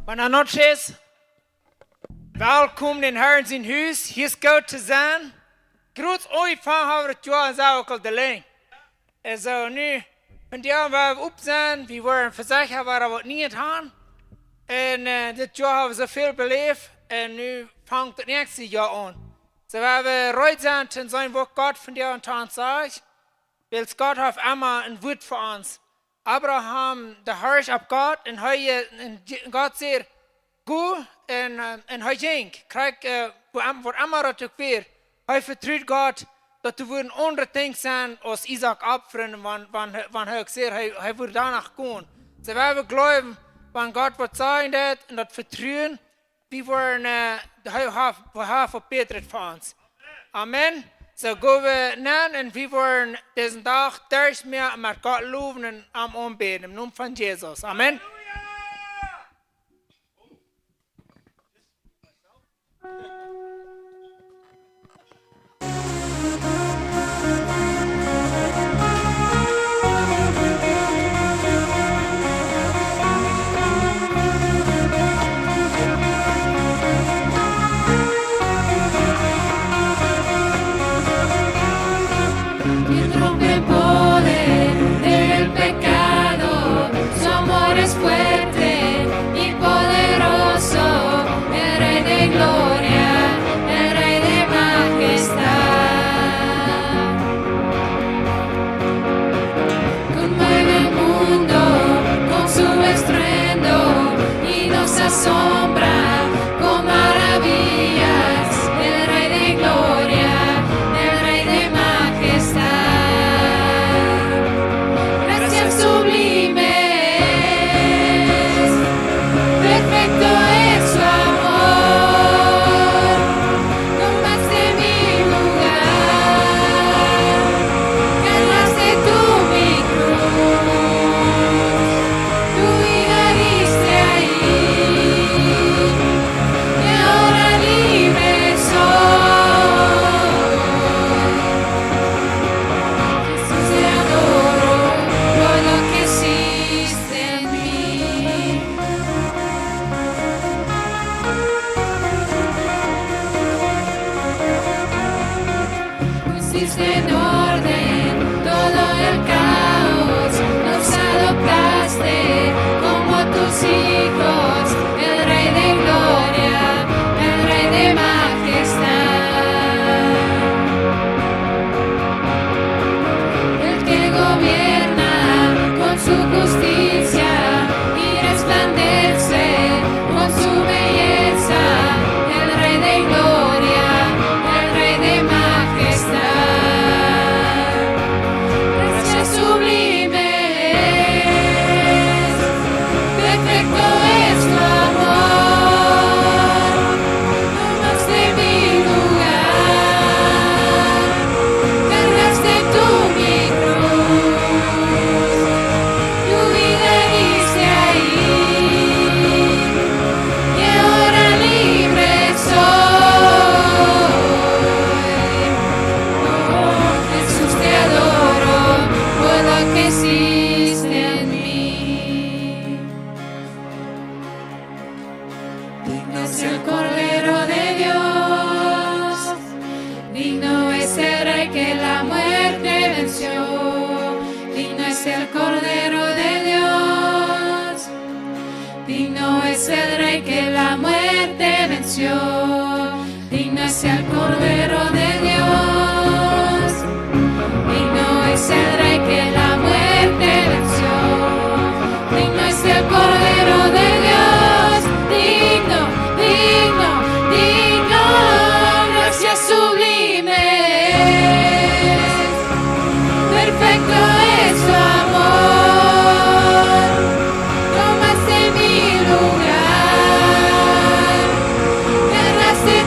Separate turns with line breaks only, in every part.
Buenas noches. Welkom in Herren zijn huis. Hier is goed te zijn. Groot ooit van hebben het jaar zou ook al de lijn. En zo nu, vandaag waar we op zijn, we worden verzekerd waar we het niet gaan. En dit jaar hebben we zoveel beleefd. En nu vangt het nächste jaar aan. Zo waar we reuit zijn te zijn wat God vandaag aan het zegt. Wil God heeft immer een woord voor ons. Abraham, de hart op God, en God zegt, go, en hij ging. Krijg, wat immer dat ook weer. Hij vertrouwt God, dat er worden andere dingen zijn als Isaac opferen, wanneer hij zegt, hij wordt danach gaan. Zo wij we geloven, wanneer God wat zeggen dat, en dat vertrouwen, we worden, hij heeft verbeterd voor ons. Amen. So gaan we naar en we worden deze dag thuis meer met God loven en aanbidden. In naam van Jezus. Amen.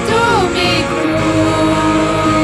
Tú mi cruz.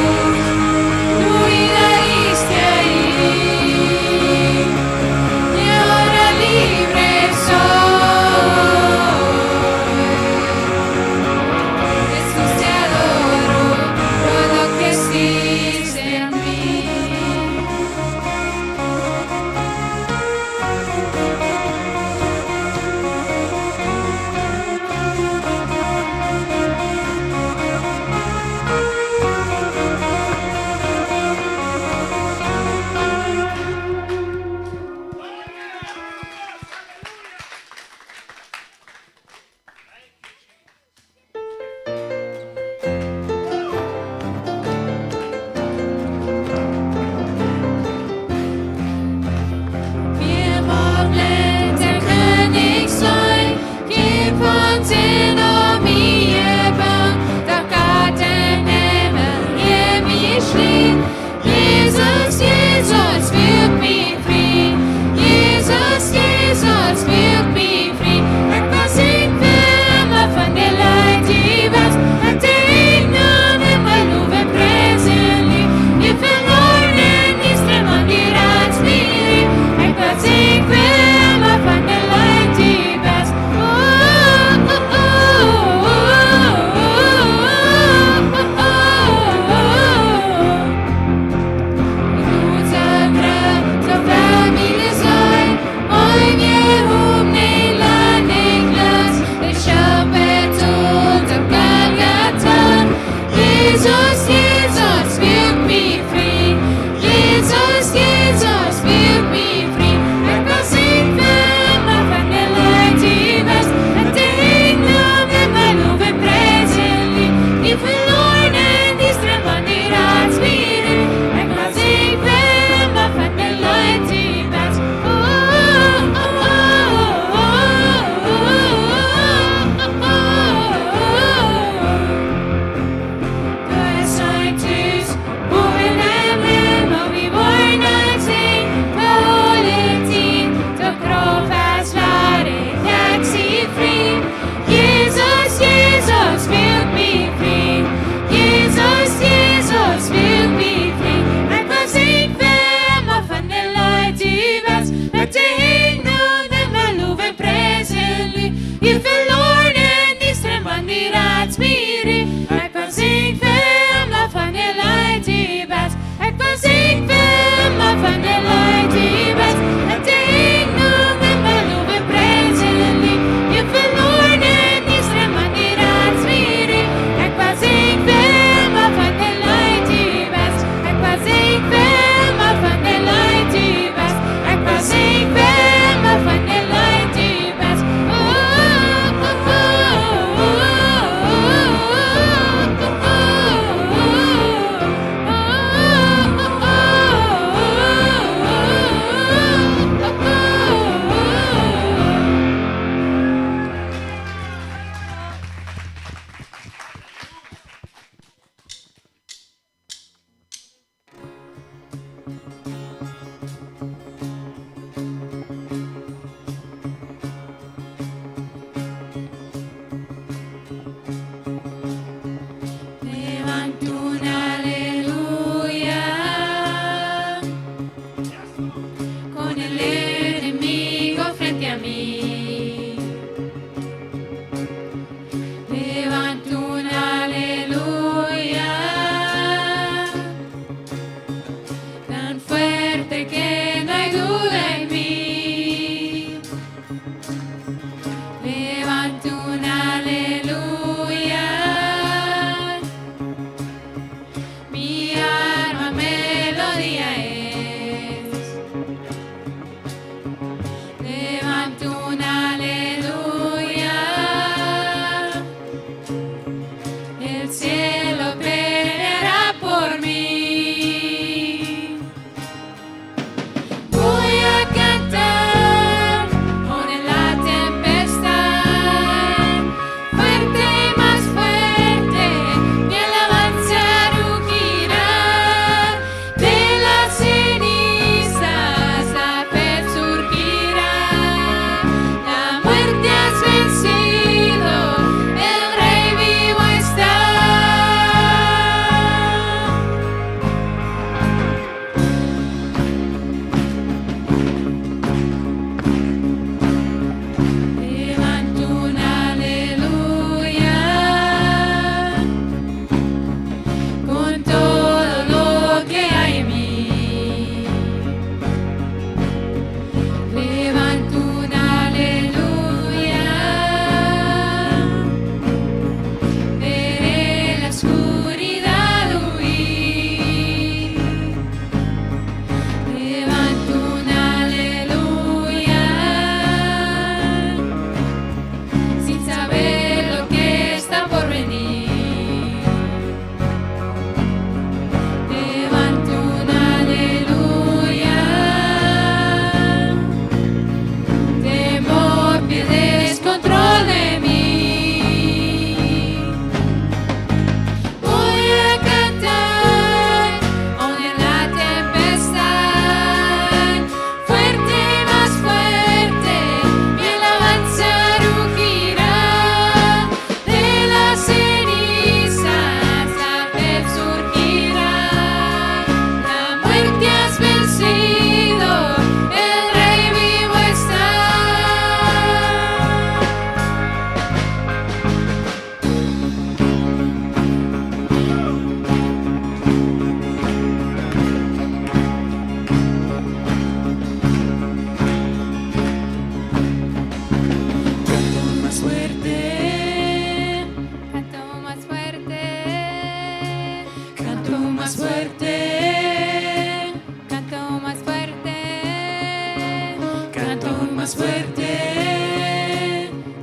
más fuerte,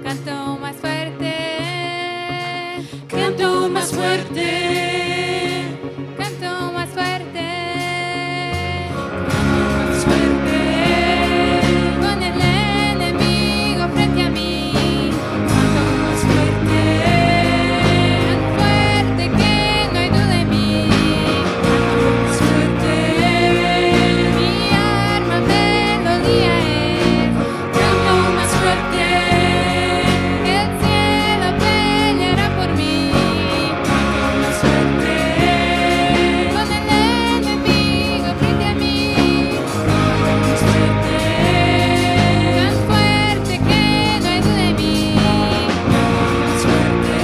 canto más fuerte,
canto más fuerte,
canto más fuerte,
más fuerte,
con el enemigo frente a mí,
canto más fuerte,
tan fuerte que no hay duda en mí.
más fuerte,
Mi arma melodía es,
canto más fuerte,
el cielo peleará por mí.
más fuerte,
Con el enemigo frente a mí,
más fuerte,
tan fuerte que no hay duda en mí.
más fuerte,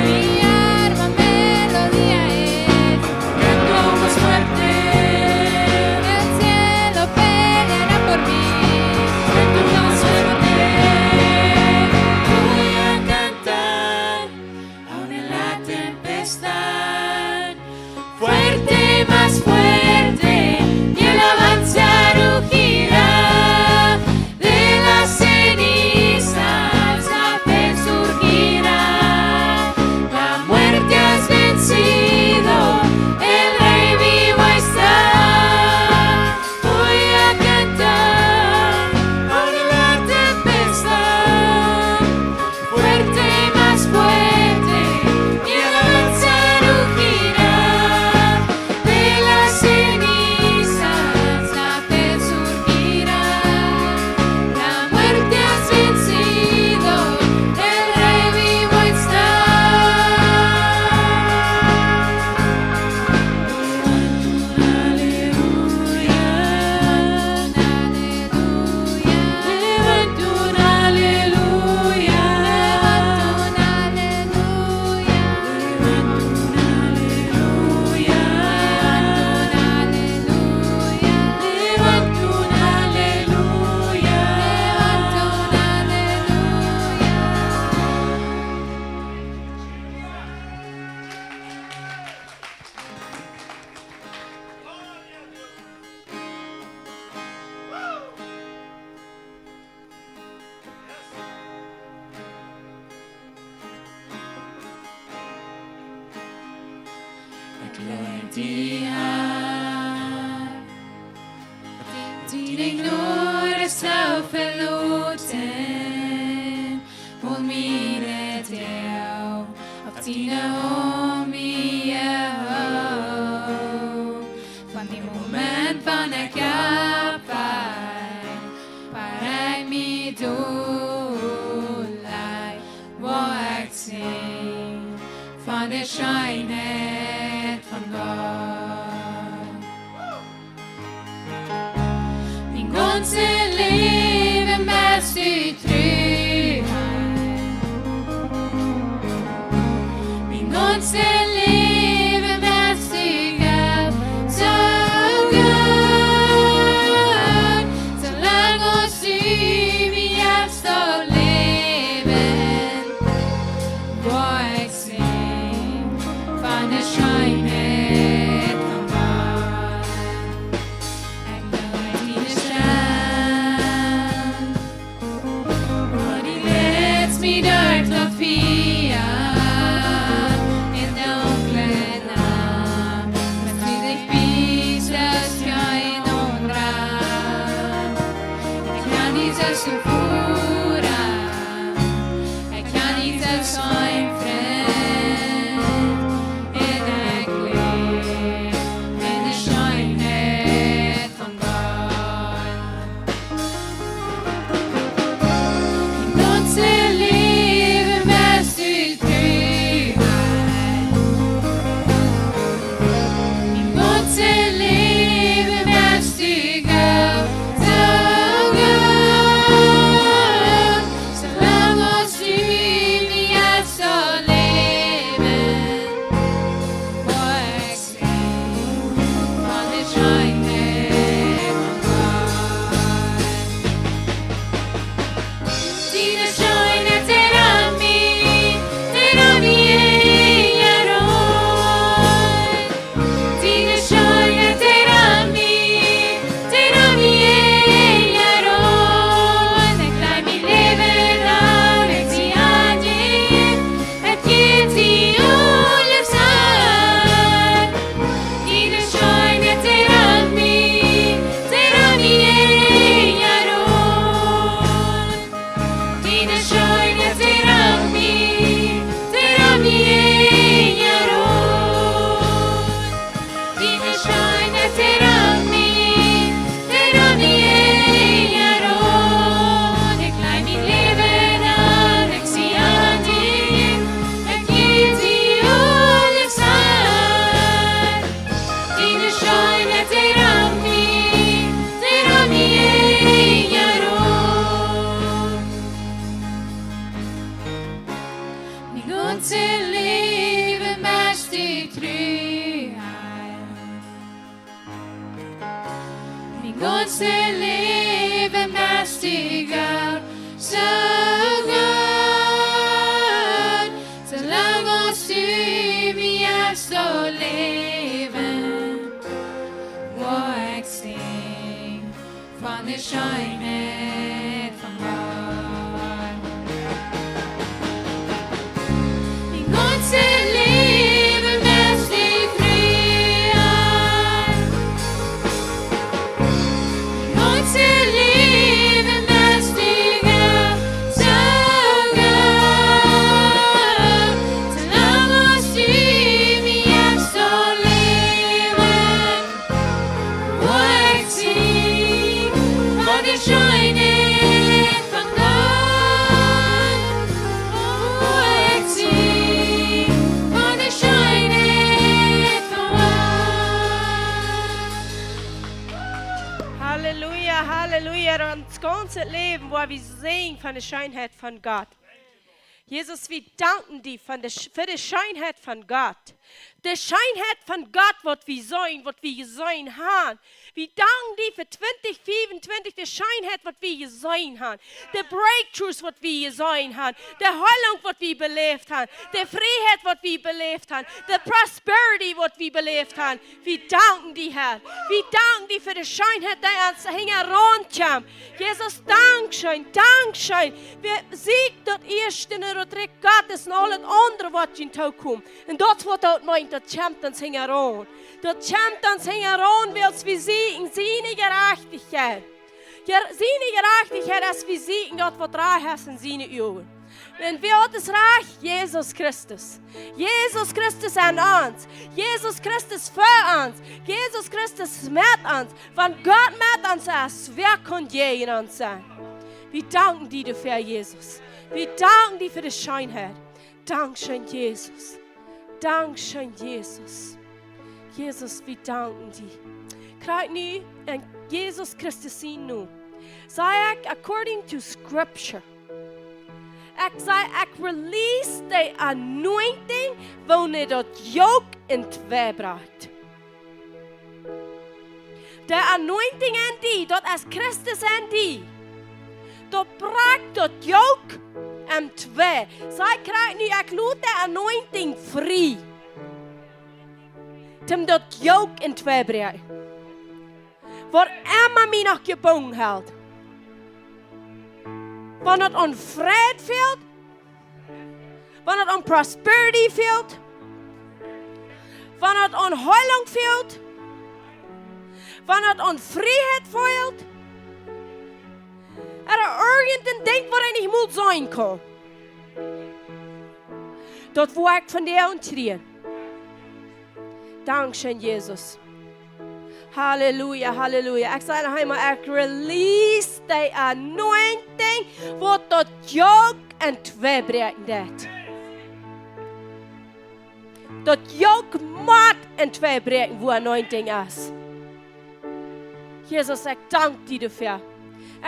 Mi arma melodía es,
canto más fuerte,
el cielo peleará por mí.
canto más fuerte, voy a cantar aún en la tempestad, fuerte, más fuerte, mi alabanza rugirá de las cenizas, la fe surgirá, la muerte has vencido, el rey vivo está. Voy a cantar aún en la tempestad, fuerte, más fuerte, mi alabanza rugirá de las cenizas, la fe surgirá, la muerte has vencido, el rey vivo está. Levanto un aleluya, levanto un aleluya, levanto un aleluya, Dine ignore selvförlåten och mine del av dina omgivelser. Van die moment van ik kapijn, waar ik me doelij, waar ik zing van de schijnheid van God. Min ganze Leben bäst i trygghet. Min ganze Leben bäst i Gud. Så Gud, så lang oss vi står leben. Hvor jeg sing, van de schijnheid van God. Jeg glømmer dine strand, og de leds mig der til at fire in de dunkle natt. Men til dig vises jeg någon rand. Jeg kan ikke så fora, jeg kan ikke så en fred, en æglig, en skjønnhet von God. Min ganze Leben bäst i trygghet. Min ganze Leben bäst i Gud. Så Gud, så lang oss vi är så
God's living master God, so good. Så lang og styr vi så leven, hvor jeg sing fra det skønhet fra God. I Guds liv mest i frihet, Guds liv mest i Gud, så Gud. Så lang og styr vi så leven, hvor jeg sing fra det skønhet fra God. Hvor jeg sing fra det skønhet fra God.
Halleluja, Halleluja. Das ganze Leben, wo wir sehen von der Schönheit von Gott. Jesus, wir danken dir für die Schönheit von Gott. Die Schönheit von Gott, was wir gesehen haben. Wir danken dir für 2024, die Schönheit, was wir gesehen haben. Die Breakthroughs, was wir gesehen haben. Die Heilung, was wir belebt haben. Die Freiheit, was wir belebt haben. Die Prosperity, was wir belebt haben. Wir danken dir, Herr. Wir danken dir für die Schönheit, die uns herankommt. Jesus, Dankeschön, Dankeschön. Wir siegen dort erst in der Retreat Gottes und alles andere, was in Tau kommt. Und das, was dort meint, dat kämpt ons heran. Dat kämpt ons heran, wils wir siegen, seine Gerechtigkeit. Seine Gerechtigkeit, dass wir siegen, dat wat reich ist in seine Augen. Und wir hat das Reich? Jesus Christus. Jesus Christus an uns. Jesus Christus für uns. Jesus Christus mit uns. Wenn Gott mit uns ist, wer kann je in uns sein? Wir danken dir dafür, Jesus. Wir danken dir für die Schönheit. Dankeschön, Jesus. Dankeschön, Jesus. Jesus, wir danken dir. Krijg nu en Jesus Christus zien nu. Zei ik according to scripture. Ik zei ik release the anointing wanneer dat yoke in twee bracht. De anointing en die, dat is Christus en die. Dat bracht dat yoke en twee. Zij krijgt nu, ik laat de anointing free. Om dat yoke in twee brengen. Waar immer mij nog gebogen houdt. Wanneer het aan vrede fehlt. Wanneer het aan prosperity fehlt. Wanneer het aan heilung fehlt. Wanneer het aan vrijheid fehlt. Er irgendein Ding, waar hij niet moet zijn kan. Dat wil ik van dir ontreden. Dankeschön, Jesus. Halleluja, halleluja. Ik zei nog eenmaal, ik release the anointing, wat dat yoke en twee breken deed. Dat yoke moet en twee breken, wo anointing is. Jesus, ik dank dir dafür.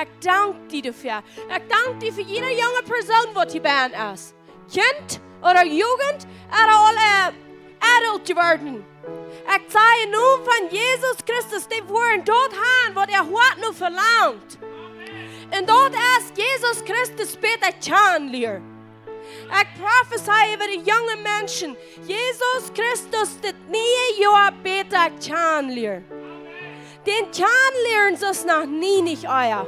Ik dank dir dafür. Ik dank dir für jede junge Person, wat hier bij hen is. Kind oder Jugend oder alle adult geworden. Ik zei nu van Jesus Christus, die worden dort gaan wat heute nu verlangt. En dat is Jesus Christus später Chandler. Ik prophesy over de jonge mensen. Jesus Christus dit 9 jaar beter Chandler. Den Chandler ist noch nie nicht euer.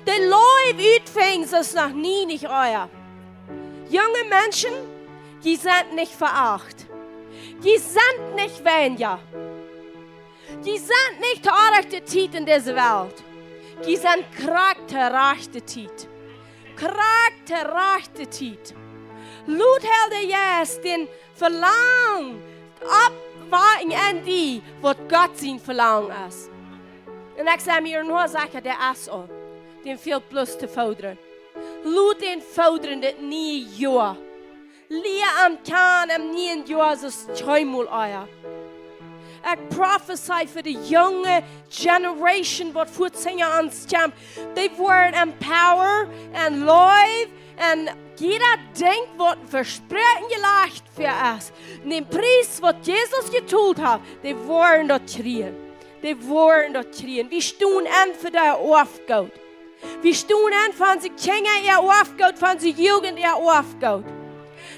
Der Leib utfängt ist noch nie nicht euer. Junge Menschen, die sind nicht veracht. Die sind nicht weniger. Die sind nicht der Tiet in dieser Welt. Die sind charakterreiche Tiet. Charakterreiche Tiet. Luthelde yes, den Verlangen abwarten an die, was Gott sein Verlangen ist. Und ich sage mir nur sagen, der ist auch. Den fehlt bloß zu fordern. Lut den fordern, das nie Jahr. Leer am Kahn, am nie Jahr, so ist zweimal euer. Ich prophesy für die junge Generation, was vor 10 Jahren ankommt. Die werden empowered und live und jeder denkt, was Versprechen gelegt für uns. Und den Preis, was Jesus getan hat, die werden dort kriegen. die wollen dort kriegen. Wir stehen an für der Aufgabe. Wir stehen an für unsere Kinder, ihr Aufgabe, für unsere Jugend, ihr Aufgabe.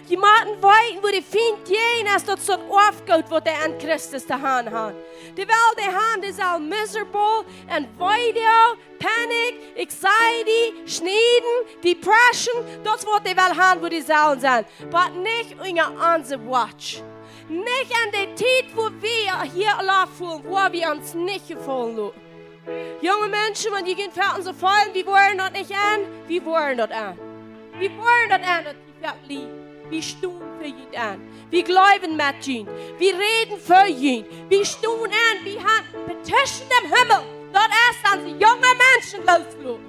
Die Maten weiten, wo die Feind gehen, als dat soort aufgaut, wat die aan Christus te gaan haben. Die wel die hand is al miserable, and video, panic, anxiety, Schneiden, depression, dat is wat die wel haben, wo die sollen sein. Aber nicht unter unser Watch. Nicht an der Zeit, wo wir hier laufen, wo wir uns nicht gefallen lassen. Junge Menschen, wenn die gehen fertig so fallen, wir wollen das nicht an, wir wollen das an. Wir wollen das an, dass die fertig liegen. Wir stehen für ihn an. Wir glauben mit ihm. Wir reden für ihn. Wir stehen an. Wir haben Petition im Himmel. Dort ist unsere junge Menschen loslassen.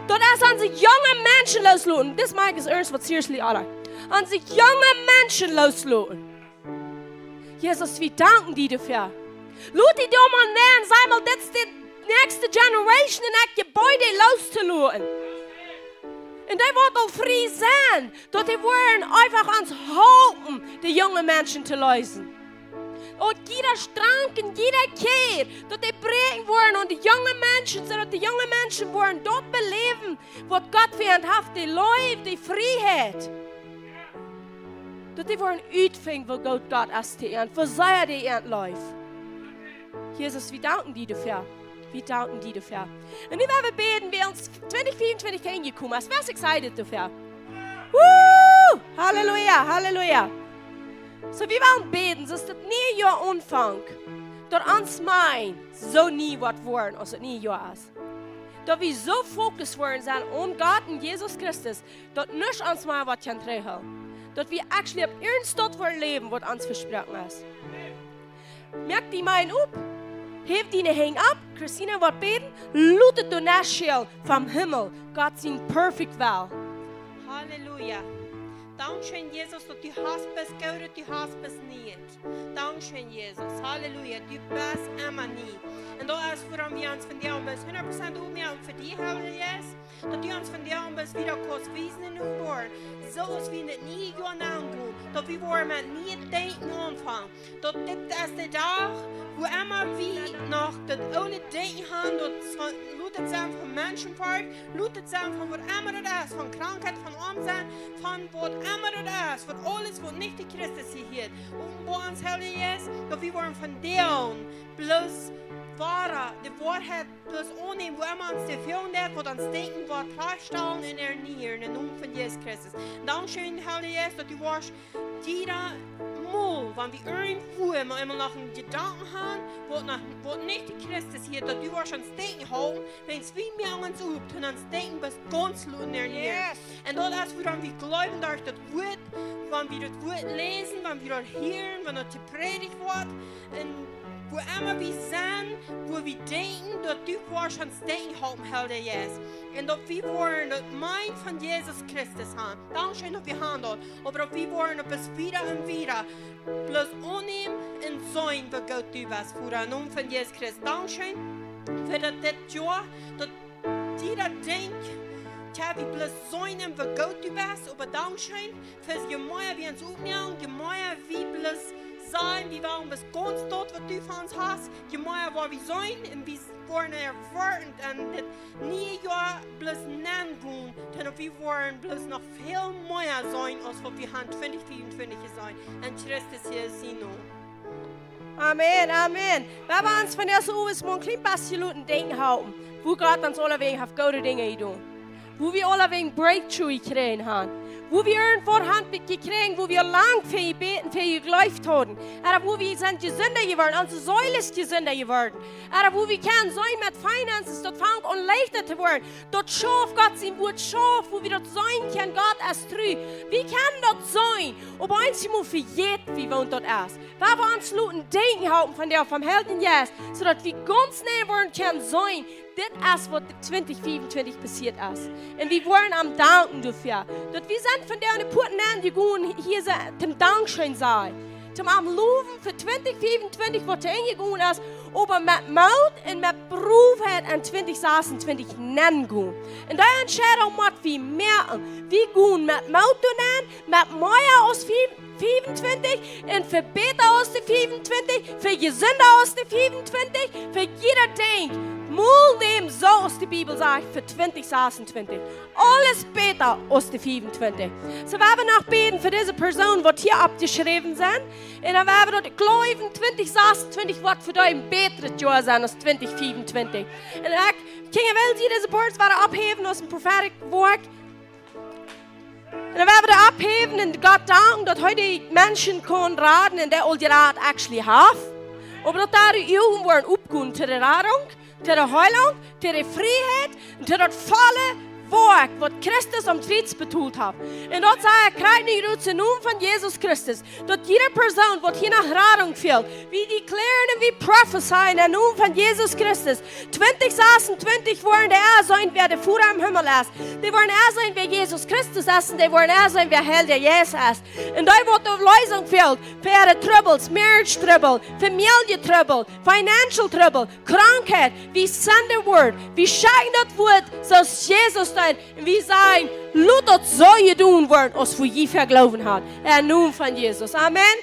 Dort ist unsere junge Menschen loslassen. Das mag ich ernst, was seriously alle. Unsere junge Menschen loslassen. Jesus, wir danken dir dafür. Lass die Dummen nennen, sei mal, das ist die nächste Generation in das Gebäude loszulassen. Und die wird auch frei sein, dass die wollen einfach uns helfen, die jungen Menschen zu lösen. Und jeder Strang und jeder Kehr, dass die prägen wollen und die jungen Menschen, sodass die jungen Menschen wollen dort beleben, was Gott für ihn hat, die Liebe, die Freiheit. Dass die wollen uitvinden, wo Gott ist die Ernte, wo sei die Ernte läuft. Jesus, wir danken dir dafür. Wir danken dir dafür. Und ich werde beten, wie uns 2024 hingekommen ist. Wer ist excited dafür? Woo! Halleluja, Halleluja. So, wir wollen beten, dass das nie Jahr Anfang, dass uns mein so nie was wollen, als es nie Jahr ist. Dass wir so fokussiert worden sind auf Gott und Jesus Christus, dass nicht uns mal was kann treiben. Dass wir actually auf ernst dort leben, was uns versprochen ist. Merkt die meinen up? Heb die hang ab, Christina wat beten, lutet du Nashel vom Himmel, Gott sein perfect will.
Halleluja. Dankeschön, Jesus, dass du hast bis gehört, du hast bis nicht. Dankeschön, Jesus. Halleluja. Du bist immer nie. Und da ist, woran wir uns von dir um bis 100% umgehen für die Halleluja. Dass du uns von dir um bis wieder kurz wiesen in den Wort. So ist wie nicht nie angehen. Dass wir wollen mit nie denken anfangen. Dass das ist der Tag, wo immer wir noch das ohne Denken haben, das lutet sein von Menschenvolk, lutet sein von was immer das ist, von Krankheit, von Armsein, von was immer das ist, von alles, was nicht die Christus hier hat. Und wo uns heilig ist, dass wir wollen von dir bloß wahre, die Wahrheit bloß annehmen, wo immer uns die Führung hat, wo uns denken, was klarstellen in der Nähe, in den Namen von Jesus Christus. Dankeschön, heilig ist, dass du warst jeder Mal, wenn wir irgendwo immer noch einen Gedanken haben, wo nicht die Christus hier, dass du warst uns denken haben, wenn es wie mir an uns übt, und uns denken, bis ganz in der Nähe. Und das ist, woran wir glauben, dass das Wort, wenn wir das Wort lesen, wenn wir das hören, wenn das gepredigt wird, und wo immer wir sind, wo wir denken, dass du warst uns denken haben, Herr Jesus. Und dass wir wollen das Mind von Jesus Christus haben. Dankeschön, dass wir haben das. Aber dass wir wollen, dass es wieder und wieder bloß annehmen und sein, wie Gott du bist, für den Namen von Jesus Christus. Dankeschön für das Jahr, dass jeder denkt, ja, wie bloß sein, wie Gott du bist. Aber Dankeschön für das Gemäuer, wie uns aufnehmen, Gemäuer, wie bloß sein, wir waren bis ganz dort, was du von uns hast. Je mehr war wir sein, und wir waren erwartend, und nie ja bloß nennen gehen, denn wir waren bloß noch viel mehr sein, als was wir haben 2024 sein. Und Christus hier ist sie noch.
Amen, Amen. Wenn wir uns von der so ist, ein klein bisschen denken haben, wo Gott uns alle wegen auf gute Dinge tun, wo wir alle wegen Breakthrough gekriegt haben. Wo wir irgendwo haben gekriegt, wo wir lang für ihn beten, für ihn geläuft haben. Oder wo wir sind gesünder geworden, unsere Säule ist gesünder geworden. Oder wo wir können sein mit Finanzen, dort fängt an leichter zu werden. Dort schafft Gott sein Wort, schafft, wo wir dort sein können, Gott ist treu. Wie kann dort sein? Aber eins muss für jeden, wie wohnt dort ist. Weil wir uns Leuten denken haben von der vom Helden Jesus, sodass wir ganz näher werden können sein. Das ist, was 2024 passiert ist. Und wir wollen am Danken dafür. Dass wir sind von der Porten an, die gehen hier zum Dankeschön sein. Zum am Loben für 2024, was hingegangen ist. aber mit Maut und mit Berufsheid en 2026 nennen gaan. En die entscheiding moet we merken. We gaan met Maut doen, met Meier aus 25 en voor Peter aus de 25, voor gezonder aus de 25, voor jeder denkt. Moel neem zoals de Bibel zegt voor 2026. Alles beter als de 25. So we hebben nog beten voor deze persoon wat hier abgeschreven zijn. En dan hebben we dat geloven 2026 wordt voor jou een betere jaar zijn als 2024. En ik ging wel die deze woorden waren opheven als een prophetic woord. En dan hebben we dat opheven en God danken dat hij die mensen kon raden en dat al die raad actually have. Maar dat daar die ogen worden opgekomen tot de radung. Til det heiland, til det frihet, til det volle werk wat Christus am Kreuz betont hat. Und dort sei krijgt niet uit zijn naam van Jezus Christus. Dat jede persoon wat hier nach Radung fehlt, wie declaren en wie prophezeien in naam van Jezus Christus. 2026 worden er zijn wer de Vater im Himmel ist. Die worden er zijn wer Jezus Christus ist und die worden er zijn wer Held der Jesus ist. Und da wird de Lösung fehlt für de troubles, marriage trouble, familie trouble, financial trouble, krankheid. Wie senden word, wie schauen dat woord zoals Jesus steht. Und wie sagen, laat dat zo je doen worden als we je vergeloven had. In naam van Jezus. Amen.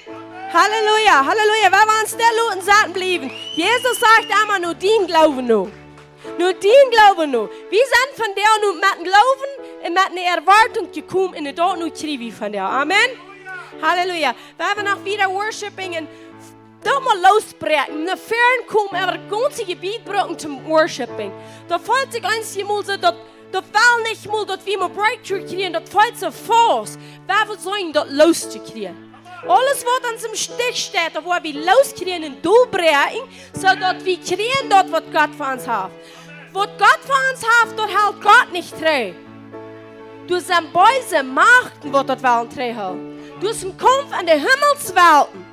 Halleluja, halleluja. Wir wollen still und satten bleiben. Jesus sagt einmal, nur den Glauben nur. Nur den Glauben nur. Wir sind von der nur mit dem Glauben und mit einer Erwartung gekommen und dort nur kriegen von der. Amen. Halleluja. Wir haben noch wieder Worshiping und da mal losbrechen. Nach fern kommen, aber das ganze Gebiet brauchen zum Worshiping. Da fällt sich eins mal so, dat wel niet moet dat we een breakthrough krijgen, dat valt zo vast. Wij willen zijn dat los te krijgen. Alles wat ons im Stich steht, dat we loskrijgen en doorbreken, zodat we krijgen dat wat God voor ons heeft. Wat God voor ons heeft, dat houdt God niet trouw. Door zijn böse Machten wordt dat wel trouw houden. Door zijn Kampf an de Himmelswelten.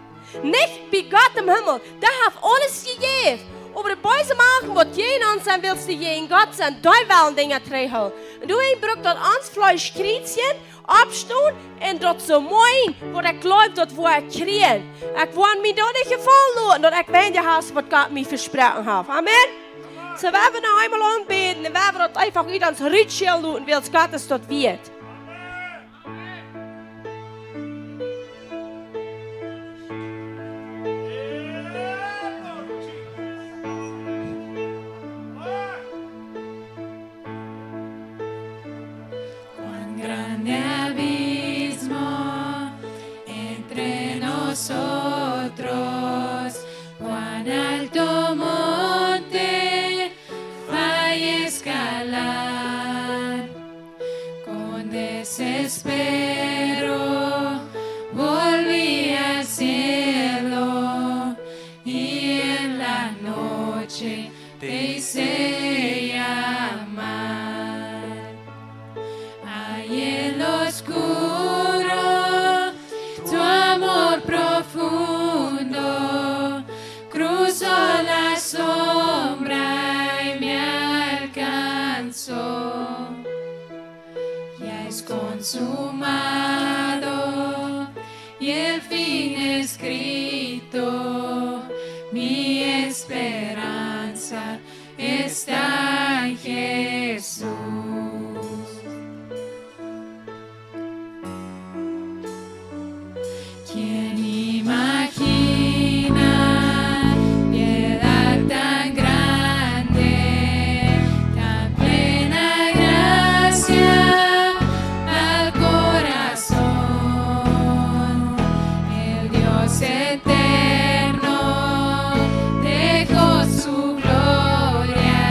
Nicht bij God im Himmel, der heeft alles gegeven. Aber de böse Machten, wat jij aan zijn willst, die jij in God zijn, die willen dingen terughouden. En du braucht dat ons Fleisch kriegen, abstoen en dat zo mooi, wat ik geloof dat we krijgen. Ik wil me dat niet gevallen dat ik weet je hast, wat God mij versprochen heeft. Amen. So, we hebben nou eenmaal aanbeden en we hebben dat einfach uit ons ritueel doen, wil God es dat weet.
Grande abismo entre nosotros, cuán alto monte hay escalar, con desespero volví al cielo y en la noche te hice llamar. En lo oscuro, tu amor profundo cruzó la sombra y me alcanzó. Ya es consumado y el fin escrito. Mi esperanza está en Jesús. ¿Quién imagina piedad tan grande, tan plena gracia al corazón? El Dios eterno dejó su gloria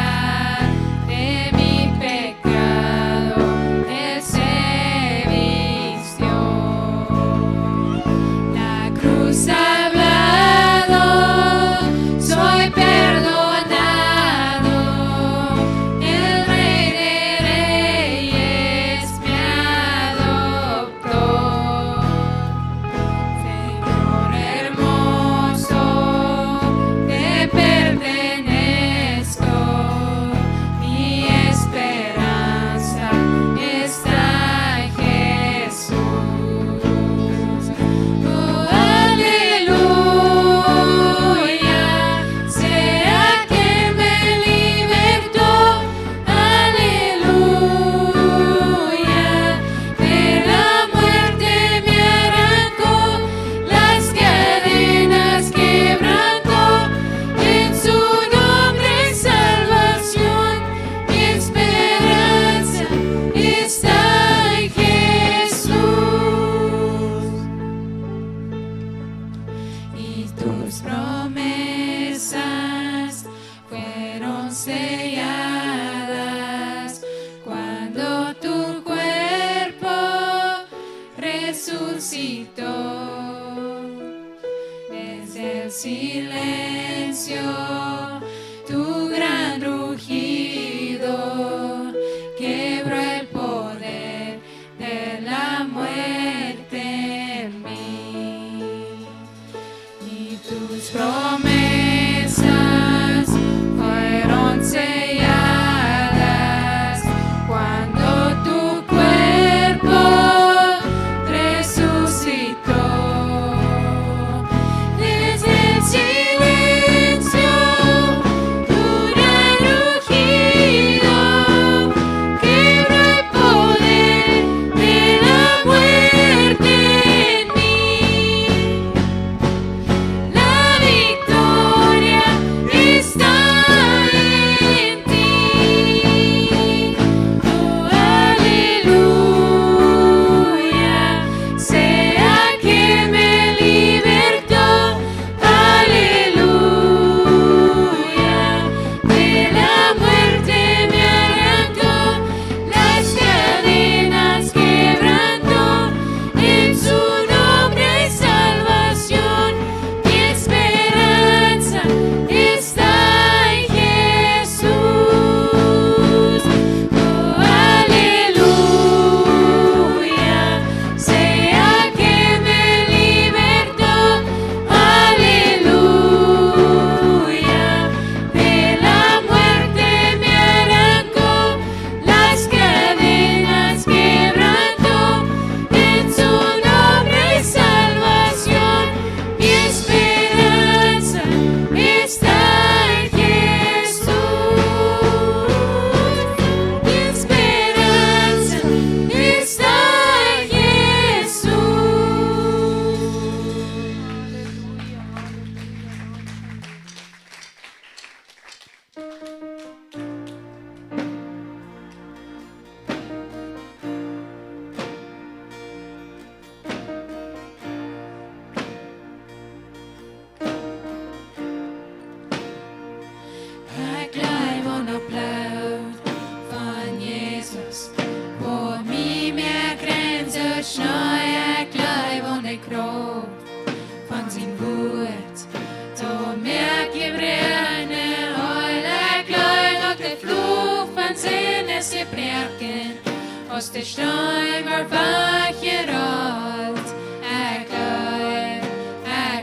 Oss det stein var vacker allt är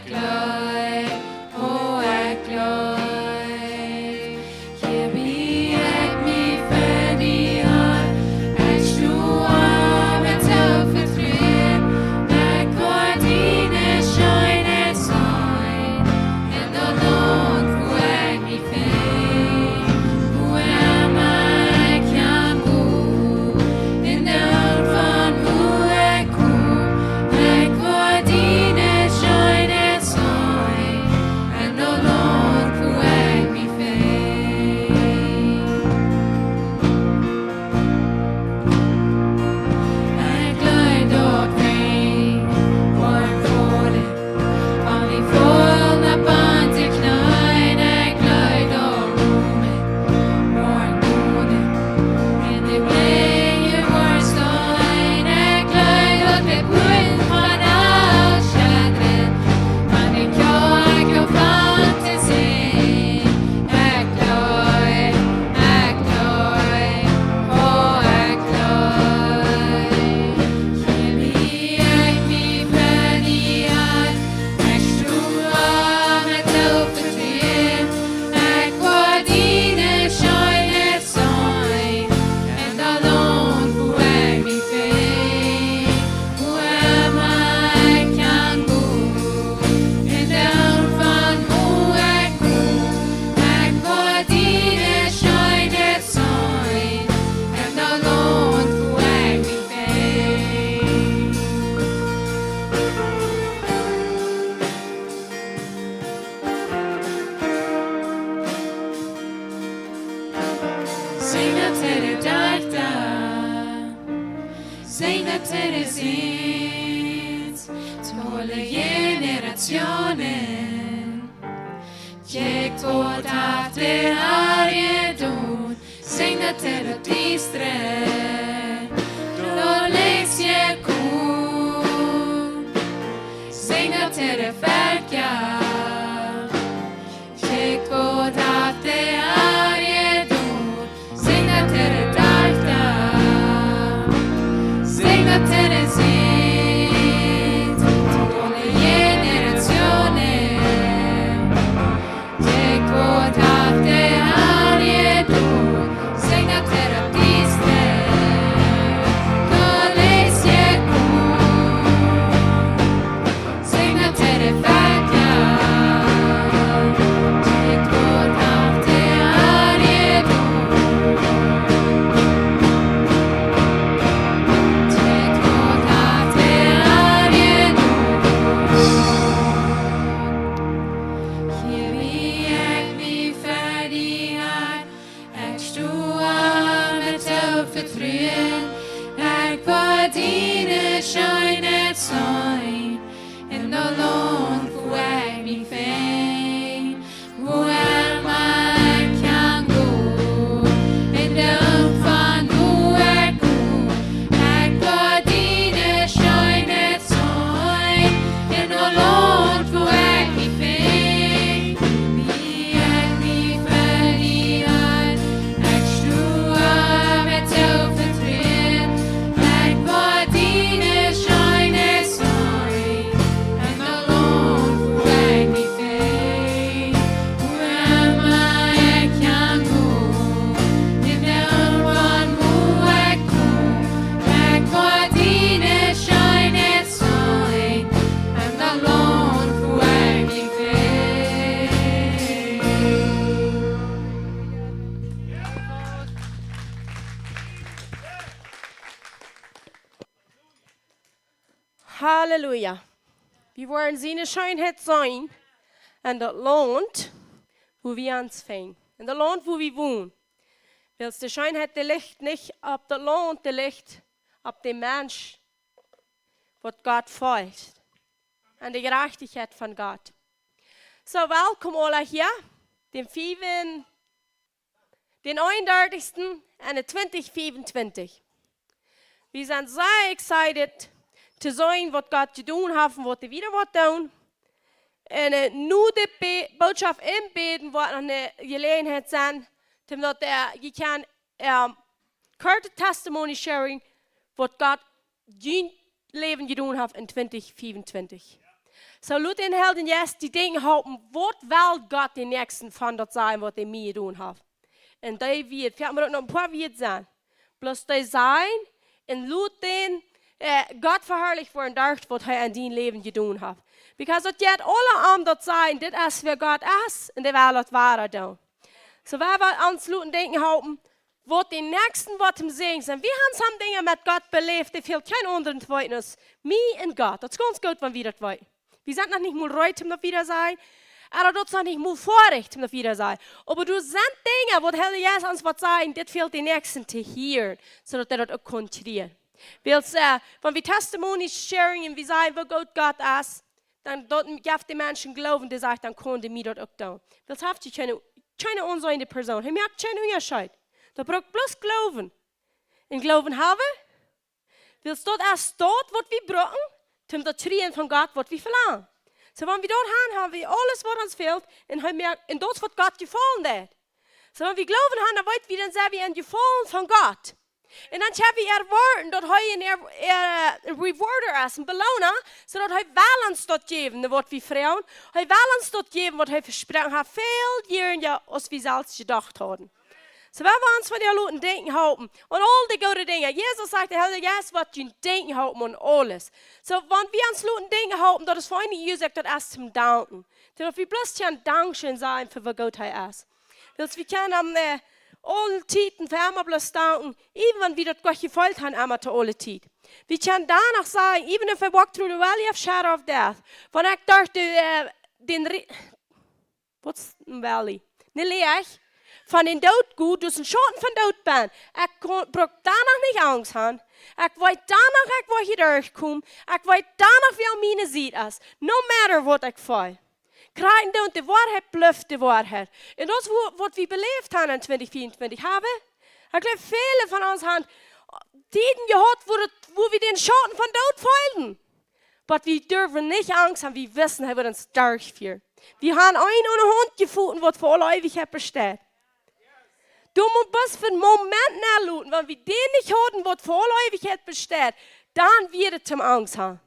glad och är glad. Ge mig äg mig färdig är stor med tillförträd. Är kvar dina shine and sign. And alone who äg mig färdig. Who am I kan gå. In down från who är god. Är kvar dina shine and sign. And alone who äg mig färdig. Är glad och ren, varm fålig. Om vi fålna band till knäin, är glad och rolig, varm modig. Men det blir ju vår stein, är glad och det bull från all kärlek. Man är klag och fantasi, är glad och är glad. Ge mig äg mig färdig är stor med tillförträd. Är kvar dina shine and sign. And alone who äg mig färdig. Who am I kan gå. And down från who är god. Är kvar dina shine and sign. And alone who äg mig färdig. Signa till det dagda, signa till det sins, tåla generationen. Gick åt att det är dom, signa till det distre, då läggs jag kon. Signa till det färga, gick åt att det är dom, signa till det dagda, signa till det sint, tåla generationen. Gick åt att det är dom, signa till det distre, då läggs jag kon. Signa till det färga, gick åt att det är dom. Gick åt att det är dom. Ge mig äg mig färdig är stor med tillförträd. Är kvar dina shine and sign. And alone who äg mig färdig. Who am I kan gå. And down från who är god. Är kvar dina shine and sign. And alone who äg mig färdig. Vi äg mig färdig är stor med tillförträd. Är kvar dina shine and sign. And alone who äg mig färdig. Who am I kan gå. And down från who är god. Är kvar dina shine and sign. And alone who äg mig färdig.
Halleluja. Vi wollen seine Schönheit sein. Und das lohnt, wo wir uns fängen. Und das lohnt, wo wir wohnen. Weil die Schönheit, die liegt nicht auf das Lohnt, die liegt auf dem Mensch, was Gott folgt. Und die Gerechtigkeit von Gott. So, willkommen alle hier. Den 31. und 2025. Wir sind sehr excited zu sein, was Gott zu tun hat und was er wieder wird tun. Und nur die Botschaft im Beten wird noch eine Gelegenheit sein, damit je kan korte testimony sharing was Gott dein Leben getan hat in 2025. So, laut den Helden jetzt die Dinge halten, was will Gott den nächsten von dort sein, was er mir getan hat. Und da wird, vielleicht mal noch ein paar wird sein. Bloß da sein, und laut den Gott verherrlicht worden durch, was er in dein Leben getan hat. Because das jetzt alle anderen sein, das ist für Gott ist, und das will das wahre da. So, wir wollen uns laut denken halten, was die nächsten Worte sehen sind. Wir haben some Dinge mit Gott belebt, die fehlt kein anderen Zweitnis. Mir und Gott. Das ist ganz gut, wenn wir das wollen. Wir sind noch nicht mal reut, um das wieder zu sein. Aber das ist noch nicht mal vorrecht, um das wieder zu sein. Aber du sind Dinge, wo der Jesus uns was sagen, das fehlt die Nächsten zu hören, sodass er das auch konzentriert. Wenn wir Testimonies sharing und wir sagen, wo Gott ist, dann gibt die Menschen Glauben, die sagen, dann können die mir das auch tun. Das hat keine unseine Person. Er merkt keinen Unterschied. Da braucht bloß Glauben. Und Glauben haben, willst du erst dort, was wir brauchen, um das Schreien von Gott, was wir verlangen. So, wenn wir dort haben, haben wir alles, was uns fehlt, und das, was Gott gefallen hat. So, wenn wir Glauben haben, dann wollen wir dann sagen, wir haben gefallen von Gott. Und dann haben wir erwarten, dass er ein Rewarder ist, ein Belohner, sodass er uns dort geben, was wir fragen. Er will uns dort geben, was er versprochen hat, viel Jahre, ja, als wir selbst gedacht haben. So, wenn wir uns von den Leuten denken halten, und all die guten Dinge, Jesus sagt, der Heilige Geist wird uns denken halten und alles. So, wenn wir uns Leuten denken halten, das ist vor allem gesagt, das ist zum Danken. Dass wir bloß ein Dankeschön sein für was Gott ist. Dass wir können am allen Tiden für immer bloß danken, even wenn wir das Gott gefällt haben, immer zu allen Tiden. Wir können danach sagen, even if I walk through the valley of shadow of death, wenn ich durch what's the valley? Eine Leeg. Van den dood goed, dus een schoten van dood ben. Ik brok danach niet angst haben. Ik weet danach, ik wil hier durchkommen. Ik weet danach, wie meine ziet is. No matter what ik voel. Krijgen doen de waarheid, bluft de waarheid. En dat is wat we beleefd hebben in 2024 hebben. Ik geloof, vele van ons hebben tijden gehad, wo wir den Schatten von dood voelden. Aber wir dürfen nicht Angst haben, wir wissen, er wird uns durchführen. Wir haben einen und einen Hund gefunden, was für alle Ewigkeit besteht. Du musst bis für einen Moment nachschauen, wenn wir den nicht hatten, was für alle Ewigkeit besteht, dann wird es zum Angst haben.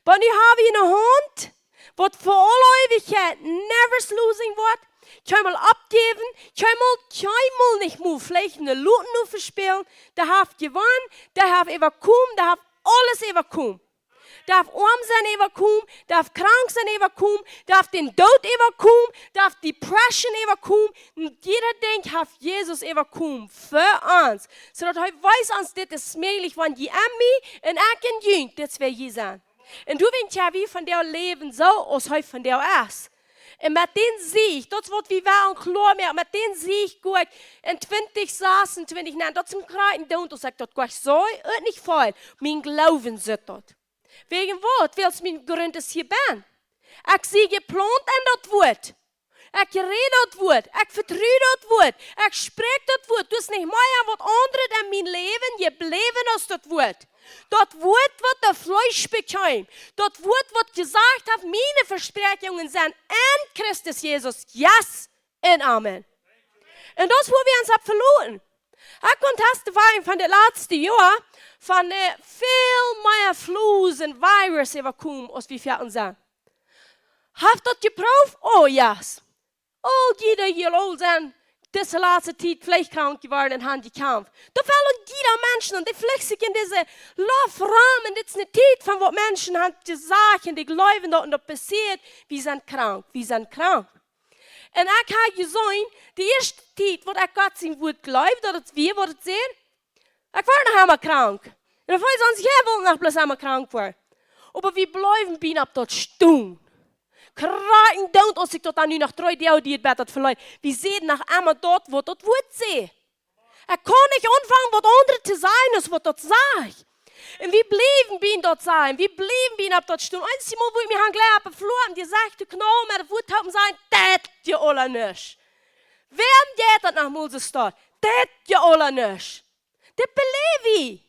Aber nu habe ich einen Hund, was für alle Ewigkeit never losing wird, keinmal abgeben, keinmal nicht mehr vielleicht eine Luten nur verspielen, der hat gewonnen, der hat überkommen, der hat alles überkommen. Darf arm sein überkommen, darf krank sein überkommen, darf den Tod überkommen, darf Depression überkommen. Und jeder denkt, hat Jesus überkommen für uns. So dass er weiß uns, das ist möglich, wenn die an mich und ich in jüng, das wäre je sein. Und du willst ja wie von der leben, so als heute von der ist. Und mit denen sehe ich, das wird wie wahr und klar mehr, mit denen sehe ich gut, in 2026, nein, das zum Kreiden, und sagt, das geht so und nicht voll. Mein Glauben sitzt dort. Wegen wat? Weil es mein Grund ist hier bin. Ich sehe geplant in das Wort. Ich rede das Wort. Ich vertraue das Wort. Ich spreche das Wort. Du hast nicht mehr was anderes in mein Leben geblieben als das Wort. Das Wort, was der Fleisch bekam. Das Wort, was gesagt hat, meine Versprechungen sind in Christus Jesus. Yes und Amen. Und das, wo wir uns haben verloren. Ich kann testifieren von den letzten Jahren, von viel mehr Flus und Virus überkommen, als wir fertig sind. Habt ihr das geprüft? Oh, yes. Oh, jeder hier old sind, diese letzte Zeit vielleicht krank geworden und haben gekämpft. Da fallen jeder Menschen und die fliegen sich in diese Laufrahmen. Das ist eine Zeit, von wo Menschen haben gesagt, die glauben dort und das passiert, wir sind krank, wir sind krank. Und ich habe gesehen, die erste Zeit, wo ich Gott sein Wort glaubt, oder wir, wo das sehen, ich war noch einmal krank. Und dann wollen sie uns, wollen noch bloß einmal krank werden. Aber wir bleiben bin ab dort stumm. Kraken down, als ich dort dann noch 3 Jahre die Bett verleiht. Wir sehen nach einmal dort, wo dort Wort sehen. Ich kann nicht anfangen, was andere zu sein, als was dort sagt. Und wir blieben bin dort sein, wir blieben bin ab dort stumm. Einmal, wo ich mich an gleich verloren, die sagt, du Knall, mit der Wut haben sein, das die alle nicht. Wer geht das nach Moses dort? Das die alle nicht. Das belebe ich.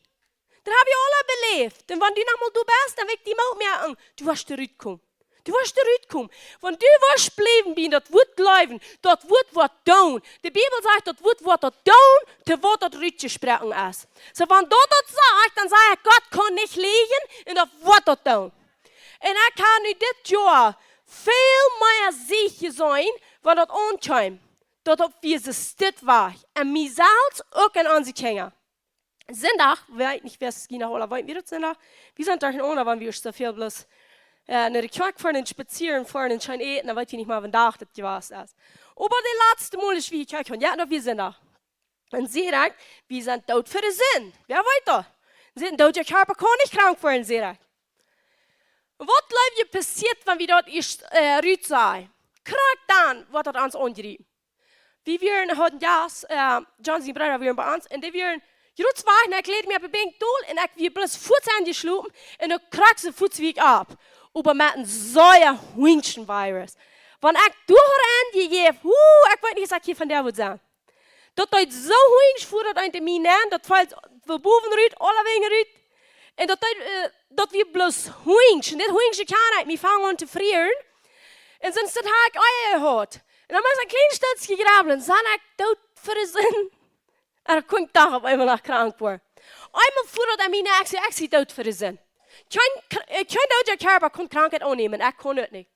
Das habe ich alle belebt. Und wenn du nochmal du bist, dann wird die Maut merken, du hast zurückgekommen. Du wirst eruit komen. Want du wirst blijven bij dat wordt blijven. Dat wordt wat doen. De Bibel zegt dat wordt wat dat doen, terwijl dat uitgesproken is. So, wenn dat zegt, dan zeg ik, God kan niet liegen en dat wordt dat doen. En ik kan nu dit jaar veel meer zeker zijn, wat dat aankomt. Dat op wie ze stit was. En mijzelf ook in onze kinderen. Zondag, weet niet, wer ging nach Ola, weet wir das Sonntag? Wir sind durch den Ona, wenn wir so viel bloß in der Kirche fahren, spazieren fahren, und schon eten, dann weiß ich nicht mal, wann Tag das gewesen ist. Aber die letzte Mal ist wie Kirche, ja, noch wir sind da. Und sie sagt, wir sind tot für den Sinn. Wer weiß das? Sie sind tot, der Körper kann nicht krank werden, sie sagt. Was glaubt ihr passiert, wenn wir dort ist, rüt sein? Krank dann, was hat uns angerieben. Wie wir hatten ja, John, sein Bruder, wir bei uns, und die wir Juts war en ik leed me op een bank doel en ik weer plus voet aangesloten en dan krak ze voetsweek op. Aber met een zo'n Hunchenvirus. Wanneer ik doorren die geef, ik weet niet wat ik hier van der wil zijn. Dat uit zo hunch voert dat uit de minen, dat valt van boven eruit, alle wegen eruit. En dat weer plus hunch. En dit hunch kan ik me vangen om te vrieren. En sinds dat heb ik eieren gehad. En dan was een klein stukje grabbelen. Dan ik dood voor de zin. En dan kon ik toch op eenmaal nog krank worden. Eenmaal voordat ik mijn actie dood voor de zin. Ik kan dood je kerber kon krankheid aannemen. Ik kon het niet.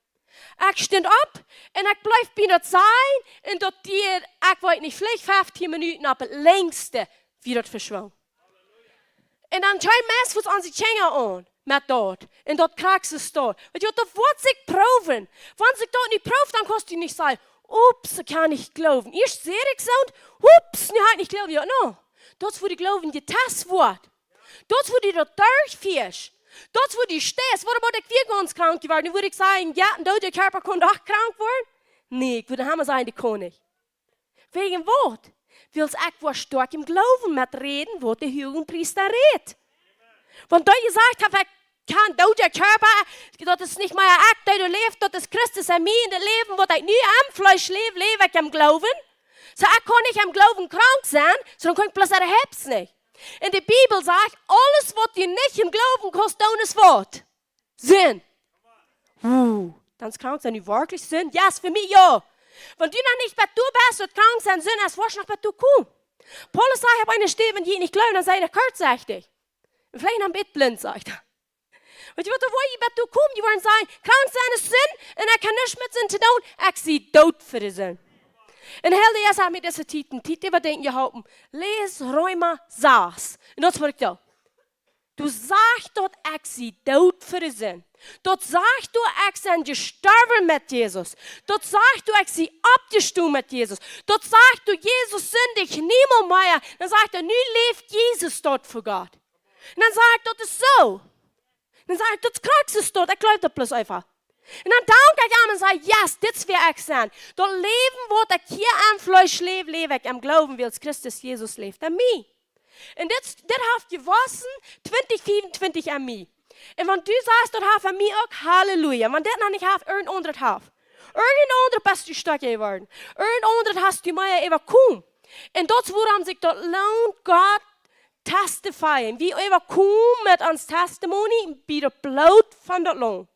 Ik stond op en ik blijf bij dat zijn. En dat dier, ik weet niet, vielleicht 15 minuten op het längste weer dat verschwand. En dan zijn mensen voor aan zijn kinderen aan. Met dat. En dat krijgt ze staan. Weet je, dat wordt zich proeven. Wanneer ik dat niet proef, dan kost je niet zeggen. Ups, ik kan niet geloven. Eerst zeer ik zo. Ups, nu ga ik niet geloven. Ja, no. Dat is voor die geloven getest wordt. Dat is voor die dat durfvies. Dat is voor die steeds. Waarom ik weer ganz krank geworden? Nu würde ik zeggen, ja, een dode körper kon ook krank worden. Nee, ik würde helemaal zeggen, die kon niet. Wegen wat? Wils ik was sterk im geloven met reden, wat de Jugendpriester redt. Want dat je zegt, heb ik kan dode körper, dat is niet meer ik dat je leeft, dat is Christus en mij in het leven, wat ik nu am Fleisch leef, leef ik im geloven. So ik kan niet im geloven krank zijn, so dan kan ik plus er hebs niet. En de Bibel zegt, alles wat je niet im geloven kost, dan is wat? Zin. Dan is krank zijn nu werkelijk zin? Ja, yes, voor mij ja. Want du noch nicht bei du bist, wird krank sein, Sinn, als was noch bei du komm. Paulus sagt, ich habe eine Stimme, die nicht glauben, dann sei der kurzsichtig. Und vielleicht am Bett blind, sagt er. Und die wird, wo ich bei du komm, die wollen sagen, krank sein ist Sinn, und er kann nichts mit Sinn zu tun, ich sie tot für den Sinn. Und Helde, jetzt haben wir diese Titel überdenken gehalten, Les Römer 6. Und das wird ja. Du sagst dort, ich sie tot für den Sinn. Dort sagst du, ich bin gestorben mit Jesus. Dort sagst du, ich sie abgestorben mit Jesus. Dort sagst du, Jesus sündig niemand mehr. Dann sagt er, nu lebt Jesus dort für Gott. Und dann sagt er, das ist so. Dann sagt er, das kriegst du dort. Ich glaube das bloß einfach. Und dann danke ich ihm und sage, yes, das will ich sein. Dort leben, wo ich hier am Fleisch lebe, lebe ich am Glauben, weil Christus Jesus lebt an mir. Und das hat gewassen 2024 an mir. En want du sagst, dat heeft van mij ook halleluja. Want dit nog niet heeft, een ander heeft. Een ander best du stuk geworden. Een ander hast du mij even kom. En dat is waarom zich dat loont God testifyen. Wie even kom met ons testimony, bij de bloed van dat loon.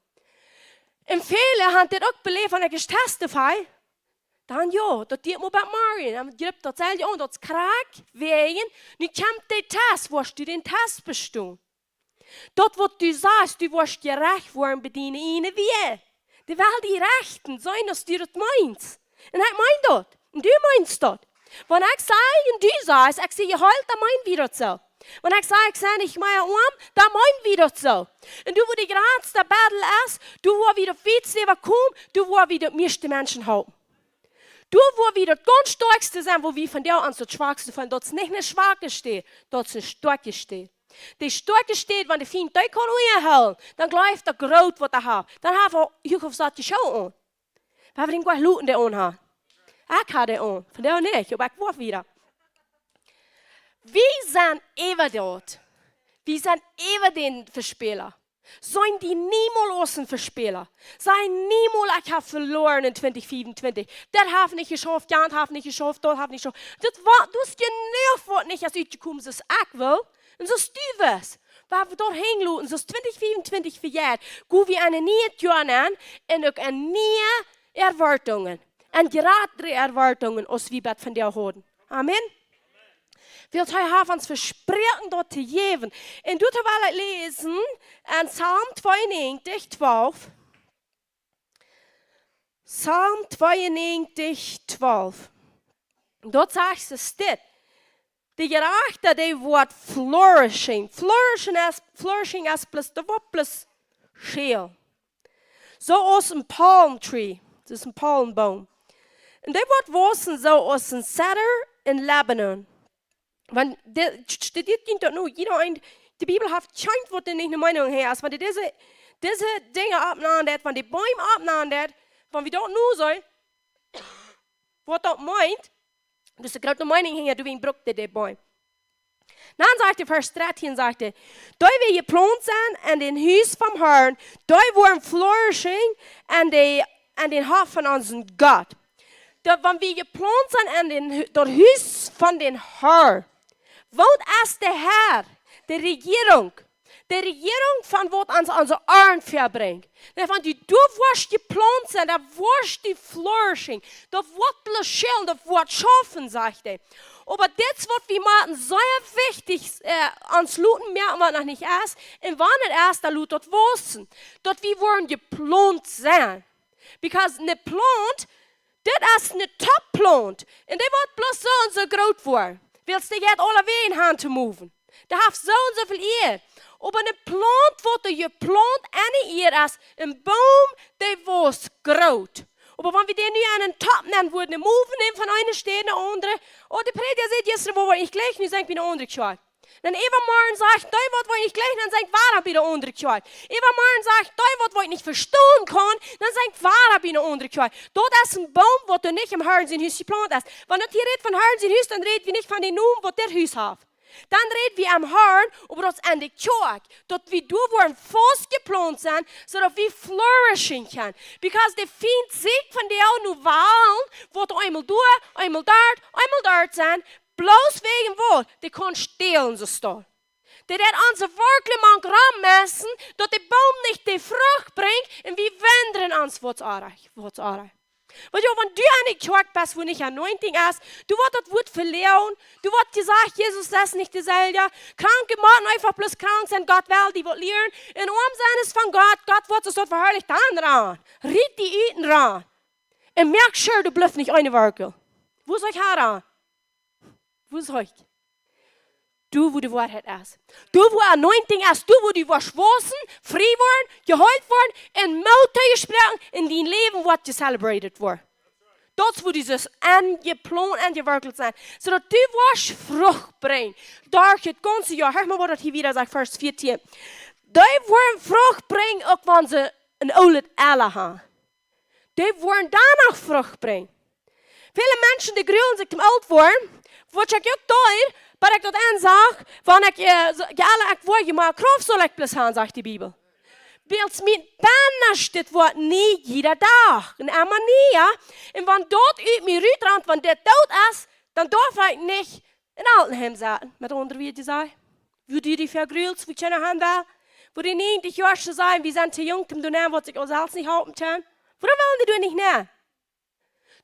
En velen hebben dit ook beleefd, van ik is testify. Dan ja, dat die moet bij Marien. En je hebt dat zelf aan, dat is kraak, wegen. Nu komt die test, waar du den test bestaan. Dat wat du sagst, du wirst gerecht worden bedienen ihnen wie. Die will die Rechten sein, dass du das meinst. Und ich meine das. Und du meinst das. Wenn ich sage und du sagst, ich sehe halt, dann mein wir das so. Wenn ich sage, ich sehe nicht mehr dann mein wir das so. Und du, wo die größte Battle ist, du, wo wieder Witzleber kommt, du, wo wieder die meisten Menschen haben. Du, wo wieder das ganz Stärkste sind, wo wir von dir an das Schwachste fallen, dort ist nicht eine Schwache steht, dort ist eine Stärke steht. Die Stärke steht, wenn die Feind die kann einholen, dann gleicht der Groot wat er hat. Dann haben wir Jukofsat die Show an. Wir haben den gleich Luten der an haben. Ich habe den an, von der nicht, aber ich war wieder. Wir sind immer dort. Wir sind immer den Verspieler. Seien die niemals ein Verspieler. Seien niemals, ich habe verloren in 2024. Das habe nicht geschafft, das habe nicht geschafft, das habe nicht geschafft. Das war, du hast genau nicht, als ich gekommen ist, ich will. Und so ist du was. waar we doorheen lopen, zoals 2024 verjaard, gaan we een nieuw jaar aan en ook een nieuwe erwartungen. En gerade erwartungen, als we dat van jou horen. Amen. Wilt hij hebben ons verspreken dat te geven. En doet hij wel lezen in Psalm 92, 12. Psalm 92, 12. Dat zegt ze dit. De gerechte, die wordt flourishing. Flourishing is plus, dat wordt plus scheel. Zoals een palm tree. Dat is een palmboom. En die wordt wassen zoals een cedar in Lebanon. Want dit kind dat nu, de Bibel heeft schijnt wat er niet een Meinung heeft. Want deze dingen opneemt, van die boom opneemt, van wie dat nu zijn, wat dat meint. Dus de grote mening ging er broek de boom. Dan zegt hij vers 13, zegt hij, daar wil je plant zijn en den huis van Herrn, daar worden flourishing en den hof van onze God. Wanneer je plant zijn en dat huis van den Herrn, woont als de Herr, de regering. De regering van wat ons onze arm verbrengt. Van die wordt je plant zijn, dat wordt die flourishing. Dat wordt plezierig, dat wordt schaffen, zegt hij. Maar dit is wat we maken zeer wichtig. Ons Luten merken we nog niet eens. En wanneer het is, dan moet dat wissen. Dat we worden geplant zijn. Because een plant, dit is een topplant. En die wordt plus zo groot worden. Willst du jetzt alle wegen hand te moven? Dat heeft zo en zoveel eer. Op een plant wordt je plant en eer is een boom die wordt groot. Maar wanneer we die nu aan een top nemen worden, moven van een stad naar de andere. Oh, de prediker zei gisteren, waar word ik gleich? Nu zeg ik bij de andere kwijt. Dan even morgen zegt, daar wat word ik gleich? Dan zeg ik, waar heb je de andere kwijt? Even morgen zegt, daar wat ik niet verstaan kan. Dan zeg ik, waar heb je de andere kwijt? Dat is een boom wat er niet im Herrn zijn huis geplant is. Wanneer je redt van Herrn zijn huis, dan reden we niet van die noem wat der huis heeft. Dan reden we am Herrn over ons aan de kerk. Dat we door worden vastgeplant zijn, zodat we flourishing gaan. Because de vindt zich van de jou nu wel, wat eenmaal door, eenmaal daar zijn. Bloos wegen wat, die kan stelen ze staan. Dat onze werkelijk man rammessen, dat de boom niet de vrucht brengt en we wenderen ons wat aardig. Want joh, want du aan de kerk bist, wo nicht anointing ist, du wordt dat woord verleeren, du wordt gesagt, Jesus ist nicht derselbe, kranke machen einfach bloß krank sein, Gott will die wat leeren, en arm zijn is van God, God wordt es dort verherrlicht aan. Riet die eten ran. En merk sure, du bluff nicht eine Werkel. Wo soll ich heran? Wo soll ich? Du, wo die Wahrheit ist. Du, wo anointing ist. Du, wo die verschwossen, frei worden, geheilt worden, in Mutter gesprochen, in dein Leben wird gecelebrated worden. Dat is wo dieses angeplant en gewerkeld zijn. Zodat du was vrucht brengt. Daar het ganze jaar. Hör mal, wat dat hier wieder sagt, vers 14. Die worden vrucht brengen, ook wanneer ze een oude elle hebben. Die worden danach vrucht brengen. Viele mensen die gruwelen zich te oud worden, wat ik ook door, maar ik dat aanzag, wanneer ik word je maar kracht zal ik plus gaan, zegt de Bibel. Beeld met banners, dit wordt niet iedere dag. En maar niet, ja. En wanneer dat uit mij uitrandt, wanneer dit dood is, dan durf ik niet in Altenheim zitten. Met onder wie je zei. Wie die vergruweld, wie kunnen gaan wel. Wo die 90 jaar zijn, we zijn te jong om te doen wat ik ons zelfs niet houden kan. Waarom willen die doen niet na?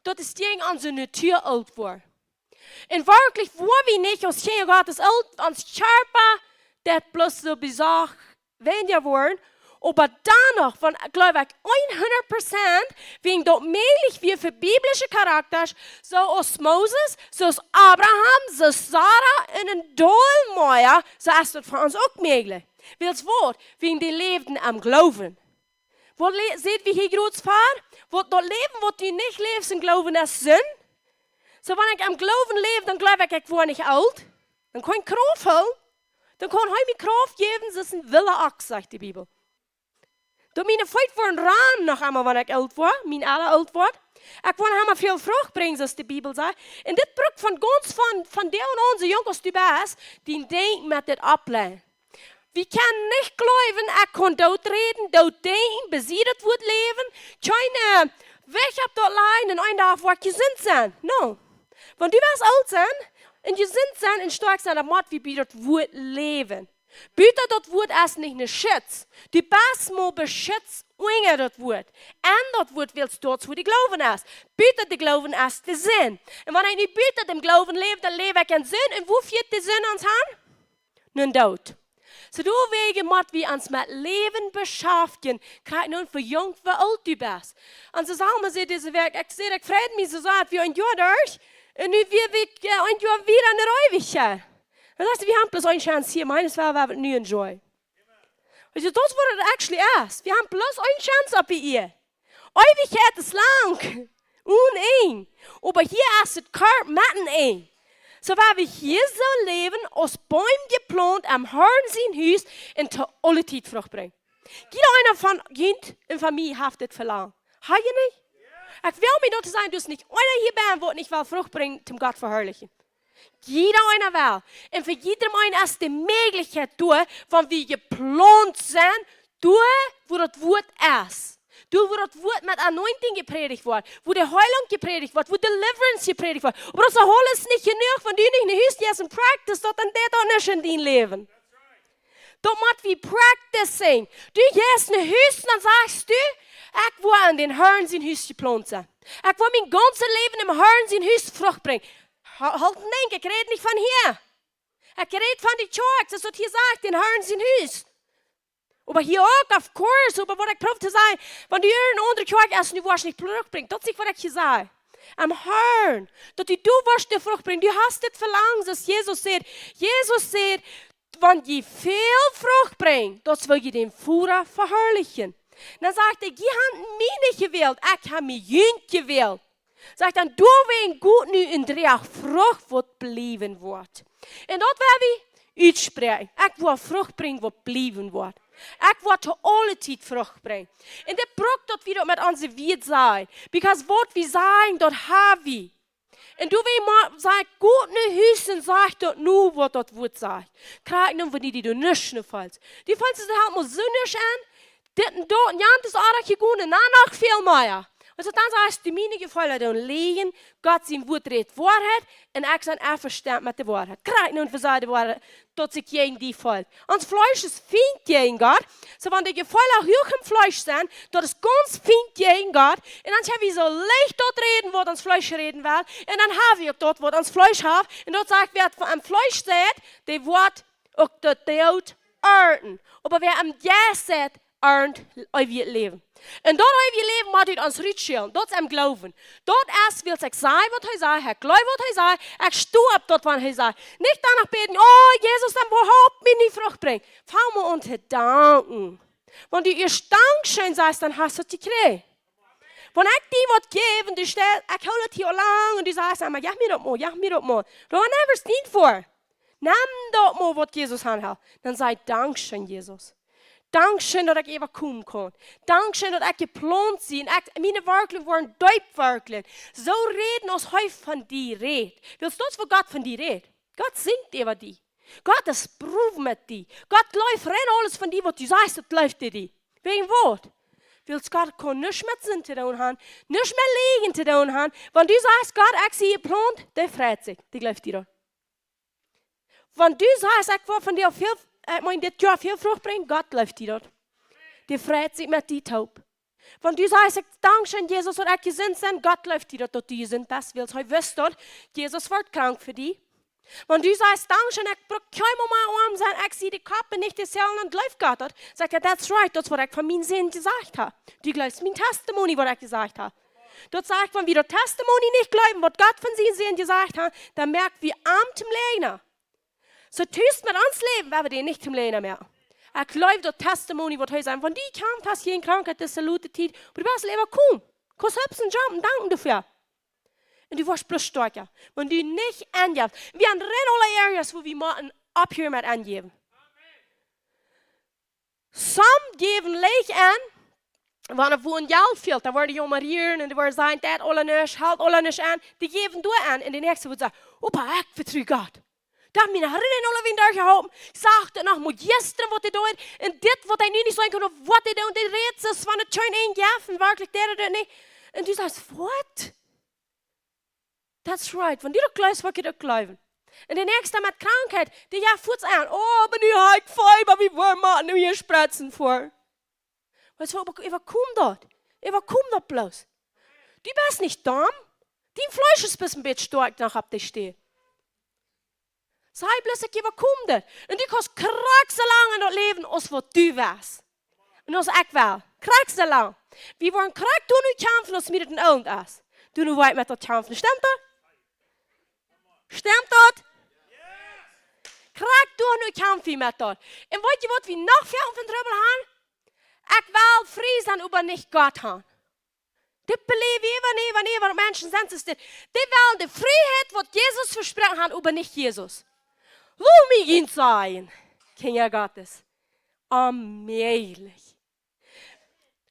Dat is tegen onze natuur oud worden. En werkelijk, waar we niet als geen God is oud, ons scherper, dat plus zo bizar weniger worden. Aber danach, van, glaube ich, 100% wegen dat möglich wie für biblische Charakters, zoals Moses, zoals Abraham, zoals Sarah en een Dolmeier, zo is dat voor ons ook mogelijk. Wils wat? Wegen die leefden am Glauben. Wat seht wie hier groot vaar? Wat dat leven wat u niet leeft, en geloven is zin. Zo wanneer ik am Glauben leef, dan geloof ik word niet oud. Dan kan ik kracht houden. Dan kan hij me kracht geven, dat is een wille aks, zegt de Bibel. Door mijn feit voor een raam nog eenmaal wanneer ik oud word, mijn alle oud word. Ik wil helemaal veel vrucht brengen, zoals de Bibel zegt. En dit bruk van ons, van deel van onze jongens die best, die denken met dit opleiden. We kunnen niet geloven, ik kan doodreden, dooddenken, beziedet wordt leven. Keine weg op dat lijn en een dag word je gezond zijn. No. Want du wirst oud zijn, en gezond zijn en sterk zijn, dan moet we bij dat woord leven. Buiten dat woord is niet een schutz. Die best moet beschützt onder dat woord. En dat woord wil dort wo die geloven is. Buiten de geloven is de zin. En wanneer je niet buiten dem geloven leeft, dan leef ik in zin. En hoe viert de zin ons aan? Nun dood. So du wegen mat wie ans met leven beschäftigen, krijg nun für jung, für alt du bist. Und so sagen wir diese Werk, ich freut mich so satt wie ein Jahr durch, und nu wir ein Jahr wieder in der Ewigkeit. Das heißt, wir haben bloß eine Chance hier, meines war wir nie enjoy. Also das wurde actually erst. Wir haben bloß eine Chance ab hier. Ewigkeit ist lang. Uneen. Aber hier ist es kort mitten ein. So waar we hier zo leven, als boom geplant am Herrn zijn huis en te alle tijd vrucht brengen. Jeder van kind en familie heeft dit verlangen. Ha je niet? Ik wil me dat zijn, dus niet einer hier bent, wat niet wel vrucht brengt, om God verherrlichen. Jeder einer wel. En voor iedereen is de mogelijkheid door, van wie geplant zijn, door wo dat woord is. Door wo dat woord met anointing gepredigt wordt, wo de Heilung gepredigt wordt, wo deliverance gepredigt wordt. Maar dat is alles niet genoeg, van die niet huist je een practice, dat en dit ook niet in die leven. Dat moet we practicing. Du gehst naar huis, dan sagst du, ik wil aan den Herrn zijn huis geplant zijn. Ik wil mijn ganze leven im Herrn zijn huis vrucht brengen. Halt denk, ik red niet van hier. Ik red van die church, dat is wat hier sagt, den Herrn zijn huis. Aber hier auch, of course, aber was ich probeer te zeggen, wenn du hier een andere kerk is, nu was niet vrucht brengt, dat is wat ik je zei. Am Herrn, dat du was de vrucht brengt, du hast het verlangen, zoals Jezus zegt, wenn je veel vrucht brengt, dat wil je den Führer verherrlichen. Dan zegt hij, je hebt mij niet gewild, ik heb mij jullie gewild. Zegt dan, door wegen goed nu in dreig vrucht wat blijven wordt. En dat wil we uitspreken. Ik wil vrucht brengen wat blijven wordt. Ik wil te alle tijd vrucht brengen. En dat braucht dat we dat met onze wied zijn. Because wat we zijn, dat hebben we. En toen we maar zeggen, goed naar huis en zeg dat nu wat dat woord zegt. Krijg je dan van die niks valt. Die valt zich helemaal zonnig aan. Dit en dat en jant is aardig gegaan en dan nog veel meer. Also dan sagst du, meine Gefälle dann legen, Gott sein Wort redet Wahrheit, und ich bin einverstanden mit der Wahrheit. Krijg nun für seine Wahrheit, dass sich gegen die fällt. Ons Fleisch ist feind gegen Gott, so wenn die Gefälle auch hoch im Fleisch sind, das ist ganz feind gegen Gott, und dann haben wir so leicht dort reden, was uns Fleisch reden will, und dann haben wir auch dort, was uns Fleisch hat, und dort sagt, wer am Fleisch sagt, der wird auch dort Tod ernten. Aber wer am Ja sagt, erntet euer Leben. En dat heeft je leven moet uit ons ritueel. Dat is hem geloven. Dat is, wil ik zeggen wat hij zei. Ik geloof wat hij zei. Ik stoe op dat wat hij zei. Niet dan nog beten, oh Jezus, dan überhaupt mij niet vrucht brengt. Vang me om te danken. Want die eerst dankschön sagst, dan hast du het gekregen. Wanneer ik die wat geef en du stelt, ik hou het hier lang en du sagst, maar ja mir dat maar. Dan hebben we het niet voor. Neem dat maar wat Jezus aanhaalt. Dan zei dankschön Jezus. Dankschön dat ik even komen kon. Dankschön dat ik geplant zie. Mijn werkelijk worden duipwerkelijk. Zo reden als hij van die redt. Willst du dat voor God van die redt? God zingt over die. God is proef met die. God läuft rein alles van die wat du sagst, dat läuft die. Wegen wat? Willst God kon nichts met zin te doen haben, nichts mehr liegen te doen haben. Wenn du sagst, Gott, ik zie je plant, der freut sich. Die läuft die da. Wenn du sagst, ik wil van dir veel ik moet dit jaar veel vrucht brengen, Gott läuft die dort. Die freut sich mit die taub. Wenn du sagst, Dankeschön, Jesus, dat ik gezond ben, Gott läuft die dort, dat du gezond bist, weil hij wist dort, Jesus wordt krank für die. Wenn du sagst, Dankeschön, ik brauch kein Moment arm sein, ik zie die Kappe nicht dieselben und läuft Gott dort, sagt er, that's right, das was ich von meinen Sinn gesagt habe. Du glaubst mein Testimony, was ich gesagt habe. Dort sagt, wenn wir das Testimony nicht glauben, was Gott von seinen Sinn gesagt hat, dann merkt wir arm zum Lehner. So tust mit ons leven, waar we die niet lenen meer. Ik geloof dat testimony wat hij zei. Van die kant has je een krankheid, dat salute tijd. Maar du bist leven kom. Kost helps en jump en danken dafür. En du was plus sterker. Want du niet aangeeft. We hebben alle areas waar we moeten ophouden met aangeven. Some geven leeg aan. Wanneer we een geld fehlt, dan worden je maar hier en dan worden zijn dat alle niks, halt alle niks aan. Die geven door aan. En de nächste wordt zeggen, opa, ik vertrouw God. Dat mijn herinnering alle weer daar gehouden. Ik zag het nog, maar gisteren wat hij doet. En dit wat hij nu niet zeggen kan, of wat hij doet. Die reeds van het tuin één gaf. En werkelijk deed hij niet. En du sagst, what? That's right. Van die dat kluis wat je dat kluiven. Und der nächste mit Krankheit, der ja fuhrt an. Oh, aber die hat Feiber, wie wollen wir nur hier spritzen vor? Weißt du, überkomm dort. Überkomm dort bloß. Du bist nicht dumm. Dein Fleisch ist ein bisschen stark nach ab dich stehen. Sei bloß, ich überkomm dort. Und du kannst krack so lange in das Leben, als was du wärst. Und als ich will. Krack so lang. Wir wollen krack tun und kämpfen, als wir den Ohren ist. Du nur weit mit der kämpfen. Stimmt das? Stimmt das? Krack tun und kämpfen mit das. Und weißt du, was wir noch für uns drüber haben? Ich will frei sein, aber nicht Gott haben. Das beleven even Menschen sind es dit. Die wollen die Freiheit, was Jesus versprochen hat, aber nicht Jesus. Wo mir ihn sein? Kinder Gottes. Allmählich.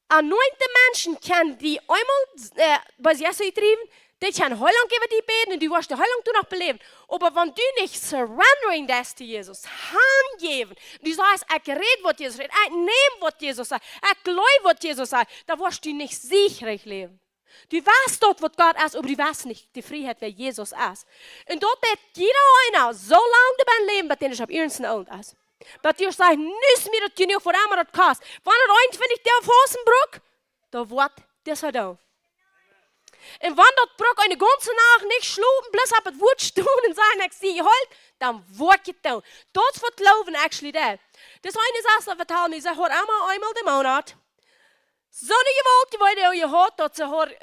Anointe Menschen können die einmal, was Jesus getrieben, die können Heilung geben, die beten, und du wirst die Heilung noch beleben. Aber wenn du nicht surrendering das zu Jesus, Hand geben, du sagst, ich rede, was Jesus redet, ich nehme, was Jesus sagt, ich glaube, was Jesus sagt, dann wirst du nicht sicherig leben. Du weißt dort, was Gott ist, aber du weißt nicht die Freiheit, wer Jesus ist. Und dort wird jeder einer so lange dein Leben, bis ich auf ihren Ohren ist. Bis du sagst, nicht mehr, dass du nicht vor einmal das kannst. Wenn es wenn ich der auf Hosenbruck, dann wird das halt auch. Und wenn das Bruck eine ganze Nacht nicht schlupen, bloß ab das Wort stehen und sagen, ich sehe halt, dann wird es da. Das wird laufen, actually, da. Das eine Sache, vertell mir, ich sage, einmal im Monat, so eine Gewalt, die ihr hat, dass sie 100%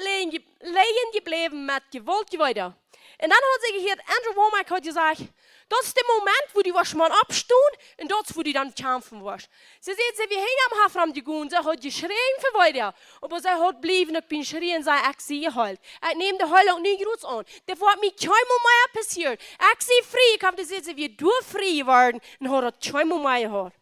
legen geblieben mit Gewalt. Und dann hat sie gehört, Andrew Womack hat gesagt, das ist der Moment, wo die Waschmann abstehen und das, wo die dann kämpfen wirst. Sie sehen, wir hängen am Hafen gegangen, sie hat geschrien für weiter. Aber sie hat blieben, ich bin schreien, sei ich sehe halt. Ich nehme die Heilung nicht groß an. Das wird mir kein Moment passiert. Ich sehe frei, ich habe gesehen, wie du frei werden und hat das kein Moment gehabt.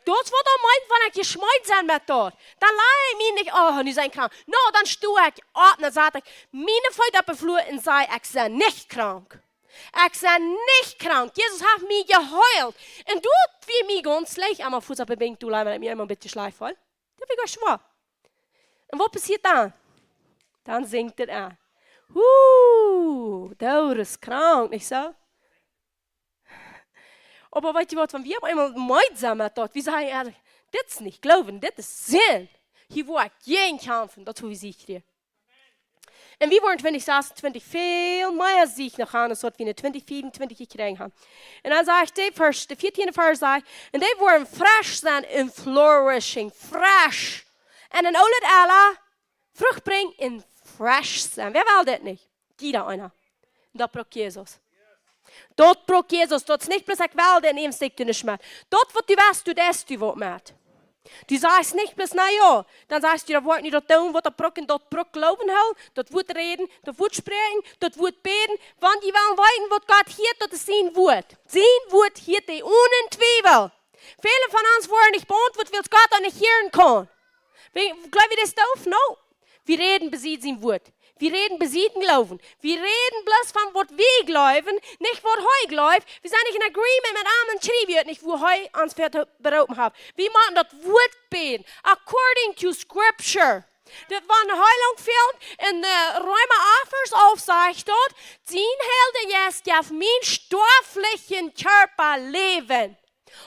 Das wird am Moment, wenn ich geschmeit sein mit dort. Dann lasse ich mich nicht, oh, nicht sein krank. No, dann stehe ich ab und sage ich, meine Freude beflucht und sage, ich sei nicht krank. Ich sei nicht krank. Jesus hat mich geheilt. Und du, wie mich ganz leicht, einmal Fuß auf den Bank, du leih mir immer ein bisschen schleifvoll. Das wird schwer. Und was passiert dann? Dann singt er an. Du bist krank, nicht so? Aber weißt du was, wenn wir einmal gemeinsam dort, wir sagen, das ist nicht Glauben, das ist Sinn. Hier war kein Kämpfen, das tue ich dir. Und wir waren 20 viel mehr Sieg noch an, als wir in 2024 gekriegt haben. Und dann sage ich, der 14. Vers sagt, und die waren fresh sein in flourishing, fresh. Und dann alle Frucht bringen in fresh sein. Wer will das nicht? Jeder einer. Und das braucht Jesus. Dort braucht Jesus, dort ist nicht bloß ich will, den ihm steckt du nicht mehr. Dort, wo du weißt, du das, du was mit. Du sagst nicht bloß, na ja, dann sagst du, da wird nicht dort tun, wo der Brück und dort Brück glauben hat, dort wird reden, dort wird sprechen, dort wird beten. Wenn die wollen weiten, was Gott hier, dort ist sein Wort. Sein Wort hier, die ohne Zweifel. Viele von uns wollen nicht beantwortet, weil es Gott auch nicht hören kann. Glauben wir das doof? No. Wir reden besieht sein Wort. Wir reden besiegen Glauben. Wir reden bloß von, was wir glauben, nicht, was heu glaubt. Wir sind nicht in Agreement mit anderen Schreiben, nicht, wo heu uns berauben haben. Wir machen das Wort beten, according to Scripture. Das war eine Heilung fehlt, in der Römer 8, Vers aufsagt dort, sein Helde jetzt auf mein stofflichen Körper leben.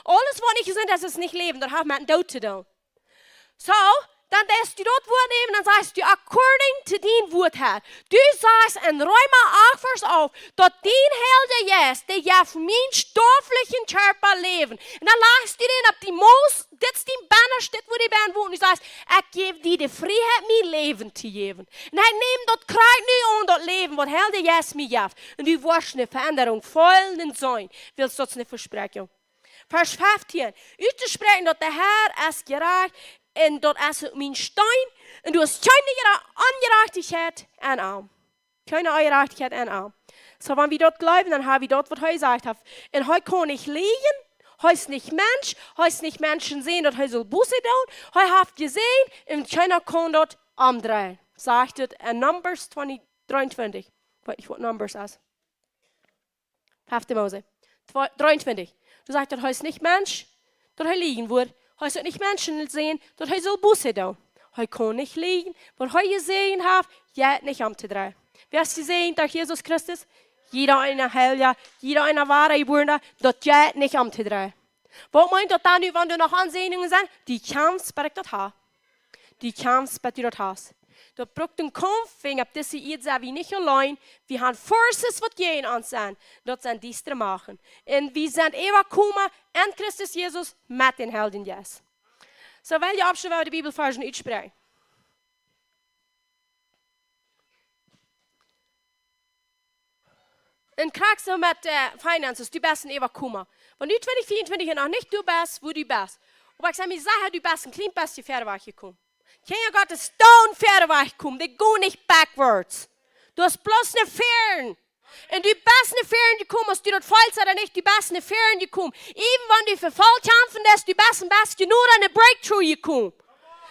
Alles, was nicht sind, das ist nicht leben, das hat man Tod zu tun. So, dann lässt du dort Wort nehmen, dann sagst du, according to dein Wort her. Du sagst in Römer 8, Vers auf, dass dein Helde jetzt, der auf meinen stofflichen Körper leben. Und dann lachst du den ab die Moos, das ist die Banner, steht, wo die Band wohnt. Und du sagst, ich gebe dir die Freiheit, mein Leben zu geben. Und ich nehme dort Kreuz nicht an, das Leben, was Helde jetzt mir gibt. Und du wirst eine Veränderung voll sein. Willst du das eine Versprechung? Vers 15. Ich spreche, dass der Herr es gerecht und dort ist mein Stein, und du hast keine Ungerechtigkeit an Arm. Keine Ungerechtigkeit an Arm. So, wenn wir dort glauben, dann haben wir dort, was er gesagt hat. Und heute kann ich liegen, heute ist nicht Mensch, heute ist nicht Menschen sehen, dass heute soll Busse tun, heute habt gesehen, und keiner kann dort umdrehen. Sagt es in Numbers 23. Weiß nicht, was Numbers ist. 5. Mose. 23. Du sagst, heute ist nicht Mensch, dort heute liegen wird. Heute soll nicht Menschen sehen, dort heute soll Busse da. Heute kann nicht liegen, was heute gesehen hat, ja nicht umzudrehen. Wer hast gesehen durch Jesus Christus? Jeder eine Helja, jeder eine wahre Geborene, dat jij het niet om te draaien. Wat meint dat dan nu, wanneer er nog aanzeningen zijn? Die kans bij ik dat ha. Die kans bij u dat has. Dat broekt een konfing op deze iets dat we niet alleen. We gaan forces wat jij aan zijn. Dat zijn die te maken. En we zijn eeuwig komen en Christus Jezus met den helden Jes. Zo wil je opschrijven de Bibelversen uitspreken. En krijg zo met finances, du bist een eeuwig komen. Want nu 2024 nog niet du bist, wo du bist. Maar ik zeg me zeggen, du bist een klein beetje verder weggekomen. Kinder Gottes stone verder weggekomen. Die gaan niet backwards. Du hast bloß eine Fern. En du bist eine Fern gekommen, als du dat falsch oder nicht, du bist eine Fern gekommen. Even wenn du verfallt kämpfen lässt, du bist ein bisschen nur an eine Breakthrough gekommen.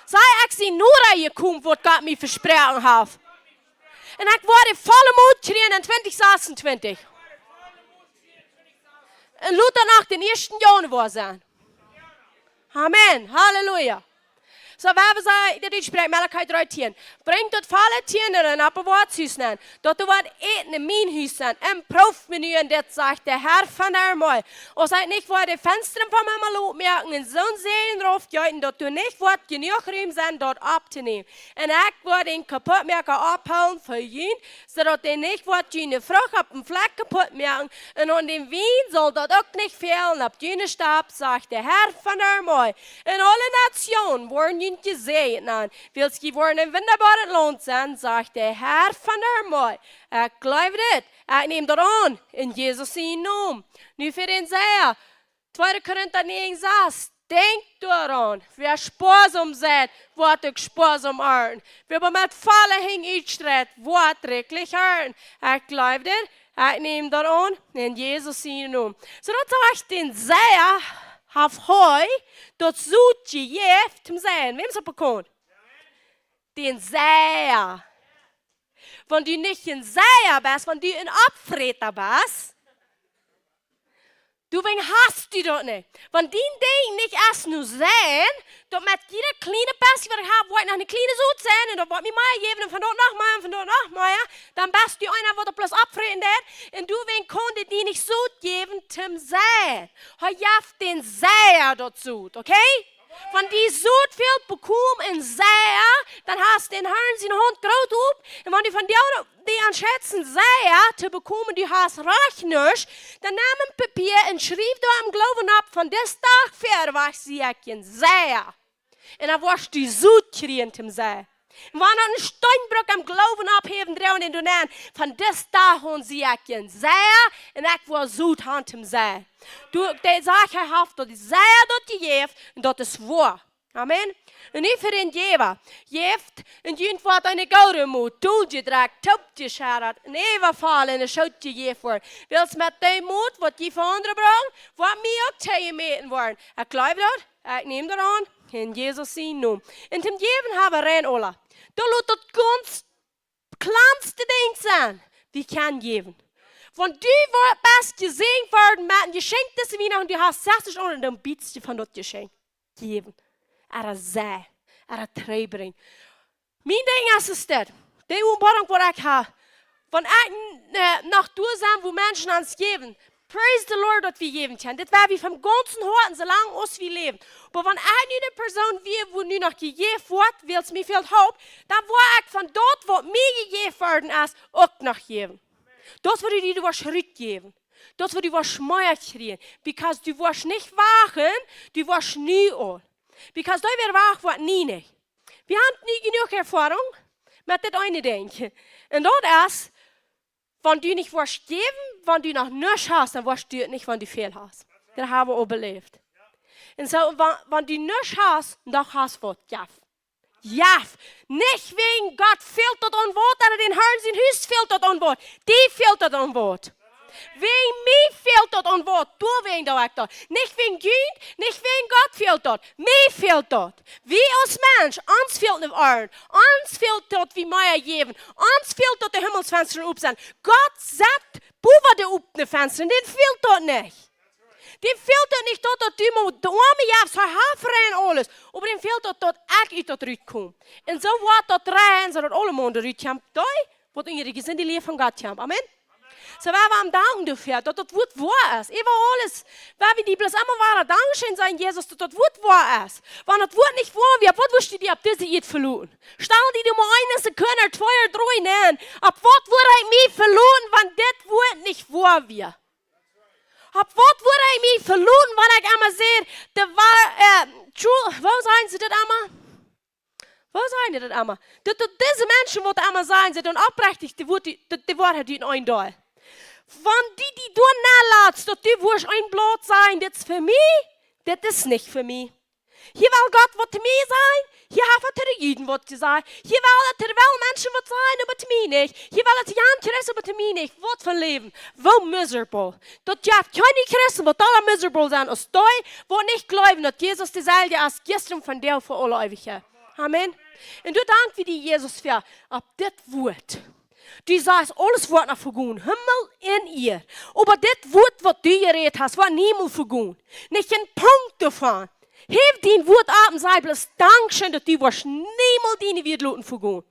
Sei ich sie nur gekommen, was Gott mir versprochen hat. En ik word volle moed kriegen in 2026. En laat dan ook de eerste januari zijn. Amen. Halleluja. So, waar we zeggen, dat uitspreekt Malachi 3:10. Breng tot volle tieneren op een woordhuis aan. Dat er wat eten in mijn huis zijn. En proef me nu en dit, zegt de Herr van der Mooi. Als hij niet voor de vensteren van mijn loop merken en zo'n zelen erop juiten, dat er niet wordt genoeg ruim zijn dat op te nemen. En ik word een kapot merken ophalen voor jullie, zodat er niet wordt jullie vrucht op een vlek kapot merken. En aan de wien zal dat ook niet velen op jullie stap, zegt de Herr van der Mooi. En alle nationen worden gesegnet, weil sie worden een wunderbare Lohn zijn, zegt de Herr van der Mooi. Ik geloof dit. Ik neem dat aan in Jezus zijn naam. Nu voor den Zeier, 2 Korinther 9:6. Denk daaraan. Wer sparsam seid, wordt ook sparsam earn. Wer met volle hing uitstredt, wordt rekelijk earn. Ik geloof dit. Ik neem dat aan in Jezus zijn naam. Zodat zegt den Zeier, have hoi, dat zoet je jeft hem zijn. Wem ze bekomt? Den Zeier. Wenn du nicht ein Seier bist, wenn du ein Abfreter bist, du hast du das nicht. Wenn die Dinge nicht erst nur sehen, dass mit jeder kleine Pässe, die ich habe, wollte noch eine kleine Sud sein, und da wollte mir mal geben, und von dort noch mal, und von dort noch mal, dann bist du einer, der bloß abfreten wird, und du konnte die nicht Sud geben zum Sein. Heute jaft den Seier dazu, okay? Wenn die Sud viel bekommen in Seier, dann hast du den Herrn seinen Hund groß up. Und wenn du von dir die anschätzen Seier zu bekommen, du hast rechnerisch, dann nimm ein Papier und schreib da am Glauben ab, von des Tag fer was sie ein Seier. Und dann wirst du Sud kriegen zum Seier. Und wenn du einen Steinbruch am Glauben abheben, drehen in den Nähen, von des Tag haben sie ein Seier, und ich will Sud haben zum Seier. Du, die Sache haft, dat is zij dat je geeft, en dat is waar. Amen. En niet voor een jever. Jeft, en je wordt een gouden moed, doel je draagt, top je schaart, en even vallen en een schoot je geeft wordt. Wils met die moed, wat je van anderen brengt, wat mij ook tegen meten worden. Ik geloof dat, ik neem dat aan, in Jezus zijn naam. En ten geven hebben we rein alle. Dat laat het ganz kleinste ding zijn, die kan geven. Wenn du bist gesegnet worden mit einem Geschenk des Weihnachten, du hast 60 Euro, dann bietest du von dort Geschenk geben. Sei, Treibring. Mein Ding ist es das. Die Umbarung, die ich habe. Wenn ich nach durchsehen, wo Menschen uns geben, praise the Lord, dass wir geben können. Das wäre wie vom ganzen Herzen, solange uns wir leben. Aber wenn ich eine Person wie, wo nur noch gegeben wird, weil es mir viel Hope, dann war ich von dort, wo mir gegeben worden ist, auch noch geben. Dat wil je was Schritt geben. Dat wil je was Meier kriegen. Because du was nicht wachen, du was nie all. Because du weer wach wat nie nicht. Wir haben nie genug Erfahrung mit das eine denken. Und das ist, wenn du nicht was geben, wenn du noch nichts hast, dann was du nicht, wenn du viel hast. Das haben wir überlebt. Und so, wenn du nichts hast, dann hast du was. Ja. Ja, nicht wegen Gott fehlt das an Wort, aber den Herrn sein Haus fehlt das an Wort. Die fehlt das an Wort. Wegen mir fehlt das an Wort, du wegen der Weg dort. Nicht wegen Gott, nicht wegen Gott fehlt das. Mir fehlt das. Wie als Mensch, uns fehlt nicht Ehren. Uns fehlt das, wie Meier geben. Uns fehlt das, die Himmelsfenster up sind. Gott sagt, boven de op de Fenster, den fehlt das nicht. Die fehlt das nicht, dass du mit der Arme jagst, verhaftrein alles. Aber den fehlt das, dass ich uit dat ruit kom. En zo wordt dat rein, zodat alle mannen eruit komen. Dat wat in jullie gezin die leven van God komen. Amen. Så wij waren danken dafür, dat het woord waar is. Even alles, waar we die bloß immer waren, dankschön sein, Jesus, dat het woord waar is. Want het woord niet waar wird, wat wist je die op deze eet verloren? Stel die maar eine Sekunde, 2 oder 3 nemen. Op wat wordt hij mij verloren, want dit woord niet waar wird? Op wat wordt hij mij verloren, wanneer ik allemaal zeg, de waar, waar zijn ze dit allemaal? Waar zijn die dat allemaal? Dat deze mensen wat allemaal zijn, ze doen oprechtig, die waarheid in een dag. Van die doen nalaat, dat die woord een blad zijn, dit is voor mij, dit is niet voor mij. Hier wil God wat te mij zijn, hier heeft het de Juden wat te zijn. Hier wil het er wel mensen wat zijn, maar te mij niet. Hier wil het Jan Christen, maar te mij niet. Wat voor leven, wel miserable. Dat je hebt geen Christen, wat alle miserable zijn, als die, wat niet geloven, dat Jezus dezelfde als gisteren van deel voor alle eeuwigheid. Amen. En du dank wie die Jesus für ab dit woord. Die sagt, alles wordt nog vergoen. Himmel en eer. Aber dit woord wat du geredet hast, wordt niemand vergoen. Nicht een punt davon. Heeft die woord ab und sei bloß Dankeschön, dass du wirst niemand die wird laten vergoen.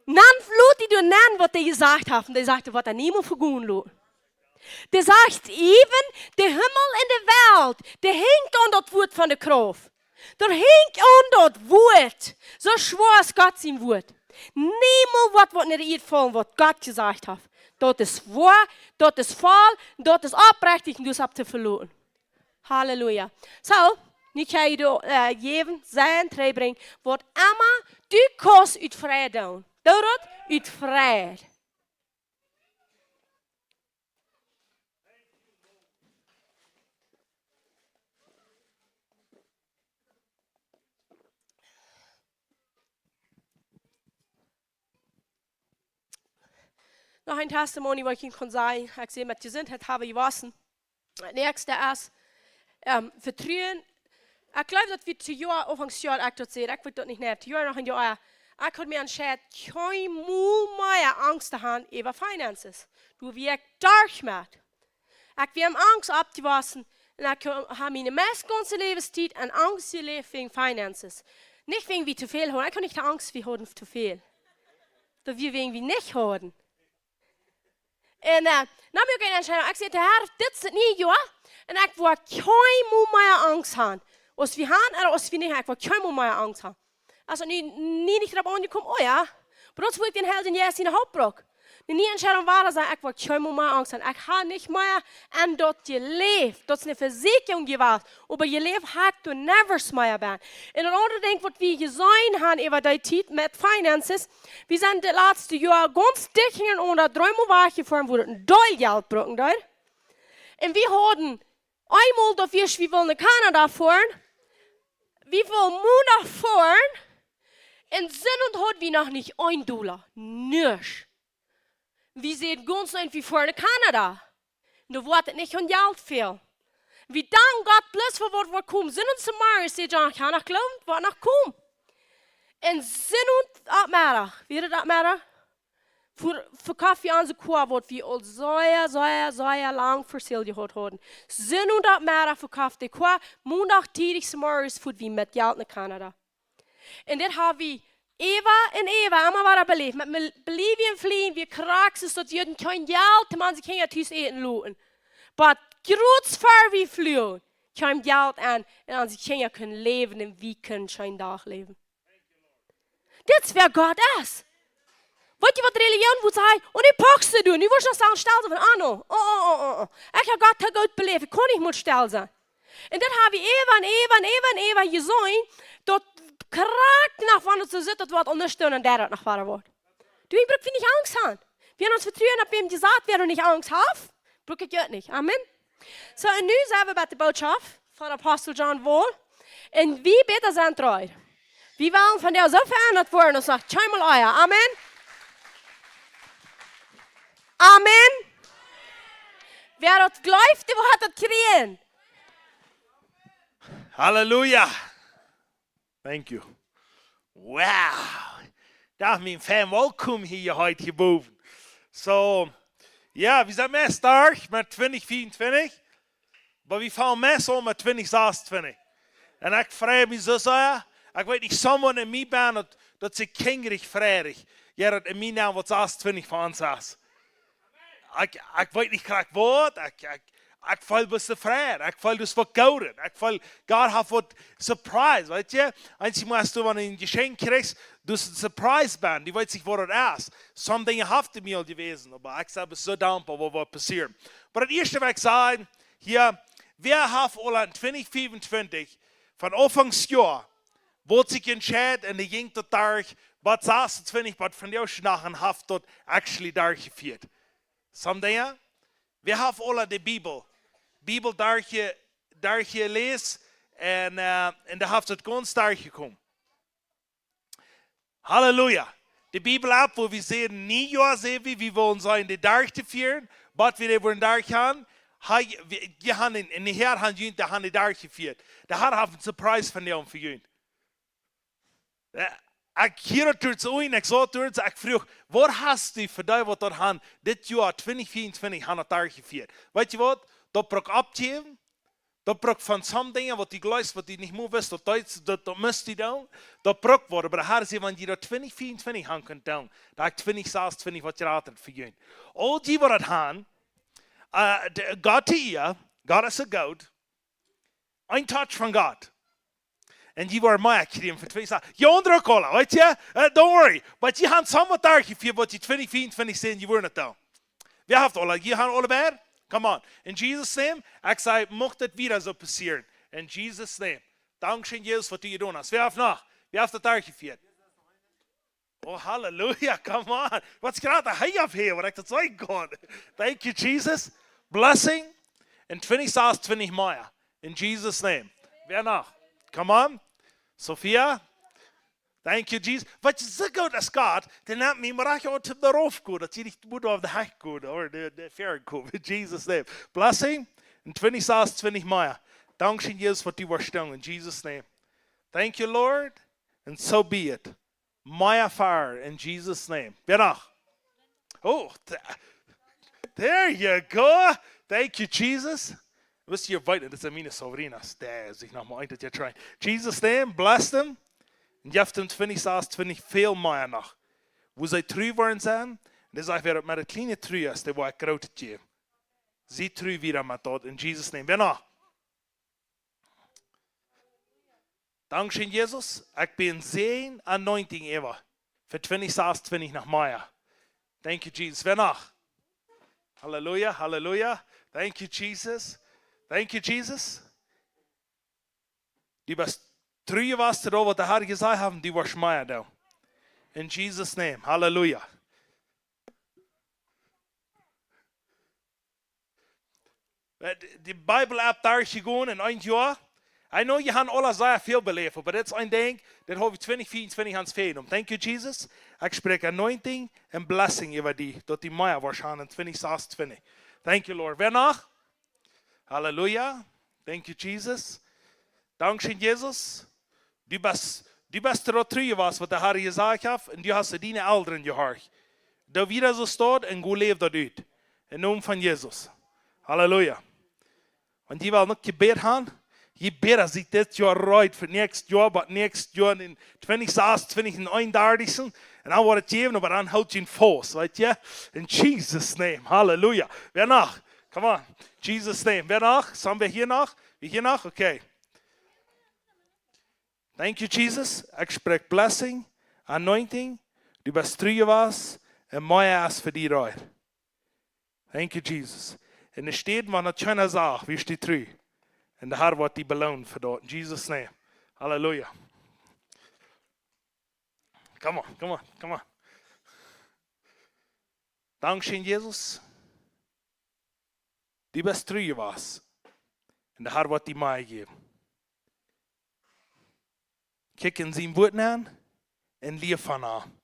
Dann laat die du nennen, was die gesagt haben. Die sagte, wat er niemand vergoen laten. Die sagt even, de Himmel en de Welt, die hängt an dat woord van de Kraft. Er hängt an dat woord. So schwer ist Gott sein Wort. Niemand wat nicht uitvallen, wat Gott gesagt hat. Dat ist wahr, dat ist voll, dat ist oprechtig und du hast te verloren. Halleluja. So, nu kan je de geven, zijn, terugbrengen, wat immer du kannst uit vrede doen. Doe dat? Uit vrede. Nog een testimony wat ik kan zeggen. Ik zei met gezondheid hebben gewassen. Het eerste is vertrouwen. Ik geloof dat we 2 jaar aanvangsjaar ik dat zei. Ik weet dat niet net. 2 jaar nog een jaar. Ik had me entschieden, geen moe meer angst te hebben over finances. Du wirkt durch met. Ik heb angst abgewassen. En ik heb mijn meest ganze levenstijd en angst geleefd wegen finances. Niet wegen wie te veel hebben. Ik kan niet de angst wie hebben te veel. Dat we wegen wie niet hebben. En dan heb ik een entscheiding. Ik zei, Herr, dit is het niet, ja. En ik wil geen moe meer angst hebben. Als we gaan, of als we niet gaan, ik wil geen moe meer angst hebben. Als het niet erop aankomt, oh ja. Maar dat wil ik den Held in Jezus in de hoofdbrok. De niet entscheiding waar zijn, ik wil geen moe meer angst hebben. Ik ga niet meer aan dat je leeft. Dat is een verzekering geweest. Maar je leeft gaat du never meer bent. En een ander ding wat we gezien hebben over die tijd met finances. We zijn de laatste jaren ganz dik gingen onder 3 wagen voor we een doel geld broken daar. En we hadden eenmaal dat we willen naar Canada voeren. We willen maandag voeren. En zinnend hadden we nog niet $1. Niks. We zeiden ganz einfach voor naar Canada. Dan wordt het niet hun geld veel. We danken God plus voor wat we komen. Zinnend Samaria zei John, ik ga nog geloven, wat nog komen. En zinnend opmiddag, weet je dat middag? Verkaufen wir onze koe, wat we al zeer lang verzeld gehad hadden. Zinnend opmiddag verkauft de koe, maandag tidig Samaria voert we met geld naar Canada. En dit hebben we Eva en Eva, allemaal waren beleefd. Met Bolivien vliegen, we kraken ze tot je geen geld, man, ze kunnen thuis eten loten. Maar groot ver we vliegen, geen geld aan en dan ze kunnen leven en wie kunnen geen dag leven. Dit is waar God is. Weet je wat religie moet zijn? En die pak ze doen. Nu word je nog stel van, oh. Ik heb God te goed beleefd, ik kon niet moet stel zijn. En dat hebben we Eva gezien, dat kraakt nach wanneer ze zit, dat wordt ondersteunen en dat nog waar wordt. Du, ik bruk niet angst aan. We hebben ons vertrouwen op hem gezegd, wer du niet angst hebt, bruk ik het niet. Amen. So, en nu zijn we bij de boodschap van Apostel John Wall. En wie beter zijn trouw? Wie willen van jou zo veranderd worden als zegt, tjai mal euer. Amen. Amen. Wer dat gelooft, die wordt het krijgen.
Hallelujah. Thank you. Wow. Dat is mijn fan. Welkom hier heute geboven. So, ja, we zijn met start met 2024. Maar we gaan met zo met 2026. En ik vraag me zo, ik weet niet, someone in mij ben dat ze kingerig vredig. Ja, dat in mijn naam wat 26 van ons is. Ik weet niet graag wat. Ik voel dus tevreden. Ik voel dus verkouden. Ik voel, God heeft wat surprise, weet je. Einzig als du een geschenk krijgt, dus een surprise bent, die weet zich wat het is. Sommige dingen heeft mir gewesen, maar ik ben zo dankbaar wat passiert. Maar het eerste wat ik zei, hier, wir haben al in 2025 van Anfangsjahr, wordt zich entscheid en die ging tot daar, wat 26, wat van jou schnachen heeft tot actually daar gevierd. Sommige dingen, we hebben al de Bibel daar gelezen en daar heeft het ganz daar gekomen. Halleluja. De Bibel ab, wo wir sehen, nie ja sehen wie wollen sein, die daar te vieren, wat wir wollen daar gaan. Je gaan in de Heer gaan jullie, daar die daar gevierd. De Heer heeft een surprise van jou voor jullie. Ik hier het ooit, ik zag het, ik vroeg, wat hast du voor die wat dat gaan, dit jaar 2024 gaan het daar gevierd. Weet je wat? Dat brok opgeven, dat brok van sommige dingen wat die geluisterd, wat die niet moe wist, dat moest die doen, dat brok worden. Maar de Heer zei, wanneer je dat 2024 gaan kunt doen, dat ik 2026 wat je altijd voor jullie. Al die wat het gaan, God te ihr, God is a God, een touch van God. En die waren mij gekregen voor 2 jaar. Je onderdruk alle, weet je? Don't worry. Maar je gaat samen daar gevierd wat je 2024 zijn, je wordt het dan. We hebben alle, je gaat allebei. Come on. In Jesus' name, ik zei, mocht het weer zo passeren. In Jesus' name. Dankzij Jezus wat je doen hast. We hebben nog. We hebben het daar gevierd. Oh, halleluja, come on. Wat is gerade hij op hier, wat ik dat zeggen kon. Thank you, Jesus. Blessing. In 2026 Mai. In Jesus' name. Wer nog? Come on. Sophia. Thank you, Jesus. Wat je zo goed als God, dan neemt me maar ook op de roof goed. Dat je niet moet op de hek goed, of de ver goed. In Jesus' name. Blessing. In 2026 Mai. Dankzij Jezus wat u was staan. In Jesus' name. Thank you, Lord. And so be it. My fire in Jesus' name. Wer nog? Oh, there you go. Thank you, Jesus. Wisst ihr, weiter, das sind meine Souverinas. Der sich noch mal ein, das try. Jesus' name, bless them. Und je hebt hem 2026 veel meer nog. Wo zij true worden zijn, dat is eigenlijk met een kleine true is, dat waar ik groot het geef. Zij true weer met dat, in Jesus' name. Wer nog? Dankzij Jesus, ik ben zijn anointing ever. Voor 2026 nog meer. Thank you, Jesus. Wer nog? Halleluja, halleluja. Thank you, Jesus. Thank you, Jesus. Die was true was er wat de Heer gezegd hebben, die was mij dan. In Jesus' name, halleluja. Die Bijbel app daar gegaan in 1 jaar. I know je gaat alles zeer veel beleven, maar dat is een ding, dat heb je 2024 aan het veen. Thank you, Jesus. Ik spreek anointing en blessing over die, dat die mij was gaan in 2026. Thank you, Lord. Wer nog? Halleluja. Thank you, Jesus. Dankzij Jesus. Du bist er true was, wat de Heer gezegd heeft, en du hast die ouderen gehoord. Dat wieder zo staat en goed leeft dat uit. In naam van Jezus. Halleluja. Want die wil nog gebed gaan. Je beter zich dit jaar uit voor next jaar, maar next jaar in 2026 in 31. En dan wordt het geven, maar dan houdt je een vast, weet je? In Jesus' name. Halleluja. Wer nog? Come on. Jesus' name. Wer nog? Zijn we hier nog? Wie hier nog? Oké. Thank you, Jesus. Ik spreek blessing, anointing. Du bist true was en mij is voor die rij. Thank you, Jesus. En er staat, man, het schijnt als wie is die true? En de Heer wordt die beloond voor dat. In Jesus' name. Halleluja. Come on, come on, come on. Dankzij Jezus. Die best true was. En de Heer wordt die mij geven. Kijk in zijn woord aan en leef van aan.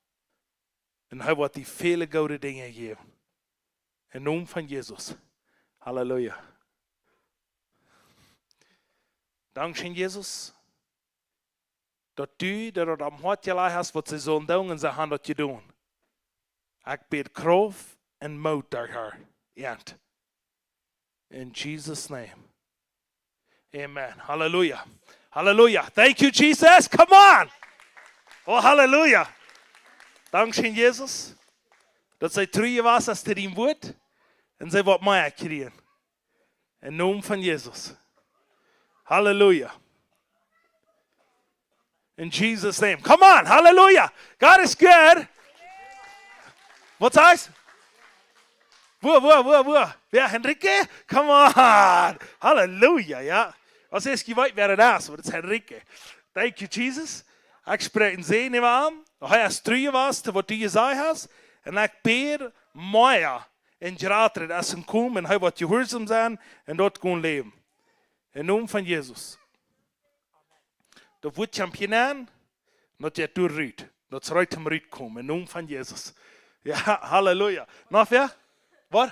En hij wordt die vele goede dingen geven. In naam van Jezus. Halleluja. Dankzij Jezus. Dat du dat am hart gelegd hast, wat ze zullen doen en ze gaan dat je doen. Ik bid kracht en moed daar haar. Eind. In Jesus' name. Amen. Hallelujah. Hallelujah. Thank you, Jesus. Come on. Oh, hallelujah. Dankeschön, Jesus. Dat zij true was als ter in woord. En zij wat mij kriegen. In naam van Jezus. Halleluja. In Jesus' name. Come on, hallelujah. God is good. Wat heißt? Wo? Wer, Henrike? Come on. Hallelujah, ja. Als eerst geweiht wäre das, aber das ist Henrike. Thank you, Jesus. Ik spreek een zegen aan. Hij is true was, te wat je gezegd hast. En ik beer meer in Gerater, als een kom. En hij wordt gehoorzaam zijn en dat gewoon leven. In naam van Jezus. Dat wordt champioen, dat je doorrijdt. Dat is uit hem rijdt komen. In naam van Jezus. Ja, halleluja. Nog weer? Wat?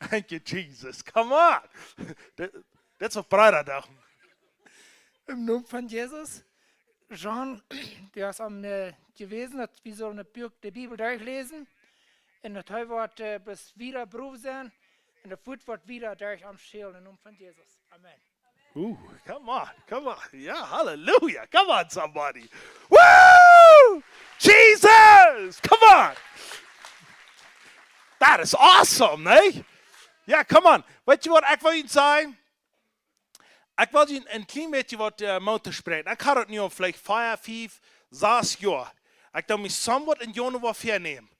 Thank you, Jesus. Come on. That's a prayer dag.
Im Namen von Jesus. Jean, der ist am gewesen, hat wie so eine die Bibel durchlesen. Und das Teil wird bis wieder Beruf sein. Und der Fuß wird wieder durch am Schälen. Im Namen von Jesus. Amen.
Come on. Yeah, hallelujah. Come on, somebody. Woo! Jesus! Come on. That is awesome, ne? Ja, come on. Weet je wat ik wil je zeggen? Ik wil je een klein beetje wat moeten spreken. Ik had het nu al vielleicht 5, 6 jaar. Ik wil me somewhat in januari vernemen.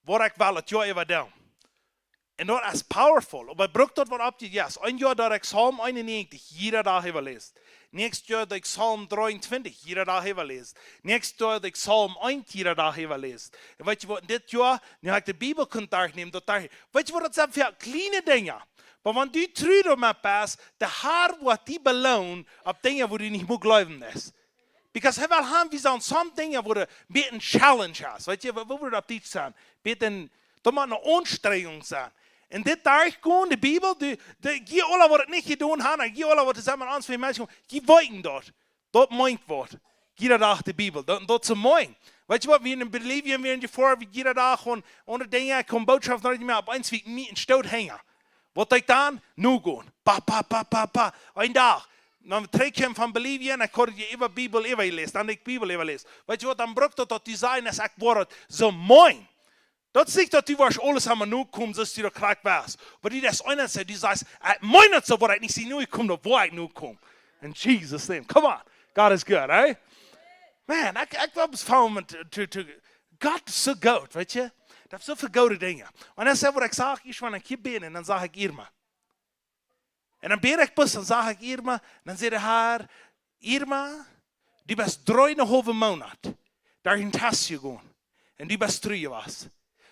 Wat ik wil het jaar even doen. En dat is powerful. Maar ik brug dat wat op je. Yes, een jaar dat ik Psalm 91 jeder dag heb gelezen. Nächstes Jahr dat ik Psalm 23 jeder dag heb gelezen. Nächstes Jahr dat ik Psalm 1 jeder dag heb gelezen. En weet je wat, dit jaar, nu heb ik de Bibel kunnen doornemen. Weet je wat, dat zijn voor kleine dingen. Maar wanneer je terug met pas, de haar wordt die beloond op dingen waar je niet moet geloven is. Because hij wil hebben, we zijn soms dingen waar je een beetje een challenge has. Weet je, wat wil je op dit zijn? Dat moet een aanstrengung zijn. En dit daar gewoon, de Bibel, die alle wat het niet gedaan hebben, die alle wat het samen aan twee mensen, die weten dat. Dat meint wordt. Jeder dag de Bibel. Dat is mooi. Weet je wat, we in Bolivien, we in de voor, we jeder dag gewoon, onder dingen, kom boodschap naar die meer op 1 week niet in stoot hangen. Wat ik dan? Nu gaan. Pa. Een dag. Dan trek je hem van Bolivie en ik hoor je even Bibel even lezen. Dan ik Bibel even lezen. Weet je wat, dan brukt dat design is echt wordt zo mooi. Dat is niet dat die was alles aan me nu komt, zoals die er krak was. Maar die is einer zei, die zegt, mooi niet zo wat ik niet zie nu, ik kom naar waar ik nu kom. In Jesus' name. Come on. God is good, eh? Man, ik wil beschouwen God is zo goed, weet je? Dat is zoveel goede dingen. En dan zei wat ik zag, is wanneer ik hier ben, en dan zag ik Irma. En dan ben ik pas, dan zag ik Irma, en dan zei haar, Irma, die was 3,5 maand daar in tas gegaan. En die was 3 was.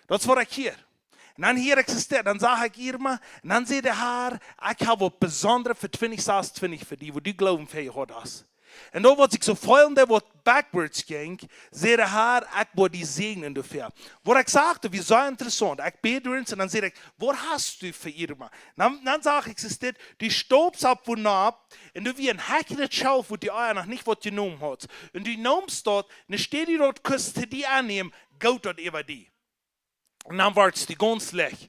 Dat is wat ik hier. En dan hier existeert, dan zag ik Irma, en dan zei haar, ik heb wat bijzonder voor 2026 voor die, wat die geloven voor je had. En dan was ik zo volgende wat backwards ging, zei haar, ik word die zegenen dafür. Wat ik sagte, wie zo interessant. Ik bid eens en dan zei ik, wat hast du voor Irma? Dan zag ik ze dit, die stoopt op van ab, en du wie een hekje Schauf, wo die Eier nog niet wat genomen had. En die noemst dat, en dan steht die dort, kust die aannemen, gout dat over die. En dan wordt het die ganz slecht.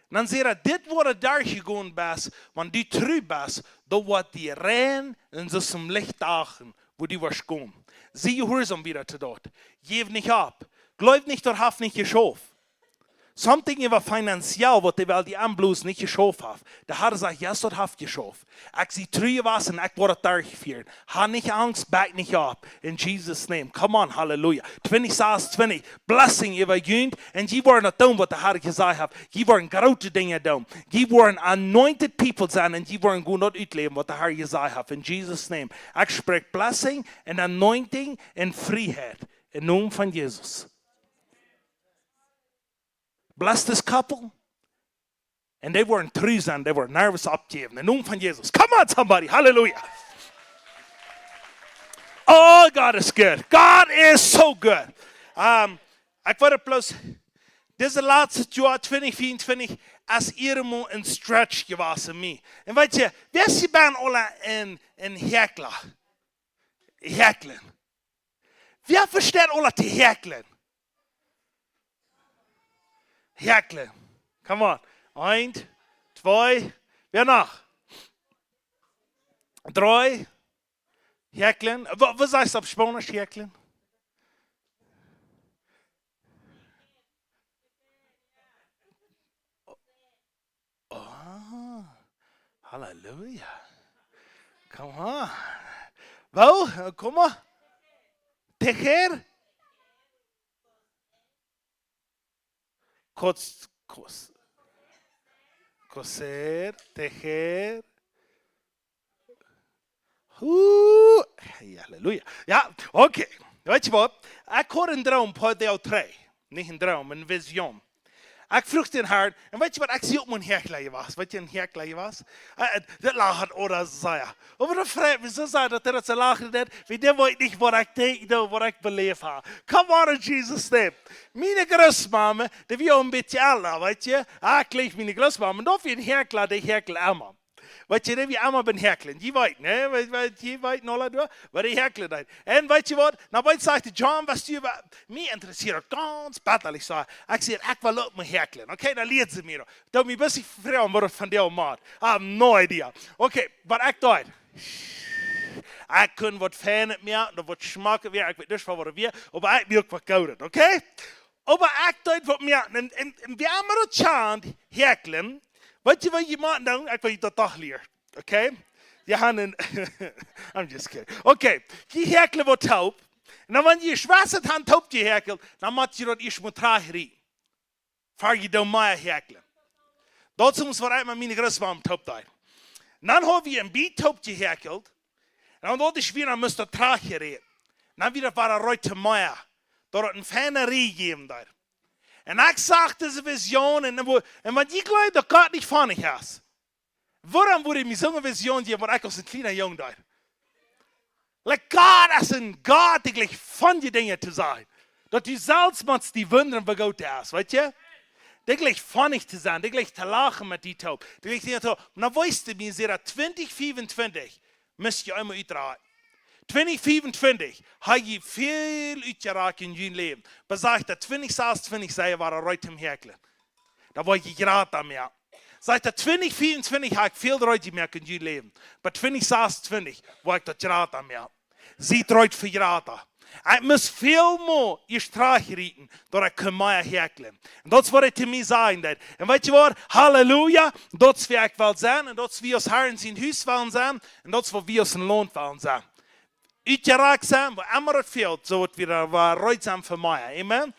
En dan zei hij, dit wordt daar gegaan best, want die terug best, dan wordt die rein en zo some lichtdagen, wo die was komen. Zie je hoorzaam wieder te dat. Geef niet op. Geloof niet, dat heeft niet geschaffen. Something over financieel, wat hij wel die aanbloes niet geschaffen heeft. De Heer zegt, ja, dat heeft geschaffen. Ik zie terug was en ik word het daar gevierd. Ha niet angst, back niet op. In Jesus' name. Come on, hallelujah. 20, blessing over jullie. En je worden het doen wat de Heer gezegd heeft. Je worden grote dingen doen. Je worden anointed people zijn en je worden goed uitleven wat de Heer gezegd heeft. In Jesus' name. Ik spreek blessing en anointing en vrijheid. In naam van Jezus. Bless this couple. And they weren't treason, they were nervous opgeven. In naam van Jezus. Come on, somebody. Hallelujah. Oh, God is good. God is so good. Ik word plus. Dit is de laatste jaar 2024 als iedereen een stretch geweest in mij. En weet je, wie je bent alle een hekler? Hekelen. Wie versteht alle te hekelen? Hekelen. Come on. 1, 2, wer noch? 3, Häkeln. Was heißt auf Spanisch häkeln? Oh, Halleluja. Come on. Wel, kom maar. Tejer. Coser, tejer. Halleluja. Ja, oké. Weet je wat? Ik hoor een droom bij deel 3. Niet een droom, een visioen. Ik vroeg den Herrn, en weet je wat, ik zie op mijn herkleien was. Weet je een herkleien was? Dat lag het oder zei. Maar dan vreemd me zo zei dat het zo lachen net, wie dat weet niet wat ik denk, wat ik beleef heb. Come on in Jesus' name. Mijn grootmama, die wil een beetje alle, weet je. Ik leef mijn grootmama, en dan vind je een herkleid, die herkelt allemaal. Weet je, wie allemaal ben herkelen. Je weet, ne? Je weet nog wel, wat die herkelen deed. En weet je wat? Nou, weet je, John, was je, mij interesseert ganz battelig. Ik zeg, ik wil ook me herkelen. Oké, dan leert ze me. Dan ben ik vrij wat het van jou maakt. Ik heb no idee. Oké, wat ik deed. Ik kan wat fijn meer, wat smaken weer. Ik weet dus wat weer, maar ik wil ook wat kouden. Oké? Maar ik deed wat meer. En we hebben het chant herkelen. Weet je wat je maakt dan? Ik wil je dat toch leren. Oké? Je gaat een... I'm just kidding. Oké. Je herkelen wat taub. En dan wanneer je schwarze hand taub je herkelt, dan moet je dat eerst met traag voor je dan maar herkelen. Dat is ons wat ik met mijn grootmama taub deed. En dan hebben we een beet taub je herkeld. En dan is weer, dan moest dat traag reden. Dan weer waar er ruit te maaien. Dat het een fijne ree geven daar. En ik zag deze visioen en wat ik geloof dat God niet van ik has. Waarom wordt ik me zo'n visioen geven, wat ik als een kleine jongen deed? Like God is een God die gelijk van je dingen te zijn. Dat je zelfs met die wonderen begoten hast, weet je? Die gelijk funnig te zijn, die gelijk te lachen met die taub. Die gelijk te lachen. Maar dan wees je me, dat 2024 moest je eenmaal uitdraaien. 2024 heb je veel uitgeraakt in je leven. Bezag dat 2026 zei waar er uit hem herkelen. Dan word je graag daarmee. Zeg dat 2024 heb ik veel eruit gemerkt in je leven. Maar 2026 word ik dat graag daarmee. Ziet eruit voor graag. Ik moet veel meer je straat rieten, dat ik kan mij herkelen. En dat is wat ik te mij zeggen deed. En weet je wat? Halleluja. Dat is wie ik wil zijn. En dat is wie ons Herr in zijn huis willen zijn. En dat is wat wie ons een loon willen zijn. Uitgeraakt zijn, waar immer het veelt, zo het weer ruidzaam voor mij. Amen?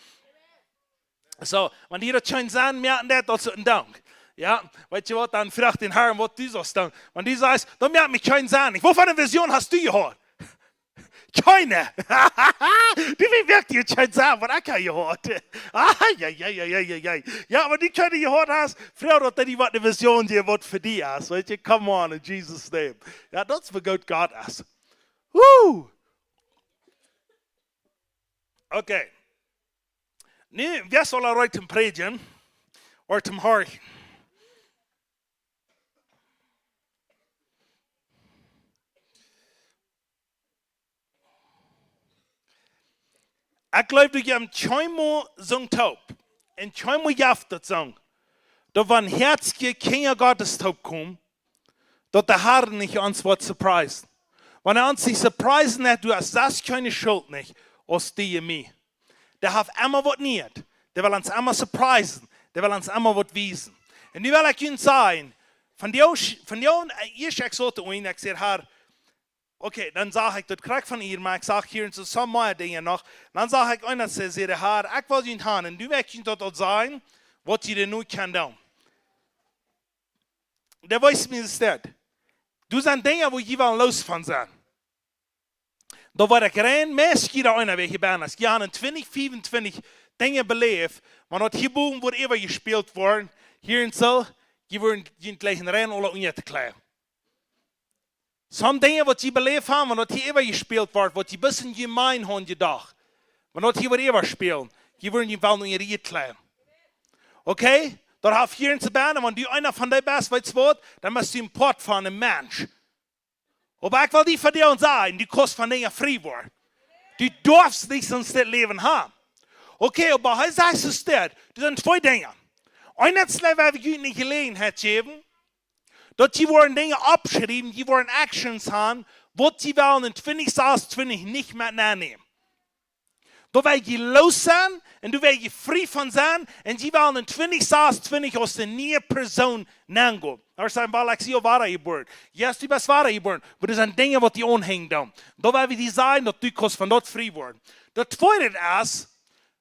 Zo, wanneer dat schön zijn, merken dat is een dank. Ja, weet je wat, dan vraagt den Herrn, wat du sollst dann. Und die sagt, dann merkt mich schön sein. Wovon eine Vision hast du gehört? Keine. Die wie wirkt dir schön sein, was ich gehört. Ja, aber die keine gehört hast, Frau, dass die was eine Vision dir was für die hast. Weißt du, come on, in Jesus' name. Ja, das ist, wie gut Gott ist. Woo! Okay. Nu, wer soll er heute predigen? Oder zum Horchen? Ich glaube, du hast zweimal so taub. Und zweimal jaft das sagen. Da war ein Herzchen, Kinder Gottes taub kommen, dass der Herr nicht uns wird surprisen. Wenn er uns nicht surprisen hat, du hast das keine Schuld nicht, aus dir und mir. Der hat immer was nicht. Der will uns immer surprisen. Der will uns immer was wiesen. Und nu will ich Ihnen sagen, von dir, ich sagte Ihnen, ich sage, Herr, okay, dann sage ich, das krieg von ihr, maar ich sage hier so mehr Dinge noch. Dann sage ich einer, der Herr, ich will Ihnen haben, und du willst Ihnen dort sagen, was ihr denn nun kann tun. Der weiß mir das nicht. Du sind Dinge, wo ich will los von sein. Da war ich rein, meestal da einer, welche Band ist. Die haben 2024 Dinge beleefd, maar dat hierboven wordt even gespeeld worden. Hier en zo, die worden gleich in rein alle unje te klein. Some dingen wat je beleefd hebben, maar dat hier even gespeeld wordt, wat je bis in je mind hebben gedacht. Maar dat hier wordt even spelen, die worden je wel in je klein. Okay? Dat heb hier in de band, want die einer van die best weet wat, dan moet je een pot van een mens. Aber ich will die von dir sagen, die kost von dir frei worden. Du darfst nicht sonst das Leben haben. Okay, aber heute sagst du es das sind zwei Dinge. Einerseits habe ich nicht Gelegenheit gegeben, dass die wollen Dinge abschreiben, die wollen Actions haben, wat die wel in 2026 niet meer nemen. Da wil je los zijn en du wil je vrij van zijn en die wil in 2026 als een nieuwe persoon nemen. Er zijn wel ik zie waar geboren. Yes, du bent waar geboren, maar er zijn dingen wat die onhängt dan. Da wil we die zijn dat du kost van dat vrij worden. Dat tweede is,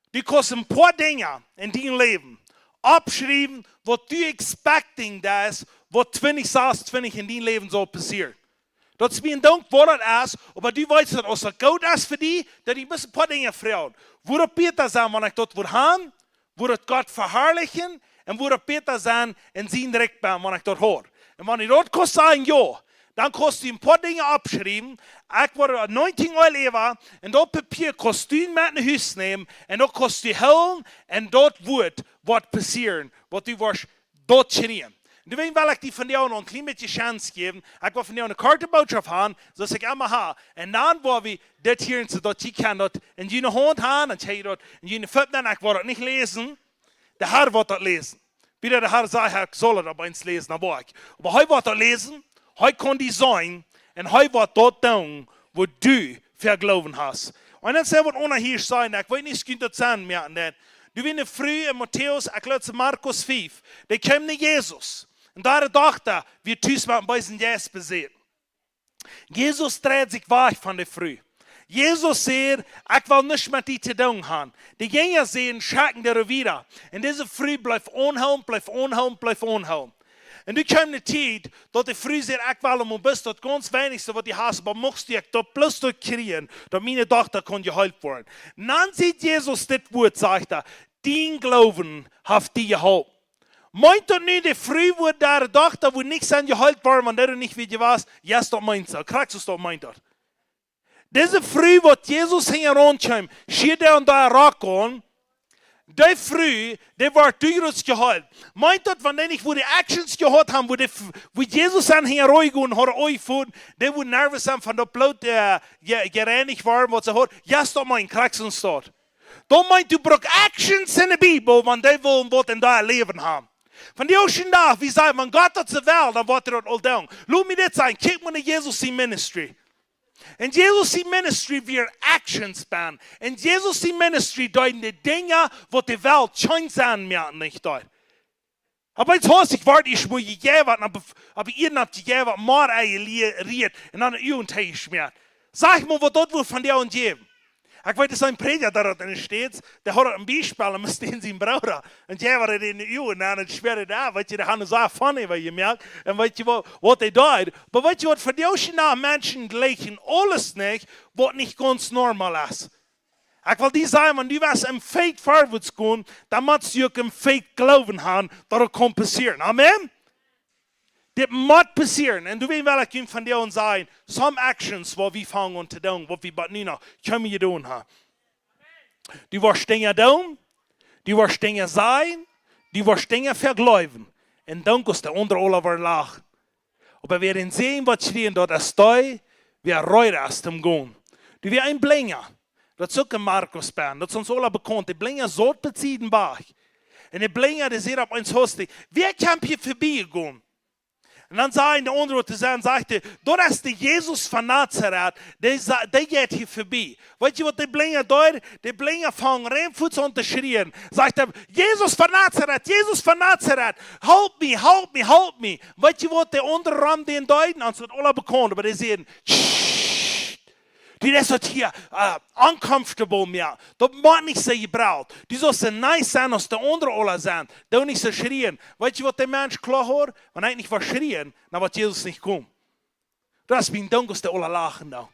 du kost een paar dingen in die leven opschrijven wat du expecting dat is wat 2026 in die leven zal passeren. Dat is mijn dank voor het is, maar du weet dat als het goed is voor die, dat die een paar dingen vragen. Wo het beter zijn, wanneer ik dat wil gaan, wo het God verherrlichen, en wo het beter zijn en zien direct ben, wanneer ik dat hoor. En wanneer dat kost zijn, ja, dan kost je een paar dingen opschrijven. Ik word anointing oil even, en dat papier kost je met naar huis nemen, en dat kost je hullen, en dat wordt wat passeren, wat u wordt dat schreeuwen. Nu wil ik die van jou nog een klein beetje chance geven. Ik wil van jou een korte boodschap hebben, zoals ik allemaal heb. En dan wil we dit hier, zodat je kan dat in je hand hebben, en je dat in je voet nemen. Ik wil dat niet lezen. De Herr wil dat lezen. Bitte de Herr zei, ik zal het opeens lezen, maar ik. Maar hij wil dat lezen, hij kan die zijn, en hij wil dat doen, wat du voor geloven hast. En dan zijn we onder hier zijn, ik weet niet, kunt dat zijn, maar net. Du winnen früh in Matthäus, ik laat Markus 5. Die kwam naar Jezus. En daar dacht hij, wie thuis met een beetje jas bezit. Jezus dreht zich weg van de vrouw. Jezus zegt, ik wil niets met die te doen hebben. Die Jünger sehen, schaken er wieder. En deze vrouw blijft onheim, blijft onheim, blijft onheim. En nu kwam de tijd dat de vrouw zegt, ik wil een best dat ganz wenigste wat die haast, maar mocht ik dat plus dat krijgen, dat mijn dochter kon geholpen worden. En dan ziet Jezus dit woord, zegt hij, die geloven heeft die geholpen. Meint dat nu de vrouw wordt daar de dochter, wo niks aan geholpen worden, want dat niet weet je was, ja, dat meint ze. Krijgt ze dat meint dat. Deze vrouw, wat Jezus ging rondkwam, schiet daar en daar raak aan, die vrouw, die wordt duurder geholpen. Meint dat, wanneer ik die actions gehad hebben, wo Jezus aan ging rondgaan, haar ogen voeden, die wo nervös zijn van dat bloed gereinigd worden, wat ze hoort, ja, dat meint, krijgt ze dat. Dan meint u brok actions in de Bijbel, want die willen wat in dat leven hebben. Van die ocean dag, wie zei, man God dat ze wel, dan wordt er dat al doen. Laat me dit zijn, kijk maar naar Jezus' ministry. En Jezus' ministry weer actions ban. En Jezus' ministry deuten de dingen, wat de Welt schon sein mehr nicht deut. Aber jetzt heißt ich warte, ich muss je geben, aber ihr habt je geben, maar riet, en dan een uw tegen schmiert. Sag mal, wat dat wil van jou en geben. Ik weet, er is een prediger daar in de steeds, die had een bijspel en moest in zijn broeder. En jij was in de uw en dan het schwere daar, weet je, die gaan zo funny, wat je merkt. En weet je wat hij deed. Maar weet je wat, voor die oceaan mensen gleichen alles niet, wat niet ganz normaal is. Ik wil die zeggen, want die was een feit voorwaarts gaan, dan moet je ook een feit geloven hebben, dat het kan passeren. Amen? Dit moet passeren. En du weet wel, ik kan van jou zeggen, some actions wat we vangen te doen, wat we wat nu nog kunnen je doen. Die wordt dingen doen, die wordt dingen zijn, die wordt dingen vergeloven. En dan kost de onder alle lachen. Maar we werden zien wat schreien, dat is stoi, weer reuren als hem gaan. Die weer een blinger. Dat is ook een Markus band, dat is ons alle bekend. Die blinger zout bezieden bach. En die blinger, die zegt op ons hostig, wie kan hier voorbij gaan? En dan zei de andere te zijn, sagte, dat is de Jezus van Nazareth, die gaat hier voorbij. Weet je wat die blinger doet? Die blinger vangen reinvoets aan te schreeuwen. Sagt hij, Jezus van Nazareth, help me, help me, help me. Weet je wat die andere ram den deuten? Als het alle bekend, maar die zeggen, die is het hier uncomfortable meer. Dat moet niet zo gebraucht. Die zal zo nice zijn als de andere alle zijn. Dat niet zo schreeuwen. Weet je wat der Mensch klar hoort? Wanneer hij niet was schreeuwen, dan wordt Jezus niet komen. Dat is mijn dank als de alle lachen dan.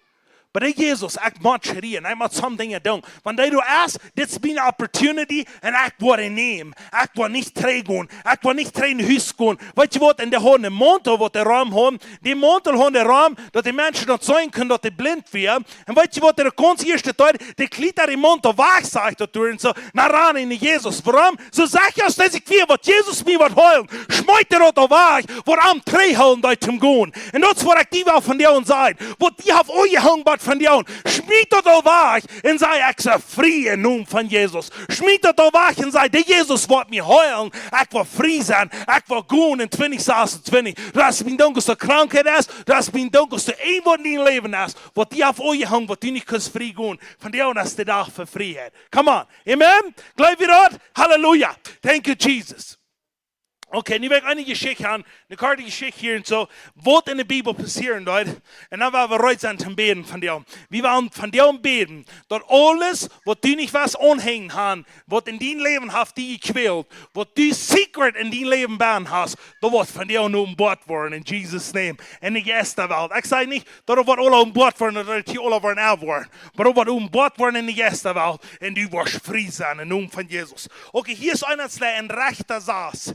Maar die Jezus, ik moet schreeuwen. Ik moet some dingen doen. Wanneer du erst, dit is mijn opportunity en ik wil het nemen. Ik wil niet teruggaan. Ik wil niet terug naar huis gaan. Weet je wat? En die hebben een mantel wat de raam hebben. Die mantel hebben de raam, dat die mensen dat zijn kunnen, dat die blind werden. En weet je wat? De kans eerste tijd, die kliet daar die mantel weg, zegt dat door. En zo, naar aan in Jezus. Waarom? Zo zeg je als deze keer, wat Jezus mij wat heulen. Schmijt er dat al weg. Waarom terughouden dat hem gaan? En dat is wat ik die wel van jou zeggen. Wat die heeft ooit gehangen, het van jou. Schmied dat al weg en zei, ik zal vrij in naam van Jezus. Schmied dat al weg en zei, de Jezus wordt me heulen. Ik wil vrij zijn. Ik wil gaan in 2026. Dat is mijn donkerste krankheid is. Dat is mijn donkerste een wat in leven is. Wat die af je hangt, wat die niet kunt vrij gaan. Van jou is de dag voor vrijheid. Come on. Amen. Geloof je dat? Halleluja. Thank you, Jesus. Okay, nu wil ik een geschichte aan, een korte geschichte hier en zo, wat in de Bibel passieren dort. En dan waren we reut zijn te beden van jou. We waren van jou beden, dat alles, wat du niet was onhängen haben, wat in dein leven heeft die gekwält, wat du secret in dein leven baan hast, dat wordt van jou nu ontbord worden, in Jesus' name. En de eerste wereld. Ik zei niet, dat er wordt alle ontbord worden, dat het alle worden af worden. Maar dat wordt ontbord worden in de eerste wereld. En du wordt vrij zijn, in naam van Jezus. Okay, hier is een rechter Saas.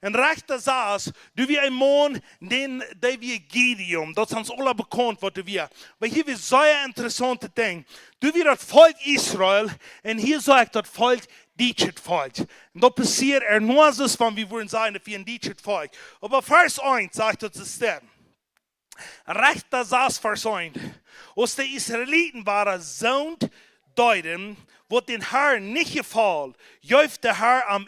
En rechter Saas, du wie een man, den wie Gideon, dat is ons alle bekend wat du wie. Maar hier is zeer interessante ding. Du wie dat volk Israël, en hier sagt dat volk Dietschet volk. En dat passiert nur so, van wie würden sagen, dat wir ein Dietschet volk. Aber Vers 1 sagt dat es steht. Rechter Saas Vers 1. Als de Israëlieten waren zoond deuten, wat den Herrn nicht gefällt, juift der Herr am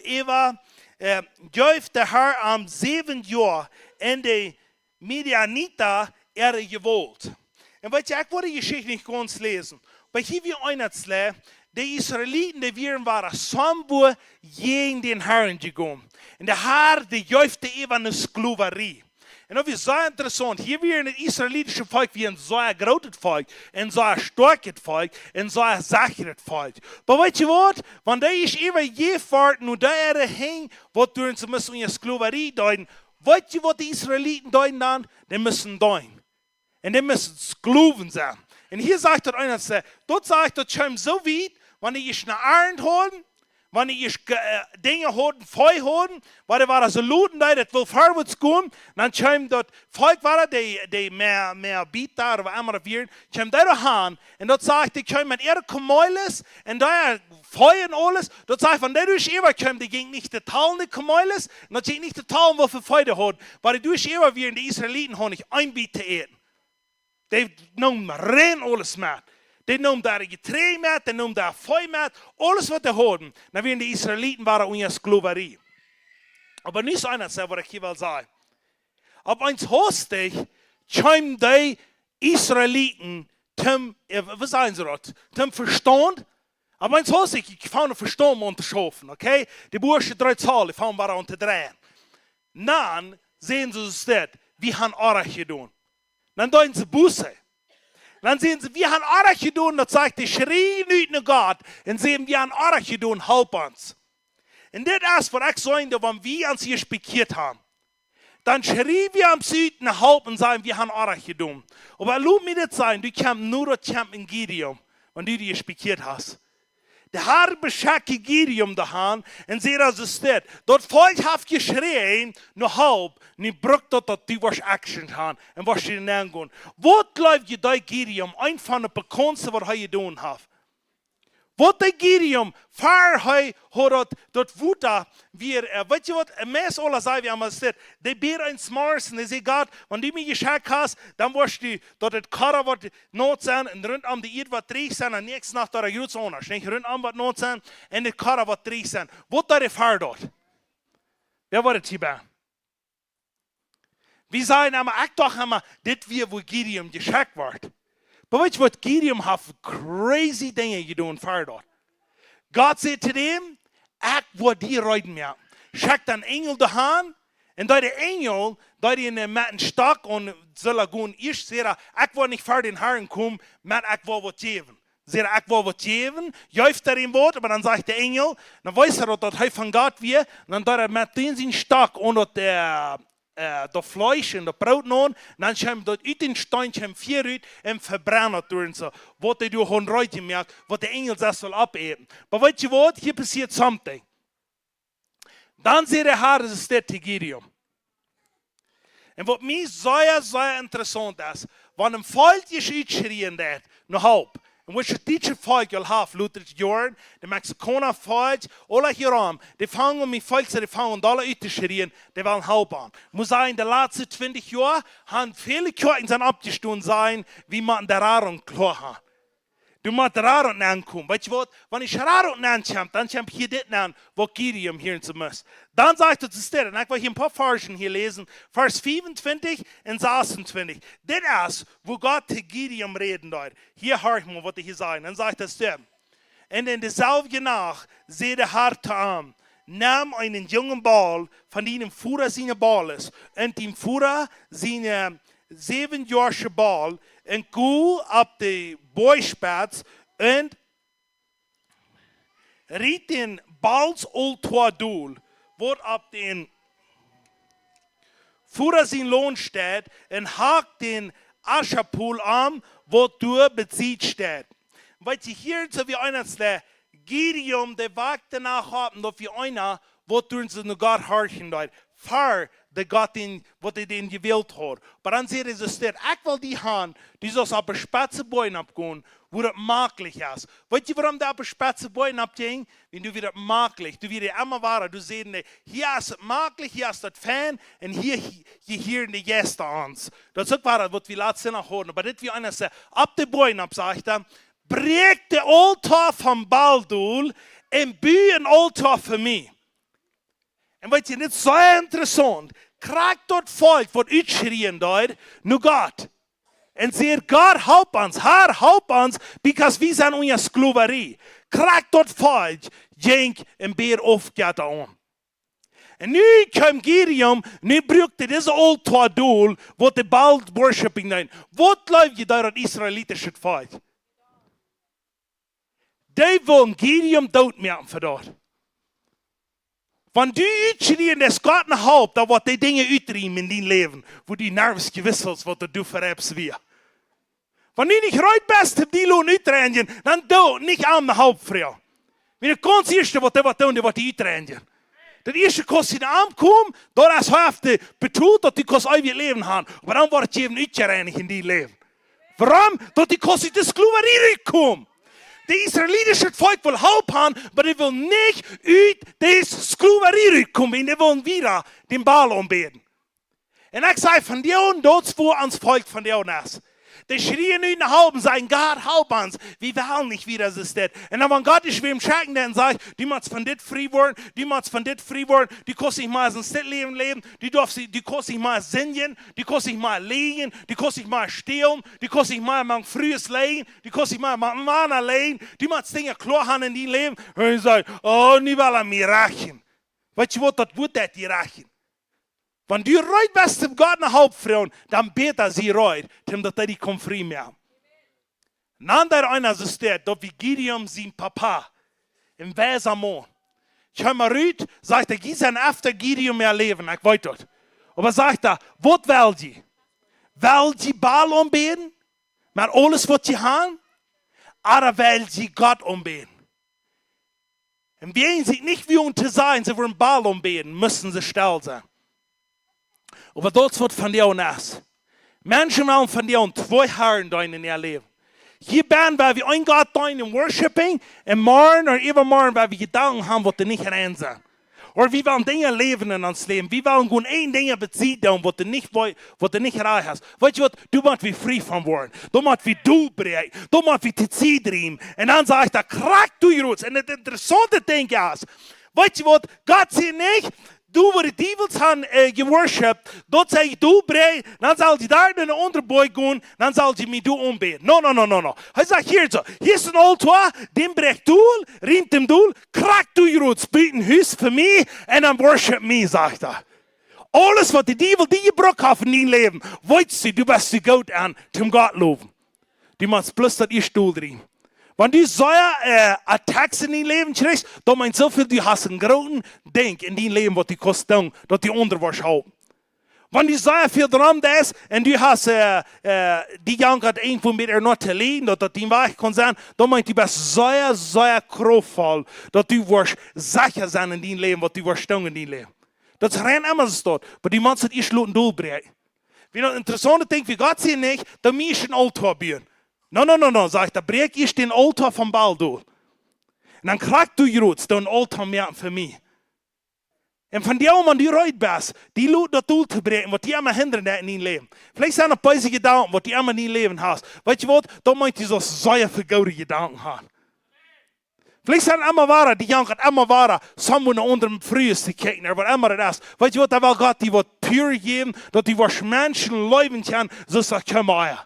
juift der Herr am 7. Jahr en de Midianita gewohnt. En weet je, ik wil die geschichte niet ganz lezen. Maar hier weer een de Israëlieten, die waren samen gegen den Herrn gegaan. En de Herr, die juifte even een sklaverie. En dat is zeer interessant. Hier weer in het Israëlitische volk wie een zeer groot volk, een zeer sterk volk, een zeer zeker volk. Maar weet je wat? Want hij is even gevaart, nu daar heen, wat doen ze müssen in sklaverie doen. Weet je wat de Israëlieten doen dan? Die müssen doen. En die müssen Sklaven zijn. En hier zegt dat einer, dort sagt dat je zo weit, wanneer je naar Arend holen, wanneer je dingen houden, vuil houden, waar er waren Soldaten daar, dat wil voorwaarts gaan, dan kwam dat volk waren, die meer biet daar, of andere vieren, kwam daar gaan, en dat zegt, die kwam met ihre Kameles, en daar vuil en alles, dat zegt, van daar durch eeuwen kwam, die ging niet de talen de Kameles, en dat ging niet de talen, wat voor vuil hadden, maar die durch eeuwen weer, die Israëlieten hadden niet een biet te eten. Die noemen rein alles met. Die noemen daar getree met, die noemen daar vuil met, alles wat die hadden. Dan werden de Israëlieten waren onder sklaverie. Maar nu is eines, wat ik hier wil zeggen. Op eens hoostig kwamen die Israëlieten zum, wat zeggen ze dat? Zum Verstand. Op eens hoostig, ik vond een verstand om te schaffen, okay? Die Bursche 3 Zahlen, die vond waren om te drehen. Dan sehen ze dat, wie haben Arach gedaan. Dan doen ze Buße. Dan zien ze, wir haben Arach gedaan, dat zegt de schreeuw niet naar God. En zeggen, wir haben Arach gedaan, help ons. En dit is wat ik zei, wanneer wir ons hier gespikiert haben. Dan schreeuwen wir am Süden naar help en zeggen, wir haben Arach gedaan. Aber laat me dit zijn, du kamp nur dat kamp in Gideon, wanneer du die gespikiert hast. De Herr beschakte Gideon dahan en zei als het staat. Dat volk heeft geschreven, nu halb, nu brukt dat die was action gaan en was je dan gaan. Wat geloof je dat Gideon, een van de bekendste wat hij gedaan heeft? Wat de Gideon, waar hij dat woede weer, weet je wat, een mens alle zei wie allemaal staat, die beren eens mars en die zei, God, wanneer die mij geschakt hast, dan was die, dat het karre wat nood zijn, en rondom die eet wat dreig zijn, en niks nacht dat er goed anders, niet rondom wat nood zijn, en het karre wat dreig zijn. Wat dat is haar dat? Wer war het hierbij? Wie sagen aber, ich dachte immer, das wie wo Gideon geschakt wird. Aber weißt du, was Gideon hat für crazy Dinge getan für dort? Gott sagt zu dem, ich will die reiten mir. Schickt einen Engel dahin, und da der Engel, da die in mit einem Stock und soll gehen, ich sage, ich will nicht für den Herrn kommen, mit ich will was geben. Sagt ich will was geben, jäuft er im Wort, aber dann sagt der Engel, dann weiß er, dass er von Gott wird, und dann da er mit den Stock und der dat Fleisch en dat brood noon, dan gaan dat uit den stein 4 uit en verbrennen door zo. Wat hij door gewoon ruit merkt, wat de engel zelfs zal opeten. Maar weet je wat? Hier passiert something. Dan zegt de Herr, es steht te Gideon. En wat mij zeer interessant is, wanneer een volk je uitschreeuwen deed, nog halb, En wat je dit volk al heeft, Luther Jordan, de Mexicaner volk, alle hierom, die vangen met volk, die vangen alle uit te schreeuwen, die willen helpen. Moet zijn, de laatste 20 jaar, gaan vele kerken zijn opgestonden zijn, wie man de Raron klar haben. Du musst Raron ankommen. Weißt du was? Wenn ich Raron ankomme, dann komme ich hier dit an, wo Gideon hören zu müssen. Dann sagt er zu stellen, ich will hier ein paar Versen hier lesen, Vers 25 und 26. Das ist, wo Gott zu Gideon reden dort. Hier hört mal, was er hier sagt. Dann sagt er zu ihm. Und in derselbe Nacht seh der Herr zu ihm, nahm einen jungen Ball, von dem Führer seine Ball ist, und dem Führer seine 7-jährige Ball, en koe op de boyspats en riet den bals ultra doel, wordt op den voeren zijn loon staat en haakt den Ascherpool aan, wat door bezieht staat. Wat je hier zo wie einer der Gideon, der wagt danach haben, dat wie einer, wat doen ze nu God horchen dort. Voor de God in, wat hij den gewählt hat. Maar dan zegt hij zo ik wil die gaan, die zoals op een spatse boeien opgaan, wo het makkelijk is. Weet je waarom die op een spatse boeien opgaan? Wenn du wieder makkelijk, du wieder immer waren, du siehst, hier ist es makkelijk, hier ist het fijn, en hier die Gäste ans. Dat is ook waar, wat we laatst nog horen. Maar dit wie einer zegt, op de boeien op, zegt hij, breek de altaar van Baldoel en bouw een altaar voor mij. En weet je, dit is zo interessant. Krijgt dat volk wat uitschreeuwen dort, nu Gott. En zegt, God help ons, Herr help ons, because we zijn onder slaverie. Krijgt dat volk, jenk en beer opgaat aan. En nu komt Gideon, nu brukt hij deze altaar doel, wat de Baal worshipping doen. Wat läuft je daar het Israelitische volk? Die willen Gideon doodmaken voor dat. Wenn du uitschreeuwen, dass Gott een helpt, dan wordt die dingen uitriemen in die leven, wo die nervous gewissels wat du verhebst wir. Wenn du nicht reut bist, heb die loon uitrennen, dan doe niet aan de help voor jou. Wenn du ganz eerste wat die wat doen, die wordt die uitrennen. Dat eerste kost in de arm komen, daar is hij bedoeld dat die kost uit je leven gaan. Maar dan wordt je even uitgerennen in die leven. Waarom? Dat die kost uit de slaverie komen. De Israelitische volk wil helpen, maar die wil niet uit deze slaverie komen. Die willen weer den Baal aanbidden. En ik zei van jou, dat is voor ons volk van jou nas. Die schreien nu naar halben, sagen, Gott, help uns. Wir wollen nicht wieder so das. Und dann, wenn Gott ist wem schicken, dann sagt, die muss von dit frei worden, die muss von dit frei worden, die kann sich mal ein Stadtleben leben, die kann sich mal singen, die kann sich mal legen, die kann sich mal stehlen, die kann sich mal ein frühes legen, die kann sich mal ein Mann legen, die muss Dinge klar haben in die Leben. Und ich sage, oh, nie will er mir rächen. Weißt du was, das wird das die rächen. Wenn du reut bist zum Gott nach Hauptfrauen, dann beter sie reut, damit er die kommt frei mehr. Ein anderer einer so steht, dass wie Gideon sein Papa im Wesermond. Ich habe mal rüht, sagt er, gieß ein öfter Gideon mehr leben, ich weiß das. Aber sagt er, was will sie? Will sie Baal anbeten? Mit alles, was sie haben? Oder will sie Gott anbeten? Und wenn sie nicht wie unter sein, sie wollen Baal anbeten, müssen sie still sein. Aber das wird von dir aus. Menschen wollen von dir zwei Herren in ihr Leben. Hier werden wir ein Gott in Worshipping und morgen oder übermorgen, weil wir Gedanken haben, die nicht rein sind. Oder wir wollen Dinge leben in uns Leben. Wir wollen nur ein Ding beziehen, was du nicht rein hast. Weißt du was? Du musst wie frei von worden. Du musst wie du brechen. Du musst wie die Zeit drehen. Und dann sage ich, da krack du Rutsch. Und das interessante Ding ist, weißt du was? Gott sagt nicht, du wo die Devils haben geworshipped, dort sage ich, du brei, dann soll sie da in eine Unterbeuge gehen, dann soll sie mich du umbeten. No. Er sagt hier so, hier ist ein Altar, den brech du, riemt dem du, krack du Rutsch, bieten Hüs für mich, und dann worship mich, sagt er. Alles, was die Devil die gebrochen haben in deinem Leben, weißt du bist zu Gott an, zum Gott loben. Du musst bloß das ihr Stuhl drehen. Wenn du so Attacks in dein Leben kriegst, dann meinst du so viel, du hast einen großen Denk in dein Leben, was die kostet, dass die Unterwäsche halten. Wenn du so viel dran ist und du hast die Jahre irgendwo mit noch zu liegen, dass die Weg kann sein, dann meinst du bist so kraftvoll, dass du wirst sicher sein in dein Leben, was du wirst in dein Leben. Das rennt immer so dort, aber die Menschen, die schluten durchbrechen. Wenn du interessante Ding wie Gott sieht nicht, dann muss ich ein Altar bauen. No, sag ich, da brech ich den Altar vom Ball durch. Und dann kriegst du jetzt den Altar mehr für mich. Und von dir, man die Leute bist, die Leute das Altar brechen, was die immer hindern in dein Leben. Vielleicht sind noch ein paar Gedanken, was die immer in dein Leben hast. Weißt du was, da meint die so sehr für gute Gedanken haben. Vielleicht sind immer wahre, die janken immer wahre, someone unter dem frühesten Kicken, aber immer das. Weißt du was, da will Gott die was pure geben, dass die was Menschen leben können, so sagt, komm mal.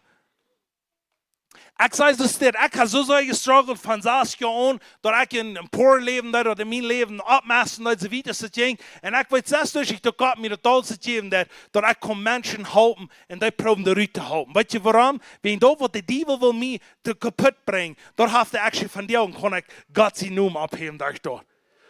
Ich sage das nicht, ich habe so sehr gestruggelt von 6 Jahren, dass ich in einem poor Leben oder in meinem Leben abmessen, dass so weiter zu gehen. Und ich weiß das durch, dass Gott mir das alles gegeben hat, dass ich Menschen halten und die proben die Rüte halten. Weißt du warum? Wenn da, wo der Teufel will mich kaputt bringen, da hat er actually von dir und kann ich Gott seinen Namen abheben durch dort.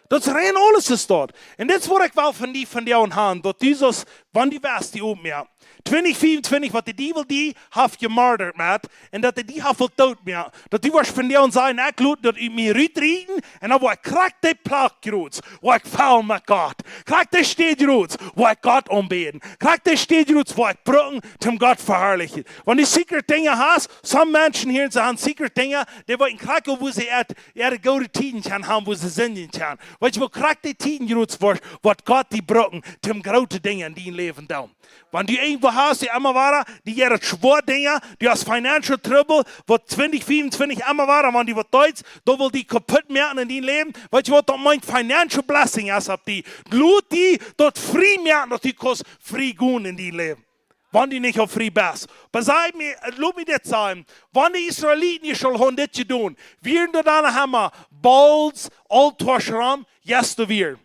Das rein alles ist dort. Und das wurde ich wel von dir und haben, dass dieses, wann die West die oben mehr. 2024, wat de duivel die heeft gemorderd met, en dat die heeft voldood met, dat die was van jou en zijn, ik lood dat u mij uitrieden, en dan wat krijg die plak groot, wat ik val met God, krijg die steed groot, wat ik God ombeden, krijg die steed groot, wat ik broken, zum God verherrlichen. Want die secret dingen has, some mensen hier zijn secret dingen, die willen krijgen, wo ze de goede tijden kan hebben, wo ze zingen kan. Weet je, wat krijg die tijden groot, wat God die broken, zum grote dingen in die leven doen. Want die een hast, die immer waren, die ihre schwere Dinge, die aus Financial Trouble, wo 2024 immer waren, wenn die was Deutsch, da will die kaputt merken in dein Leben, weil ich wollte mein Financial Blessing ist, ab die Glut die dort frei merken, dass die kost frei gehen in dein Leben. Wenn die nicht auf frei bist. Beseit mir, lass mich das sagen, wenn die Israeliten schon haben das tun, wir dann haben Balls, Altarschram, yes du wir.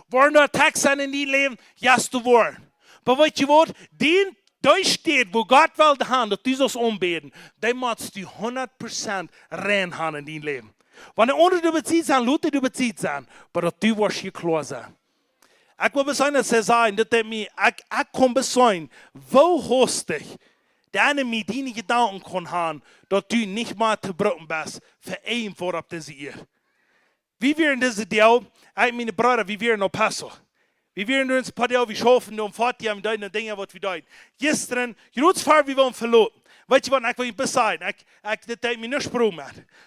Wollen wir Text sein in dein Leben, yes du wollen. Aber weißt du was? Den, da steht, wo Gott will haben, dass die das umbeten, der musst du 100% rein haben in dein Leben. Wenn die anderen überzieht sind, Leute überzieht sind, aber dass du wirst hier klar sein. Ich will besonders sagen, dass ich kann besagen, wo hast du dich, der eine mit deinen Gedanken kann haben, dass du nicht mal zu brauchen bist, für einen vor ab diese Ehe. Wie wir in diesem Deal, meine Brüder, wie wir in El Paso. Wir werden uns ein paar Jahre wie schaffen, um fortgehen, und deine Dinge, was wir deuten. Gestern, Jutsfahr, wir wollen verloren. Weißt du was, ich will nicht besagen, das hat mir nicht gesprochen.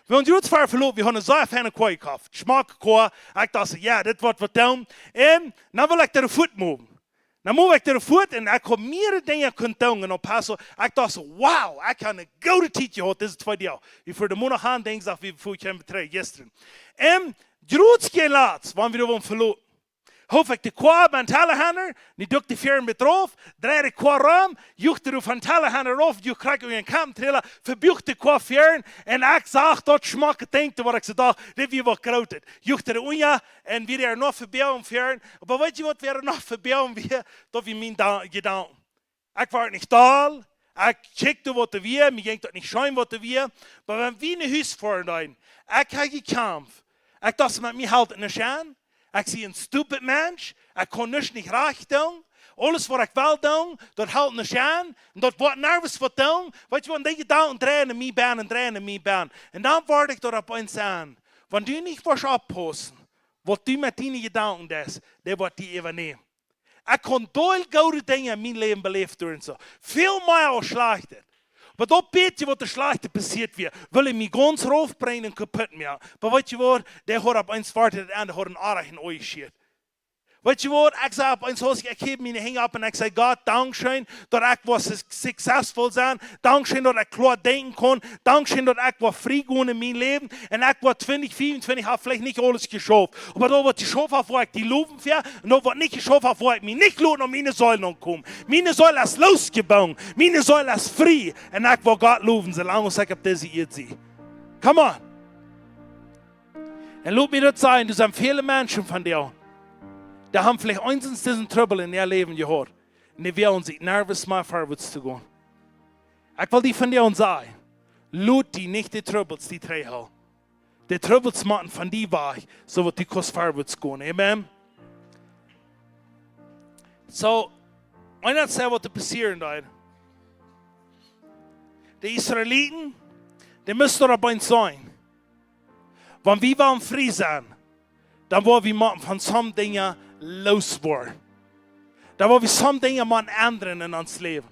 Wir haben Jutsfahr verloren, wir haben eine sehr feine Kuh gekauft. Geschmack Kuh, ich dachte, ja, das wird was tun. Und dann will ich den Fuß machen. Dann muss ich den Fuß, und ich kann mehrere Dinge tun, und passen. Ich dachte, wow, ich kann eine gute Zeit gehabt, das ist 2 Jahre. Wie für den Monat an, denke ich, wie bevor ich betreibe, gestern. Jutske Latz, wann wir verloren. Hoef ik de kwa bij een telehander, die doet de vier met roof, draai de kwa ram, jucht de van telehander roof, je krijgt u een kamtriller, verbucht de kwa vieren, en ik zag dat schmakke denken wat ik ze dacht, dit wie wat groot. Jucht de unja, en wie er nog verbouwen vieren, maar weet je wat we er nog verbouwen weer, dat we mijn gedanken. Ik was niet taal, ik checkte wat er weer, mir ging dat niet schijn wat er weer, maar wenn wir een huis voordien, ik heb gekampt, ik dacht met mij halt een schijn, ik zie een stupid mens, ik kon niet recht doen. Alles wat ik wil doen, dat houdt niet aan. En dat wordt nervous voor doen. Weet je wat, die gedanken draaien in mijn baan. En dan word ik erop eens aan. Wanneer du niet was oppassen, wat du met die gedanken des, dat wordt die even nemen. Ik kon doel goede dingen in mijn leven beleefd doen. So. Veel meer als slechte. Maar dat weet je wat de slechte passiert weer. Wil ik mij ganz raufbrengen en kapot maken. Maar weet je wat, die hoort op eens warten en die hoort een aardig in ooit schiet. Weet je wat, ik zei op eens huis, ik heb mijn hang op en ik zei, God, dankzij dat ik was succesvol zijn. Dankzij dat ik klaar denken kon. Dankzij dat ik was vrij gewoon in mijn leven. En ik was 2024, heb vielleicht niet alles geschaft. Maar dat wat geschaft heb, waar ik die loven voor. En dat wat niet geschaft heb, waar ik mij niet lood naar mijn Säulen kom. Mijn Säule is losgebouwd. Mijn Säule is vrij. En ik wil God loven, zolang als ik op deze eerd zie. Come on. En laat me dat zijn, er zijn vele mensen van jou. Die haben vielleicht einstens diesen Trouble in ihr Leben gehört. Und die werden sich nervös machen, vorwärts zu gehen. Ich will die von dir und sagen, lud die nicht die Troubles, die drei haben. Die Troubles machen von die wahr, so wird die Kurs vorwärts gehen. Amen. So, einer sagt, was passieren da. Die Israeliten, die müssen dabei sein. Wenn wir waren frei sein, dann wollen wir machen von so Dingen los worden. Da wo wir some Dinge man ändern in ons Leben.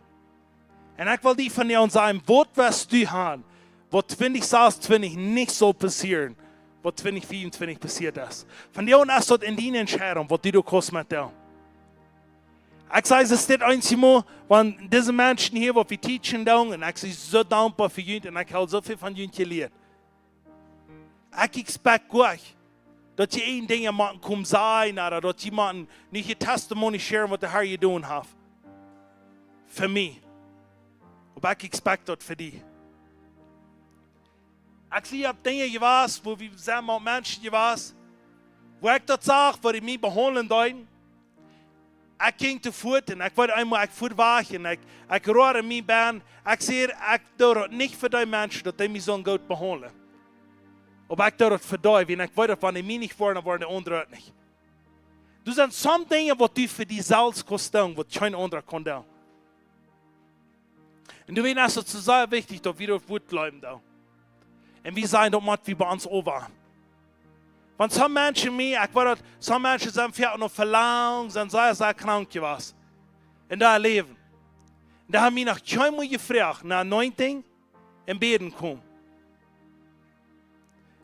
En ik wil die van jou zeggen, wat was du aan? Wat 2026 niet zal passeren, wat 2024 passiert is. Van jou is dat in die entscheidung, wat du kost met jou. Ik zei, es steht einmal, wenn diese Menschen hier, die wir teachen, und ich bin so dankbar für ihn, und ich habe so viel von ihnen gelernt. Ich expect gut, dass je een dingen maken komen zijn, oder dass jemand nicht je testimony share, was der Herr getan hat. Für mich. Aber ich expect das für dich. Ich sehe, ich habe Dinge gewas, wo wir sagen, mit Menschen gewas, wo ich das sage, wo ich mich behandeln darf. Ik ging te voet en ik wilde eenmaal ik voet wagen. Ik roerde mijn baan. Ik zei, ik doe het niet voor die mensen dat die mij zo'n goed behandelen. Maar ik doe het voor die, want ik weet dat wanneer die mij niet worden, dan worden de anderen niet. Er zijn soms dingen wat u voor die zelfs kost doen, wat geen ander kan doen. En du weet, es ist sehr wichtig, dass wir auf Wut bleiben. Und wir sagen, das macht wie bei uns over. Want some mensen mij, ik weet dat, some mensen zijn veel nog verlangen, zijn zeer krank geweest. In dat leven. En daar hebben we nog geen moeite gevraagd naar anointing en beden komen.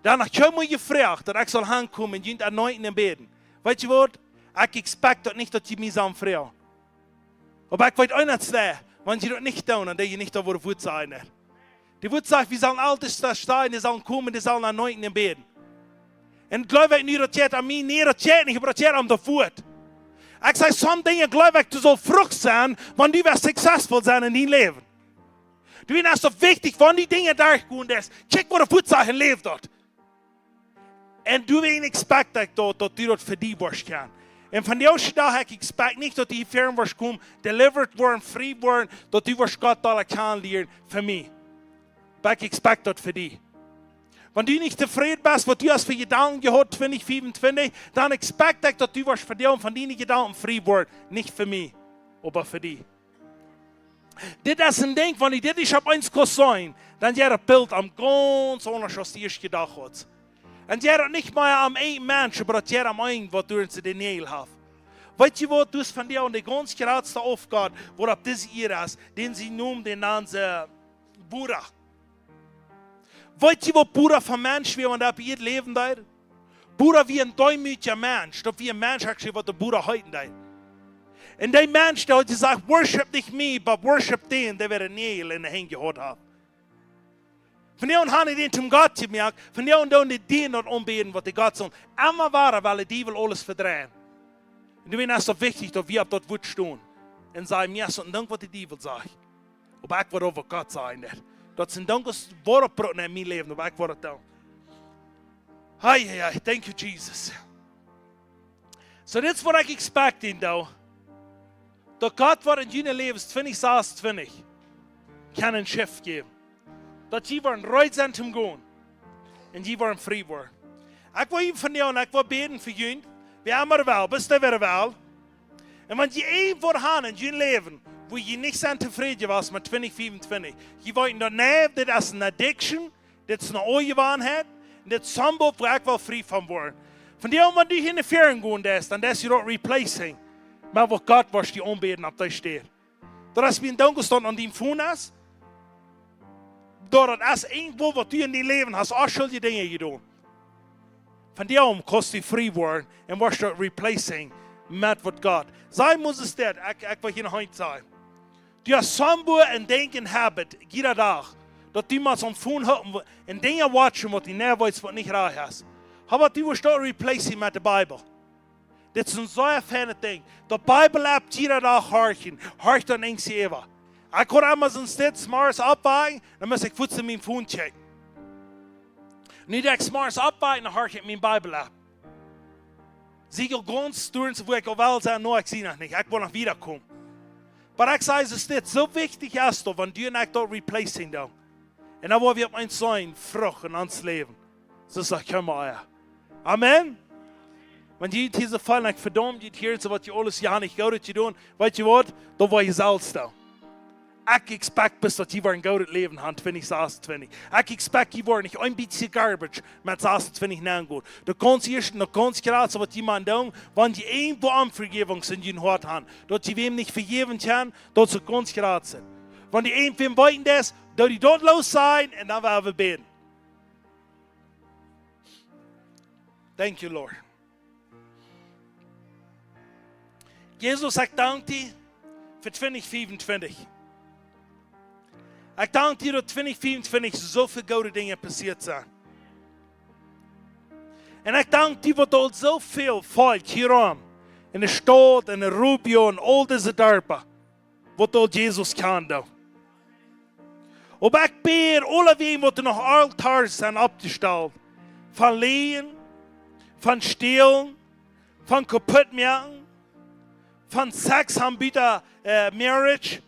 Daar nog geen moeite gevraagd dat ik zal aankomen en jullie anointen en beden. Weet je wat? Ik expect dat niet dat je mij zal vragen. Maar ik weet ook niet slecht, want je dat niet doen, dan denk je niet dat we voet zijn. Die Wut sagt, wir sollen altijd da staan, die sollen komen, die sollen anointen en beden. En geloof ik nu dat je het aan mij niet, dat je het niet gebruikt aan de voet. Ik zeg, soms dingen geloof ik, du zal vrucht zijn, want die werden succesvol zijn in die leven. Du weet, het is wichtig, van die dingen daar gewoon is. Kijk wat de voet zegt en leef dat. En du weet, expect ik dat du dat voor die worst kan. En van die eerste dag ik expect niet dat die firm worst komen, delivered worden, free worden, dat die worst God alle kan leren voor mij. Maar ik expect dat voor die. Wenn du nicht zufrieden bist, was du hast für Gedanken gehabt, 2025, dann expect ich, dass du was für dich und von deinen Gedanken frei wirst. Nicht für mich, aber für dich. Das ist ein Ding, wenn ich das auf eins sein, dann ist das Bild am ganz anders, als du erst gedacht hast. Und ja, nicht mal am einen Menschen, aber ja am einen, was du in den Nähe hast. Weißt du was, du hast von dir und die ganz geradste Aufgabe, wo das hier ist, den sie nun den Namen Buddha. Weet je wat Buddha van mens wie man da bij het leven deed? Buddha wie een duimütiger mens, dat wie een mens actually wat de Buddha heuten deed. En die mens die had gezegd, worship nicht me, but worship den, der wir een Nägel in de hand gehad had. Van jou en han den zum Gott gemerkt, van jou en dan die den dat onbeden wat die Gott zong. Immer waren, weil die will alles verdrehen. En du ist so wichtig, dass wir auf dort Wut stehen. Und sagen, ja, so ein Dank, was die Diebel sagt. Aber ich will over Gott sagen. Dat zijn dankens woorden in mijn leven, maar ik word het dan. Hai, thank you Jesus. So dit is wat ik expect in jou. Dat God wat in jullie leven 2026 kan een shift geven. Dat je worden right zijn te gaan. En je worden vrij worden. Ik wil je van jou en ik wil beden voor jullie. We hebben er wel, best er wel. En want je één voor gaan in jullie leven. Wo je niet zijn tevreden was met 2025. Je weet nog niet, dit is een addiction, dit is een ongewoonheid, en dit is zonde waar ik wel vrij van word. Van die man die in de veren gaan is, dan is je dat replacing. Maar wat God was die onbeden op die steed. Dat is mijn dankstand aan die voen is. Doordat als één wat u in die leven has, al schuld je dingen gedaan. Van die kost je vrij worden en was dat replacing met wat God. Zij moet het dit, ik wil je nog eens zeggen. Du hast zo'n en denken habit, jeder dag, dat die man zo'n phone hat en dingen watchen, wat die niet weet, wat niet raar is. Aber die wirst du replacen met de Bijbel. Dit is een zo'n fijne ding. De Bijbel hebt jeder dag harken. Hark dan eens even. Ik kon allemaal zo'n sted s'morgens opwaken, dan moest ik voedsel mijn phone checken. Nu dat ik s'morgens opwaken, dan hark ik mijn Bijbel op. Zie ik ganz sturen, wo ik al wel zei, no, ik zie nog niet. Ik wil nog wiederkomen. Maar ik zei, es ist so wichtig, dass du, wenn du nicht dort replacing da. Und dann wollen wir eins sein, Frucht in uns Leben. So sag ich mal, Amen. Wenn die diese Fall nicht verdammt, die hier so was die alles ja nicht gut tun, weißt du was? Da war ich selbst da. Ich expect bis dass die ein gutes Leben haben, 2026. Ich expect die waren nicht ein bisschen garbage mit 2026 nachgehen. Du kannst hier noch ganz gerade so was jemand tun, wenn die irgendwo an Vergebung sind, die in Hort haben, dass die wem nicht vergeben können, dass sie ganz gerade sind. Wenn die een weiten das, da die dort los sein, und dann werden wir beten. Thank you, Lord. Jesus, ich danke dir für 2025. Ich danke dir, dass 2025 so viele gute Dinge passiert sind. Und ich danke dir, dass dort so viel Volk hier in der Stadt, in der Rubio und all diese Dörfer, wo dort Jesus kann. Und ich bete alle wem, die noch Altar sind abgestellt. Von Lehen, von Stehlen, von Kaputtmachen, von Sexanbieter, Marriage,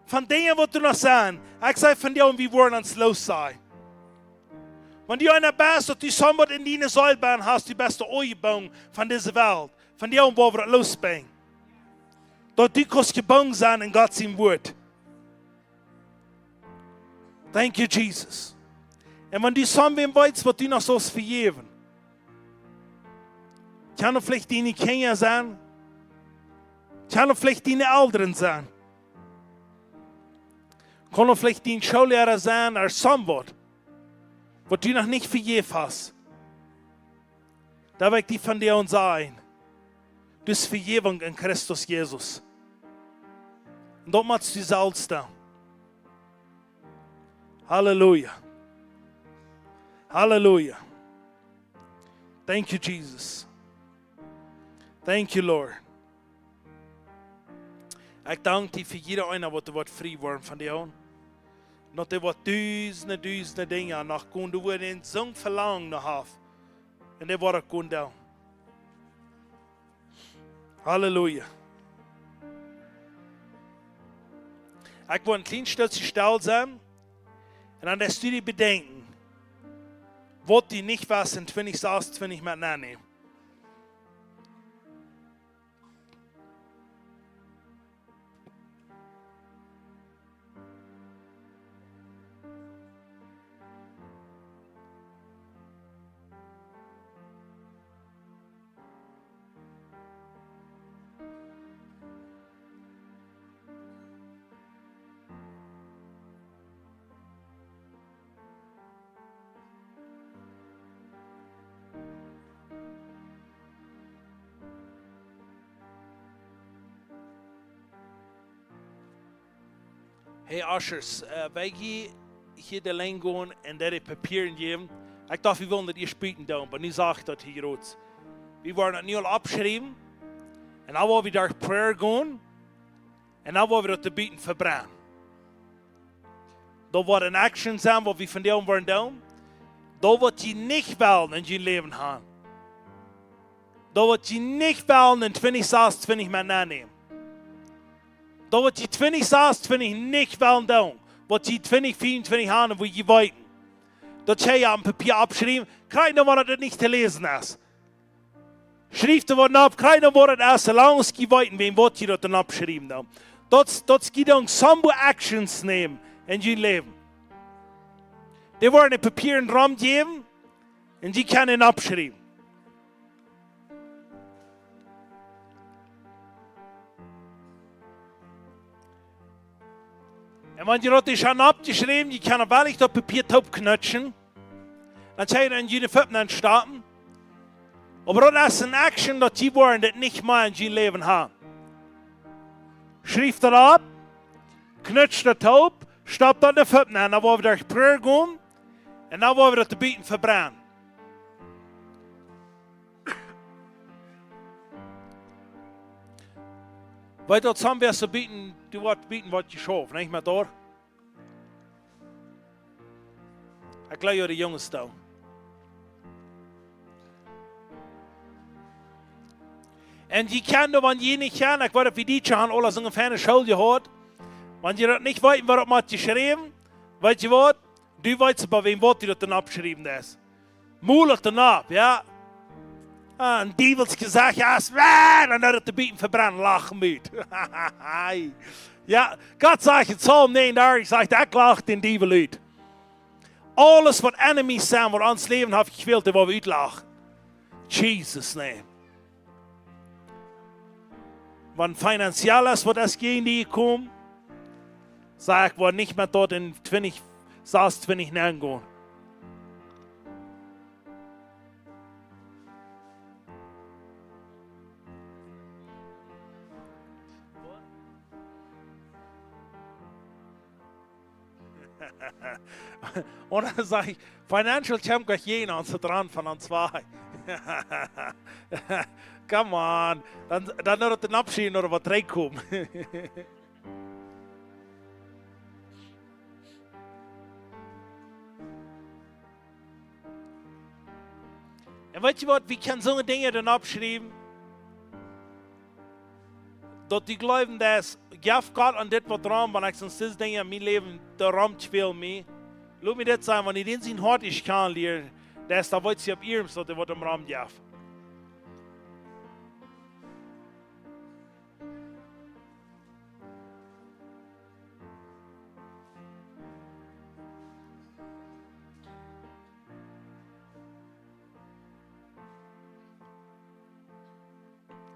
von Dingen, die du noch sagen. Ich sage von dir, wir wollen uns los sein. Wenn du einer bist, dass du somit in deine Säulbahn hast, die beste Eubung von dieser Welt, von dir, wo wir losbringen. Dass du kannst gebaut sein in Gottes Wort. Thank you, Jesus. Und wenn du somit weißt, was du noch so vergeben, kann vielleicht deine Kinder sein, kann vielleicht deine Eltern sein, kann vielleicht dein Schullehrer sein, oder somewhat, was du noch nicht vergeben hast. Da will ich die von dir und sagen, du hast Vergebung in Christus Jesus. Und dort machst du selbst da. Halleluja. Halleluja. Thank you, Jesus. Thank you, Lord. Ich danke dir für jeder einer, der wird frei worden von dir. Und der wird duizenden Dinge nach gehen. Du wirst in so ein Verlangen noch haben. Und der wird auch gehen da. Halleluja. Ich will ein kleines Stück still sein. Und dann lässt du dir bedenken, was die nicht was in 2026 mit nehmen. Hey Ushers, wij hier de lijn gaan en daar papieren geven. Ik dacht, we willen dat je spieten doen, maar nu zag ik dat hier rood. We worden het nu al opgeschreven. En dan willen we daar prayer gaan. En dan willen we dat de bieten verbrennen. Dat wordt een action zijn wat we van jou worden doen. Dat wat je niet willen in je leven gaan. Dat wat je niet willen in 2026 met nemen. Dat wat je 2026 niet wil doen, wat je 2024 aan wil je weten. Dat jij op papier opschrijft, krijg je wat het niet te lezen is. Schrijf er wat op, krijg je wat het is, zolang je weten wie wat je dat dan opschrijft. Dat je dan sommige actions nemen in je leven. Die worden een papier en ram geven en die kunnen opschrijven. En wenn je dat is aan opgeschreven, je kan er wel echt op papier opknutsen. Dan zou je dan je voeten aan starten. Maar dat is een action dat je worden dat niet meer in je leven hebben. Schrijf dat op, knuts dat op, stap dat de voeten aan. Dan willen we daar prayer gaan. En dan willen we dat de bieten verbrennen. Weil dort haben wir so bieten, du wirst bieten, was je schafft, nicht mehr da. Ich glaube, die Jungs da. Und je kann, wenn je nicht kann, ich weiß, wie die schon alles ungefähr eine Schule gehört. Wenn je das nicht weißt, was man geschrieben, weißt du was? Du weißt, bei wem was das dann abgeschrieben ist. Mulig dann ab, ja. Ein Dievels gesagt, ja, es wäre, dann hat er die Bieten verbrennen, lachen mit. Ja, Gott sagt in Psalm 39, sagt, ich lache den Dievel uit. Alles, was enemies zijn, wat ons leven heeft gewild, dat we uitlachen. Jesus' name. Want financieel is wat das gehen die kommen, Sag ich, war nicht mehr dort in 20, saß 20 Jahren gehen. Und dann sage ich, Financial Champ gleich jeder und so dran von an zwei. Come on. Dann hat er den Abschied oder was reinkommen. Und weißt du was, wie kann so Dinge dann abschreiben? Dat die glauben, dass gaf Gott an das, was dran, wenn ich sonst das Ding in mein Leben, der Raum viel mehr. Lass mich das sagen, wenn ich den sein Hort ich kann lernen, dass da wollt sie ab ihrem, so der wird im Raum gaf.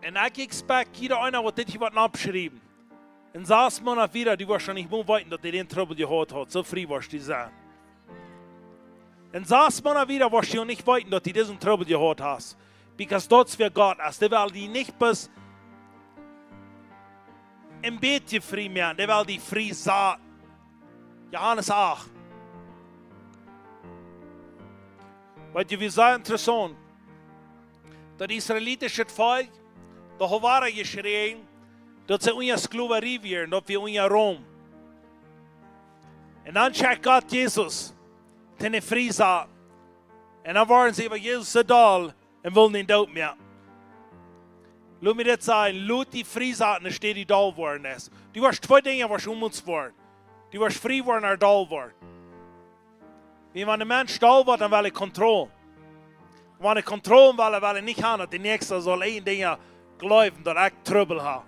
Und ich expect, jeder einer wird das was abschreiben. Und 6 Monate wieder, die wirst schon nicht mehr weiten, dass die den Trouble gehabt hat. So frei wirst du sein. Und 6 Monate wieder wirst du nicht weiten, dass die diesen Trouble gehabt hast. Because das für Gott ist. Der will die nicht bis im Bett frei machen. Der will die frei sagen. Johannes 8. Weil du, wie sehr interessant, das israelitische Volk, da haben geschrien, dass sie unsere Sklaverei wären, dass wir unser Rom. Und dann schickt Gott Jesus, den frei sagt. Und dann waren sie über Jesus da und wollen ihn tot mehr. Lass mich das sagen, lass die frei sagen, dann steht die da geworden ist. Du wirst 2 Dinge, was uns worden. Du wirst frei worden oder da worden. Wenn ein Mensch da wird, dann will er Kontrolle. Wenn er Kontrolle will, will er nicht haben, dass der Nächste soll ein Ding glauben, dass ich Trouble habe.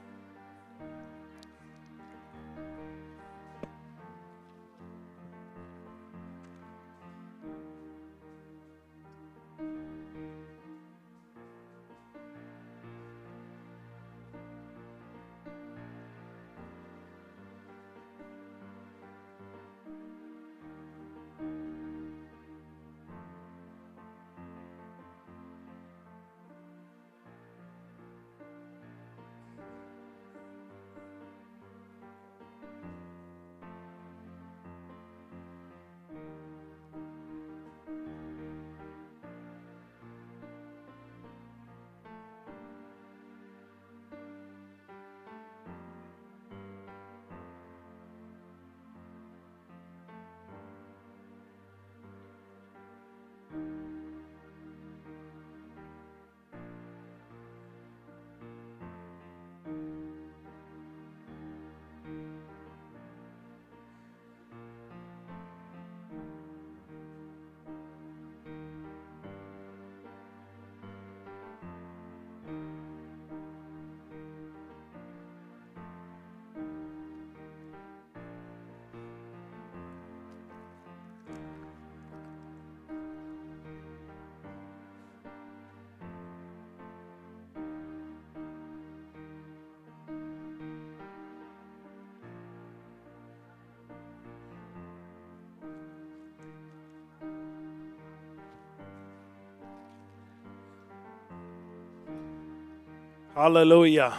Halleluja.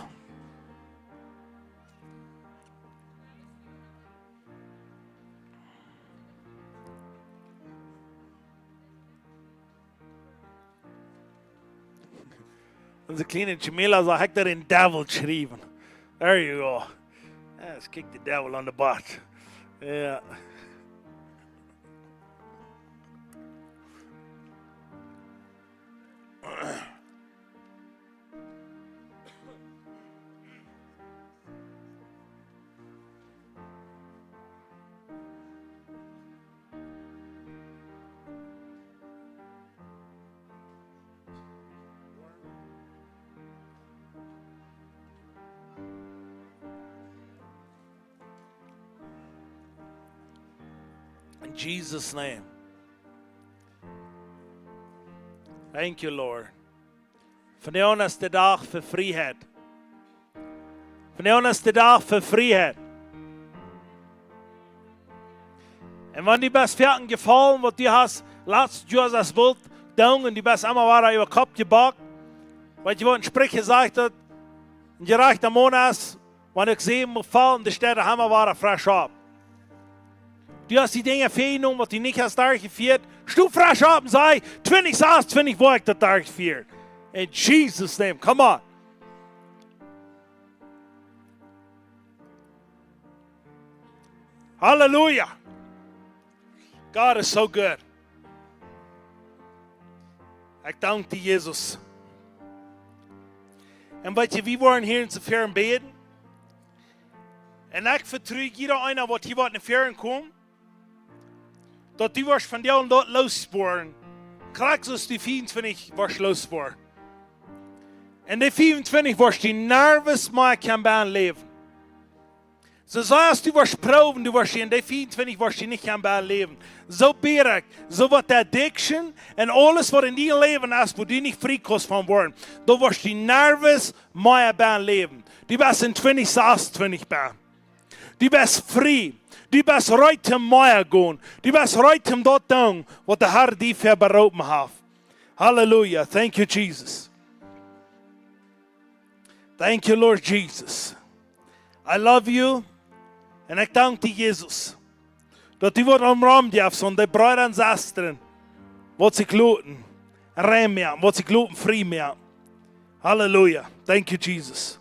Unsere kleine Jamila sagt, hat den Devil geschrieben. There you go. Let's kick the devil on the butt. Yeah. In Jesus' name. Thank you, Lord. Vandaag is de dag voor vrijheid. Vandaag is de dag voor vrijheid. Und wenn die best Pferden gefallen, was du hast, letztes Jahr das Bild down und die best einmal war über den Kopf gebackt, weil ich ein Sprich gesagt hat, ein gerechter Monat, wenn ich sehe, muss fallen, die Städte haben wir frisch ab. Du hast die Dinge vergenommen, was du nicht hast durchgeführt, stu frisch ab und sei, 20 Saß, 20 Wochen das durchgeführt. In Jesus' name, come on. Hallelujah. God is so good. Ich danke dir, Jesus. Und weet je, wir waren hier in de Ferien beden. En ik vertrouw jeder einer, wat hier wat in de Ferien komt, dat die was van jou dort lossporen. Krijg zoals die 24 was lossporen. En die 24 was die nervous maar kan bij leven. So sagst du was proben, du warst in die 24 was die nicht kan bij leven. So berig, so wat die addiction en alles wat in die leven is, wo die niet frikost van worden. Du warst die nervous maar bij leven. Die was in 2026 bij. Die was free. Die was right zum Meier gehen. Die was right zum dort tun, was der Herr die verberoben hat. Hallelujah. Thank you, Jesus. Thank you, Lord Jesus. I love you. En ik dank die Jesus. Dat die wordt omramd heeft, en de bruiden en zusteren. Wat ze gloten. Rein meer. Wat ze gloten vrij meer. Halleluja. Thank you, Jesus.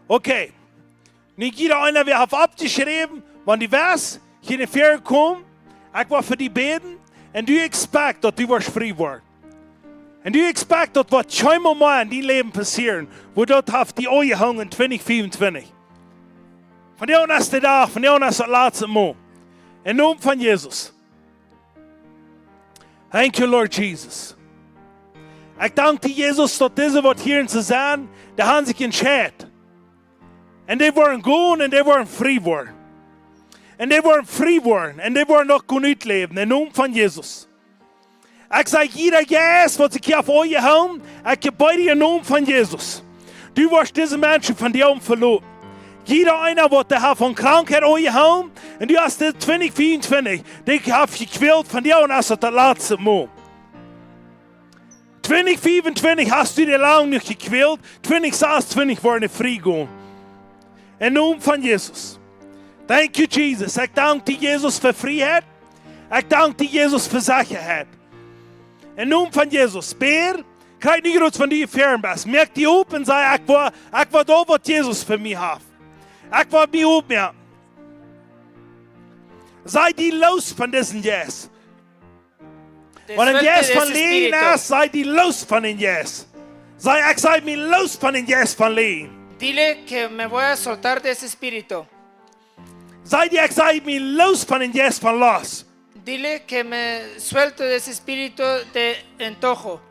Okay. Niet jeder einer weer heeft abgeschreven. Want die vers hier in de Ferien komt. Ik wil voor die beden. En du expect dat die wordt vrij wordt. En du expect dat wat scheinbar mal in die leven passieren. Wo dat heeft die ogen hangen 2024. Van jou is de dag, van jou is het laatste moment. In naam van Jezus. Thank you, Lord Jesus. Ik dank die Jezus dat deze wat hier te zijn, de hebben zich entscheid. En die worden gaan en die worden vrij worden. En die worden vrij worden en die worden nog kunnen uitleven. In naam van Jezus. Ik zeg jeder yes wat ik hier auf euch haben, ik gebeide in naam van Jezus. Du wirst diese Menschen von dir verloren. Jeder einer, der hat von Krankheit euch haben, und du hast 2024, die hat gequält von dir und hast das letzte Mal. 2024 hast du dir lange nicht gequält, 2026 worden frei gehen. In Namen von Jesus. Thank you, Jesus. Ich danke dir, Jesus, für Freiheit. Ich danke dir, Jesus, für Sicherheit. In Namen von Jesus. Bär, krijg niet groot van die Ferien best. Merk die op en zei, ik wil dat wat Jesus voor mij heeft. Ik wil mij opmerken. Sei die los van deze yes. Want een yes van leen is, sei die los van een yes. Ik zei me los van een yes van leen.
Dile que me voy a soltar de ese espíritu.
Ik zei me los van een yes van los.
Dile que me suelto de ese espíritu de antojo.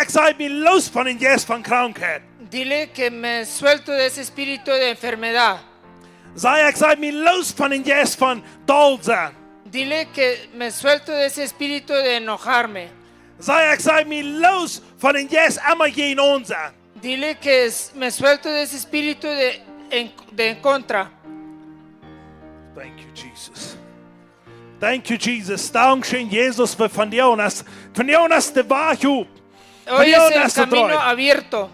Ik zei me los van een yes van krankheid.
Dile que me suelto de ese espíritu de enfermedad.
Ik zei me los van een yes van dol zijn.
Dile que me suelto de ese espíritu de enojarme.
Ik zei me los van een yes immer geen on zijn.
Dile que me suelto de ese espíritu de en contra.
Thank you, Jesus. Thank you, Jesus. Dankeschön, Jesus, für von dir ist der Wahrheit.
Hoy es el camino abierto.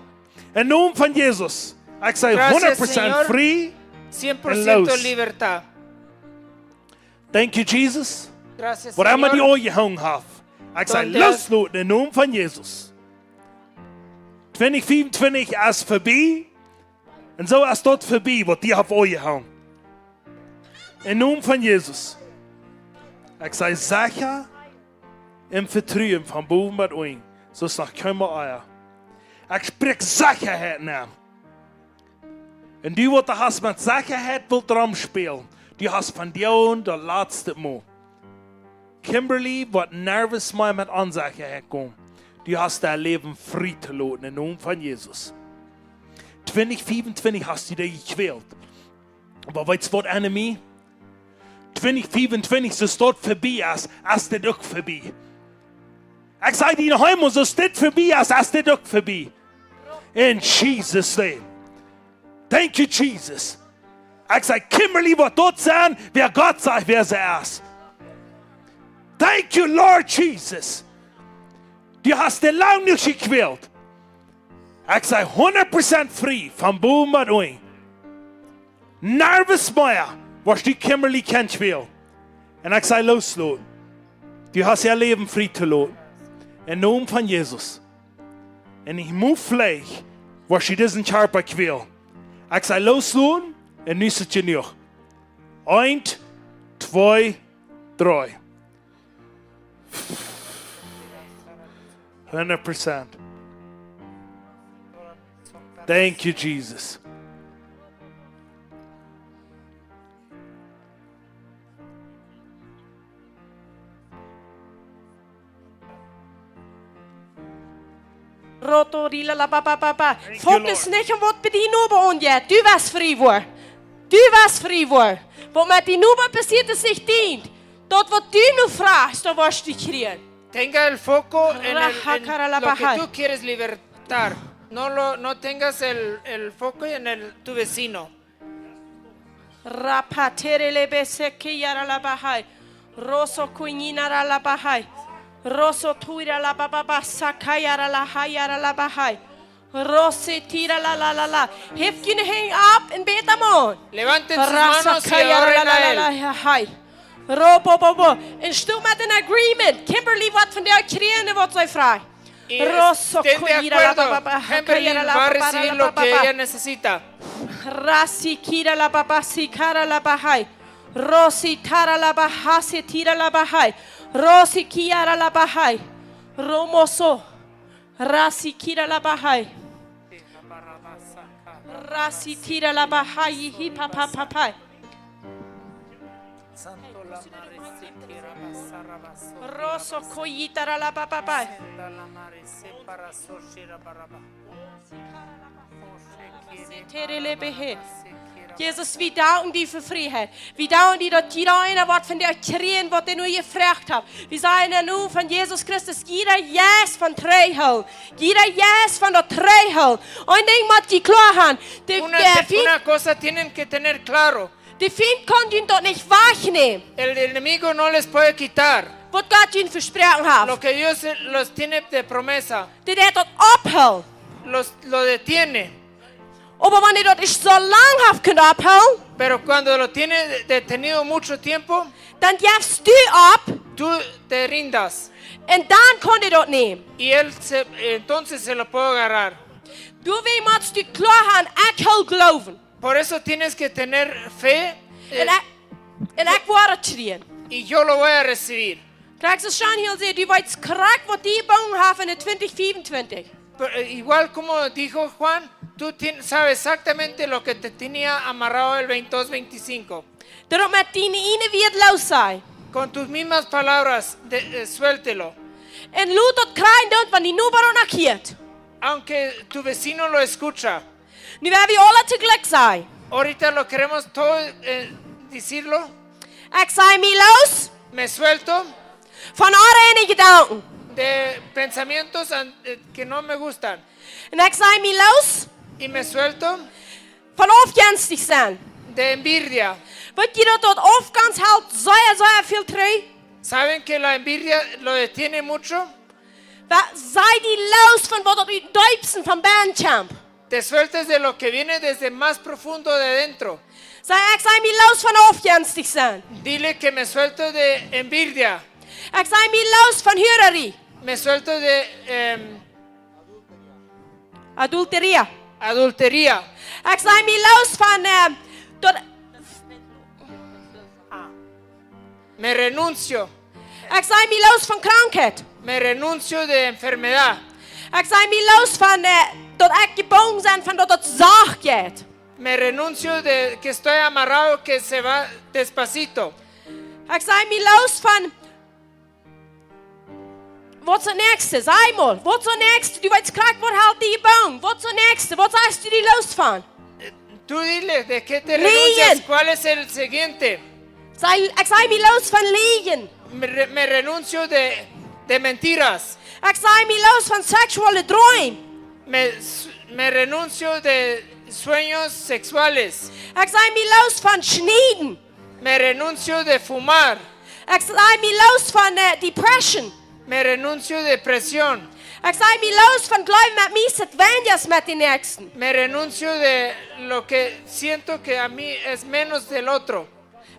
In Namen von Jesus. Ich sage
Gracias,
100%
Señor.
free.
100% libertad.
Thank you, Jesus.
Gracias,
Waar immer die
Señor.
ogen gehangen hat. Ich sage,
Donde-
loslaten in Namen von Jesus. 2024 ist vorbei. Und so ist dort vorbei, was die auf euch haben. In Namen von Jesus. Ich sage, sicher im Vertrauen von Boven mit euch. So ist noch kein Eier. Ich spreche Sicherheit nach. Und die, die hast mit Sicherheit will drum spielen, die hast von dir und der letzte Mal. Kimberly, wat nervös mal mit Unsicherheit kommt, die hast dein Leben frei zu lassen, in Namen von Jesus. 2024 hast du dich gequält. Aber weißt du was, Enemy? 2024 ist es dort vorbei, als der Duck vorbei. Ich sage dir noch einmal, so ist das vorbei, als der Duck vorbei. In Jesus' name. Thank you, Jesus. Ich sage, Kimberly wird dort sein, wer Gott sagt, wer sie ist. Thank you, Lord Jesus. Du hast det lang nicht gequält. Ich sei 100% frei von Boom und Oin. Nervös mehr, was die Kimberly kennt will. Und ich sei loslassen. Du hast ihr Leben frei zu lassen. Im Namen von Jesus. Und ich muss vielleicht, was sie diesen Charper will. Ich sei loslassen und nicht genug. 1, 2, 3. 100%. Thank you, Jesus.
Rotorila la ba ba ba ba.
you,
Fokus
Lord.
niet op wat bij die noemen on je. Du was vrij voor. Du was vrij voor. Wat met die noemen passiert is niet dient. Dat wat du nu vraagt, dat was du krijgen.
Tenga el foco en lo que
Rajacaralabajai.
tú quieres libertar. No tengas el foco en tu vecino.
Rapatere lebe seke yara la bahai. Roso kuinina ra la bahai. Roso tuira la baba sakayara la hayara la bahai. Rose tira la la la la. Heeft je hang up en beta man.
Levanten sus manos y oren a él.
Hi. Robo bobo. En stil met een agreement. Kimberly wat van de kriëne wat zij vraagt.
Y
Rosso
estén de
kuira la
acuerdo.
baba.
Kimberly
Hakayara la
va a
baba
recibir
la
lo que
baba.
ella necesita.
Rasi kira la baba si kara la bahai. Rosi tara la baha si tira la bahai. Rosi kiara la bahai. Romoso. Rasi kira la bahai. Rasi tira la bahai hi papa papai. Roso koyitara la papai. Terele behe. Jesus, wie danken die für Freiheit. Wie danken die, dass jeder einer wird von der kriegen, was du nur gefragt hast. Wir sagen in Namen von Jesus Christus, jeder Yes von Treichel. Jeder Yes von der Treichel. Und Ding muss die klar haben.
Una cosa tienen que tener claro.
Der Feind kann ihn dort nicht wahrnehmen,
El enemigo no les puede quitar
was Gott ihnen versprochen hat.
lo que Dios los tiene de promesa.
Der dort abhält.
Lo detiene.
Aber wenn er dort nicht so langhaft abhält,
Pero cuando lo tiene detenido mucho tiempo,
dann darfst du ab
tú te rindas.
und dann kann er dort nehmen.
Y entonces se lo puede agarrar.
Du musst du klar haben, ich will glauben.
Por eso tienes que tener fe
En ik word het schreeuwen.
y yo lo voy a recibir.
Kijk, ze staan hier en zeggen, du weet krak wat die bouwen hebben in 2024.
Igual como dijo Juan, tú sabes exactamente lo que te tenía amarrado el 22-25.
Dat met die ene weer los zijn.
Con tus mismas palabras, suéltelo.
En laat dat krijgen doen, want die nu waarom nakiert.
Aunque tu vecino lo escucha.
Nu willen we alle tegelijk zijn.
Ahorita lo queremos todo decirlo.
Ik zei me los
Me suelto
van alle gedanken.
de pensamientos que no me gustan.
En ik zei me los
Y me suelto
van afgunstig zijn.
de envidia.
Weet je dat afgans houdt zeer veel terug?
¿Saben que la envidia lo detiene mucho?
Zij die los van wat u duipsen van Bandchamp.
Te sueltes de lo que viene desde más profundo de dentro.
Ik zei me los van afgunstig zijn.
Dile que me suelto de envidia.
Ik zei me los van hurerie.
Me suelto de
Adulteria.
adultería.
Ik zei me los van dat.
Me renuncio.
Ik zei me los van krankheid.
Me renuncio de enfermedad.
Ik zei me los van dat ik gebogen ben van dat het zacht gaat.
Me renuncio de que estoy amarrado, que se va despacito.
Ik zei me los van. Wat is het nächste? Zeg maar. Wat is het nächste? Du weet krijg wat haalt die gebogen. Wat is het nächste? Wat is die los van?
Tú dile de qué te
Liegen.
renuncias. ¿Cuál es el siguiente?
Ik zei me los van liegen.
Me renuncio de mentiras.
Ik zei me los van seksuele droom.
Me renuncio de sueños sexuales.
Ik zei me los van snijden.
Me renuncio de fumar.
Ik sla me los van depression.
Me renuncio de depresión.
Ik sla me los van geloven met mij zit wenjes met die nächsten.
Me renuncio de lo que siento que a mí es menos del otro.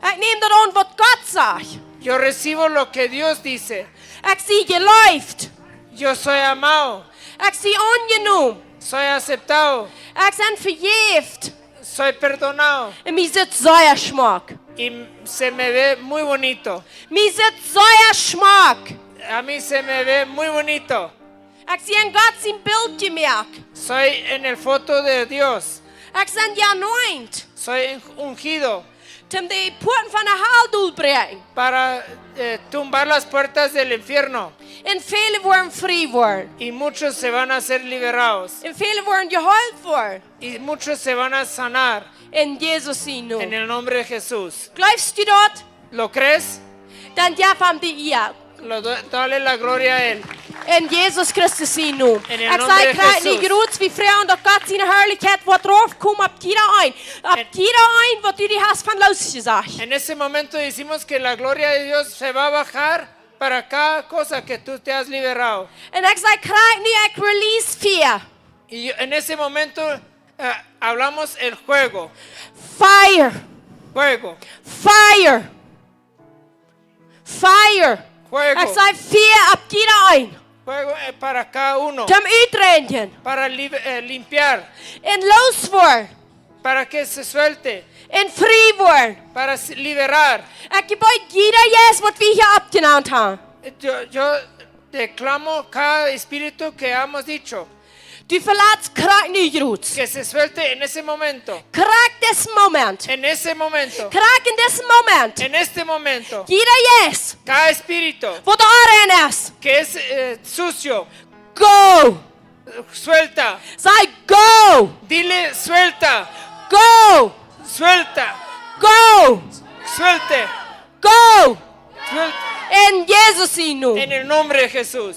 Ik neem dat aan wat God zegt.
Yo recibo lo que Dios dice.
Ik zie geliefd.
Yo soy amado.
Ik zie aangenomen.
Soy aceptado.
Ik ben vergeefd.
Soy perdonado.
En mij zit zeer smaak.
Y se me ve muy bonito.
Mij zit zeer smaak.
A mí se me ve muy bonito.
Ik zie in God zijn beeld gemerkt.
Soy en el foto de Dios.
Ik ben geanoint.
Soy ungido
Om de poorten van de hel doorbreken.
para tumbar las puertas del infierno.
En velen worden vrij worden.
Y muchos se van a ser liberados.
En velen worden geholpen worden.
Y muchos se van a sanar
In Jezus zijn naam.
en el nombre de Jesús.
Geloofst u dat?
¿Lo crees?
Dan ja van die ja.
Dale la gloria a Él.
In Jezus Christus zijn naam.
In
Ik
el nombre
zei
de
krijg niet
Jesús.
groot wie vrouwen dat God zijn heerlijkheid wordt overkomen op ieder een. Op ieder een wat u die hast van losgezegd.
En ese momento decimos que la gloria de Dios se va a bajar para cada cosa que tú te has liberado.
En ik zei krijg nu ik release 4.
Y en ese momento hablamos el juego.
Fire.
Juego.
Fire. Fire.
Juego.
Ik zei 4 op ieder een.
Juego para cada uno.
Om uitreinigen.
Para limpiar.
En los worden.
Para que se suelte.
En vrij worden.
Para liberar.
Ik gebruik ieder jes wat we hier opgenoemd hebben.
Yo declamo cada espíritu que hemos dicho.
Du verlaat krijg nu groot.
Que se suelte en ese momento.
Krijg dit moment.
En ese momento.
Krijg in dit moment.
En este momento.
Ieder jes
Cada espíritu
wat erin is.
que es sucio.
Go.
Suelta.
Zeg go.
Dile suelta.
Go.
Suelta.
Go.
Suelte.
Go.
Suelta.
In Jezus zijn naam.
En el nombre de Jesús.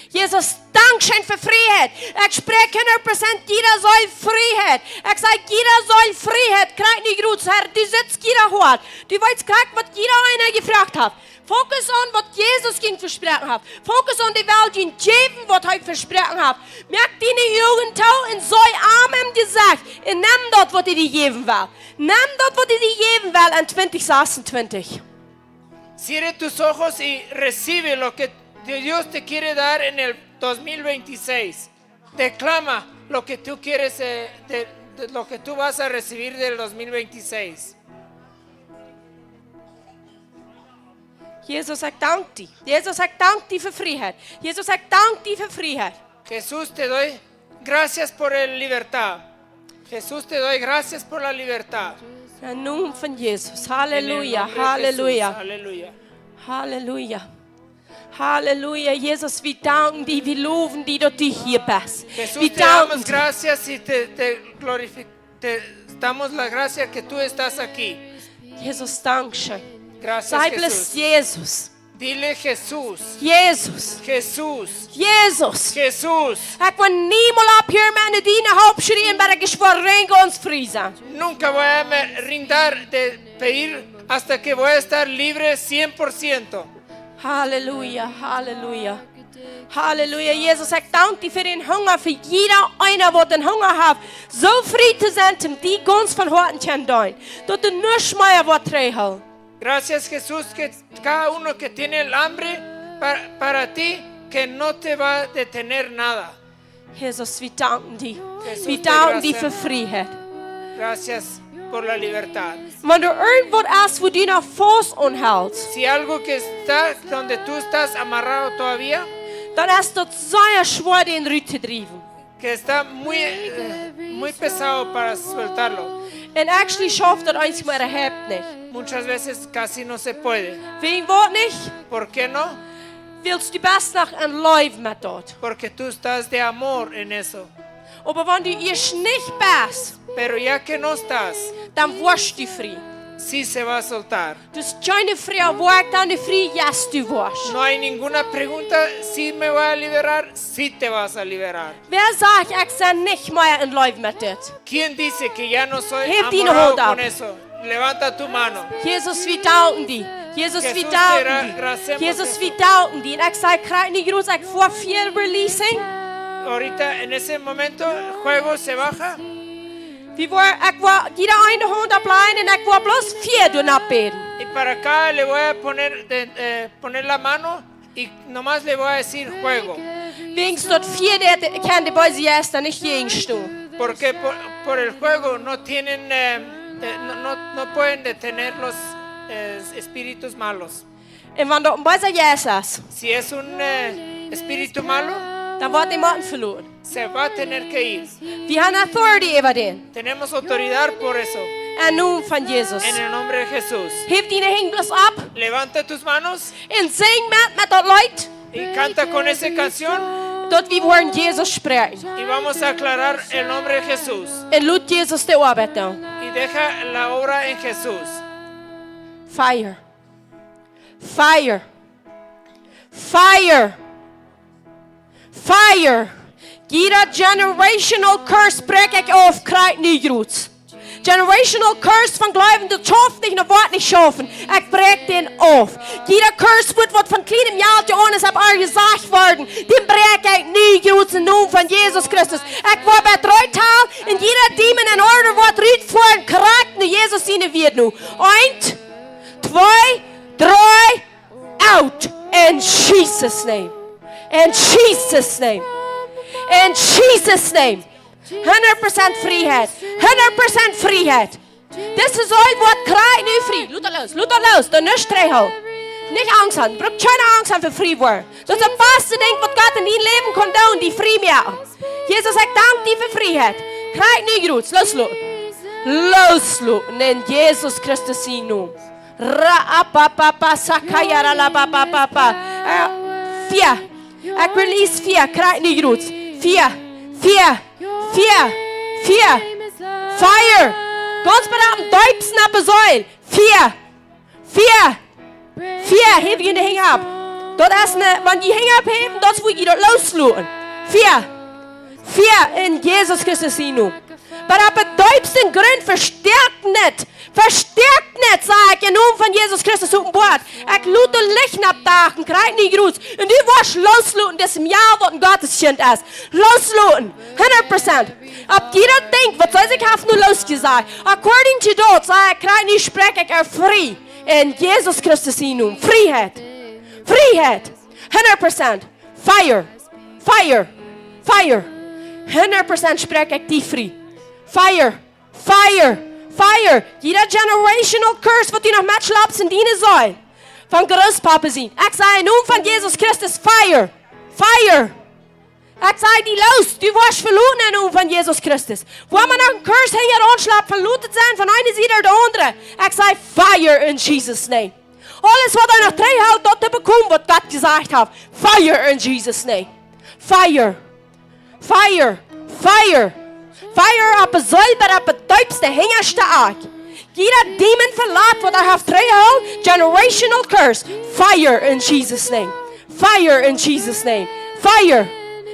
Jezus, dankzij voor vrijheid. Ik spreek 100% ieder zal vrijheid. Ik zeg ieder zal vrijheid. Krijg niet groot, Herr. Du zit ieder hoort. Du weet krijg wat ieder einer gevraagd heeft. Focus aan wat Jezus ging versproken heeft. Focus aan de wel ging geven wat hij versproken heeft. Merk die ogen toe en zij aan hem gezegd. En neem dat wat hij geven wil. Neem dat wat hij geven wil in 2026.
Cierre tus ojos y recibe lo que Dios te quiere dar en el 2026. Declama lo que tú quieres, de lo que tú vas a recibir del 2026.
Jezus, ik dank die. Jezus, ik dank die voor vrijheid. Jezus, ik dank die voor vrijheid.
Jesús, te doy gracias por la libertad. Jesús, te doy gracias por la libertad.
In de naam van Jezus.
En el
Halleluja,
nombre de
halleluja,
Jesús. Aleluya.
halleluja. Halleluja, Jezus, we danken die, we loven die dat u hier bent.
Jesús,
We
te damos
danken die.
gracias y te damos la gracia que tú estás aquí.
Jezus, dankzij.
Gracias,
Zij bless
Jesús.
Jezus.
Dile Jesús.
Jezus.
Jesús.
Jezus.
Jesús.
Ik wil niemand op hier met een dienen hoop schreeuwen, maar ik is voor ons vrij zijn.
Nunca voy a me rindar de pedir hasta que voy a estar libre 100%.
Halleluja, halleluja. Halleluja, Jezus, ik dank die voor den Hunger, für jeder einer, der den Hunger hat, so frei zu sein, um die ganz von Herzen zu tun, dass du nicht mehr was trägst.
Gracias, Jesús, que cada uno que tiene el hambre para ti, que no te va a detener nada.
Jesus, wir danken dir.
Jesus,
Wir
te
danken dir
gracias.
für Freiheit.
Gracias por la libertad.
Wenn du irgendwo hast, wo du noch Fuß anhältst,
Si algo que está donde tú estás amarrado todavía,
dann hast du sehr schwer den Rüte driven.
que está muy pesado para sueltarlo.
And actually schafft das eins mehr überhaupt nicht.
Muchas veces casi no se puede.
Wegen was nicht?
¿Por qué no?
Willst du best noch ein Leben mit dort.
Porque tú estás de amor en eso.
Aber wenn du erst nicht bist,
Pero ya que no estás,
dann wirst du frei.
sí se va a soltar.
Du hast keine freie Work, dann die frei, yes, du wirst.
No hay ninguna pregunta, si me voy a liberar, sí te vas a liberar.
Wer sagt, ich sei nicht mehr ein Leben mit dir?
¿Quién dice que ya no soy
Heb die
amorado
hand
con
up.
eso? Levanta tu mano.
Jesus, wir danken dir. Jesus,
Jesús
vi
te
danken die.
agradecemos
Jesus,
eso.
vi danken die. En ik zei, krijg niet groet, ik voor 4 releasing.
Ahorita en ese momento el juego se baja.
Ik wil jeder eine hand opleiden en ik wil bloß 4 doen afbeden.
Y para acá le voy a poner la mano y nomás le voy a decir juego.
Wegen dort 4, der kann die Beise erst nicht gegenstehen.
Porque por el juego no tienen, no pueden detener los espíritus malos.
En wanneer dort ein Beise ist,
Si es un espíritu malo,
dann wird jemand verloren.
se va a tener que ir.
Wir haben Authority über den.
Tenemos autoridad por eso.
En naam van Jesus.
En el nombre de Jesús.
Heb die hing bloß ab
Levanta tus manos
en zing met dat Leid.
y canta con esa canción
Dat we horen Jesus spreken.
y vamos a aclarar el nombre de Jesús.
En laat Jesus de arbeid doen.
Y deja la obra en Jesús.
Fire. Fire. Fire. Fire. Jeder generational curse breek ik af, krijgt niet goed. Generational curse van geloven, dat schafft nicht, dat wordt nicht schaffen. Ik breek den af. Jeder curse wordt wat van kleinem Jahrtje aan is, heb al gezegd worden. Den breek ik niet goed in naam van Jesus Christus. Ik word bij 3 taal en jeder demon in orde wordt ruid voor en krijgt nu Jesus zien weer nu. 1, 2, 3, out. In Jesus' name. In Jesus' name. In Jesus' name. 100% vrijheid. 100% vrijheid. Dit is al wat krijgt nu vrij. Loet dat los. Dan is het niet angst aan. Brug geen angst aan voor vrij worden. Dat is het beste ding wat God in die leven kan doen, die vrij maken. Jezus, ik dank die voor vrijheid. Krijg nu groet. Losloten. Losloten. In Jezus Christus zijn naam. Ra-a-pa-pa-pa, sakaya-ra-la-pa-pa-pa-pa. 4. Ik release 4. Krijg nu groet. 4. 4. 4. 4. Fire. Ganz bei dem Deubsen ab der Säule. 4. 4. 4. Heb je de hing ab. Dat is ne, wenn die hing abheben, dat wil je dat loslaten. 4. 4. In Jesus Christus zijn naam. Maar op het Deubsten grund versterkt niet. Versterkt niet, zeg ik in naam van Jezus Christus op een woord. Ik laat de licht opdagen, krijg niet groet. En die was loslaten, dat is een jaar wat een Gotteskind is. Loslaten, 100%. Op jeder denkt, wat soll ik have nu losgezegd? According to dat, zeg ik, krijg niet, spreek ik er vrij. In Jezus Christus in naam. Vrijheid. Vrijheid. 100%. Fire. Fire. Fire. 100% spreek ik die vrij. Fire. Fire. Fire. Jeder generational curse wat die nog met schlapsen dienen soll. Van Großpapa zijn. Ik zei in naam van Jezus Christus fire. Fire. Ik zei die los. Die was verloren in naam van Jezus Christus. Wo man nog een curse hingen aanslaat, verloren zijn van een zijde naar de andere. Ik zei fire in Jesus' name. Alles wat er nog terughoudt, dat te bekomen wat God gezegd heeft. Fire in Jesus' name. Fire. Fire. Fire. Fire op een zuiver op het duipste hingerste aard. Jeder demon verlaat wat er heeft terughoudt. Generational curse. Fire in Jesus' name. Fire in Jesus' name. Fire.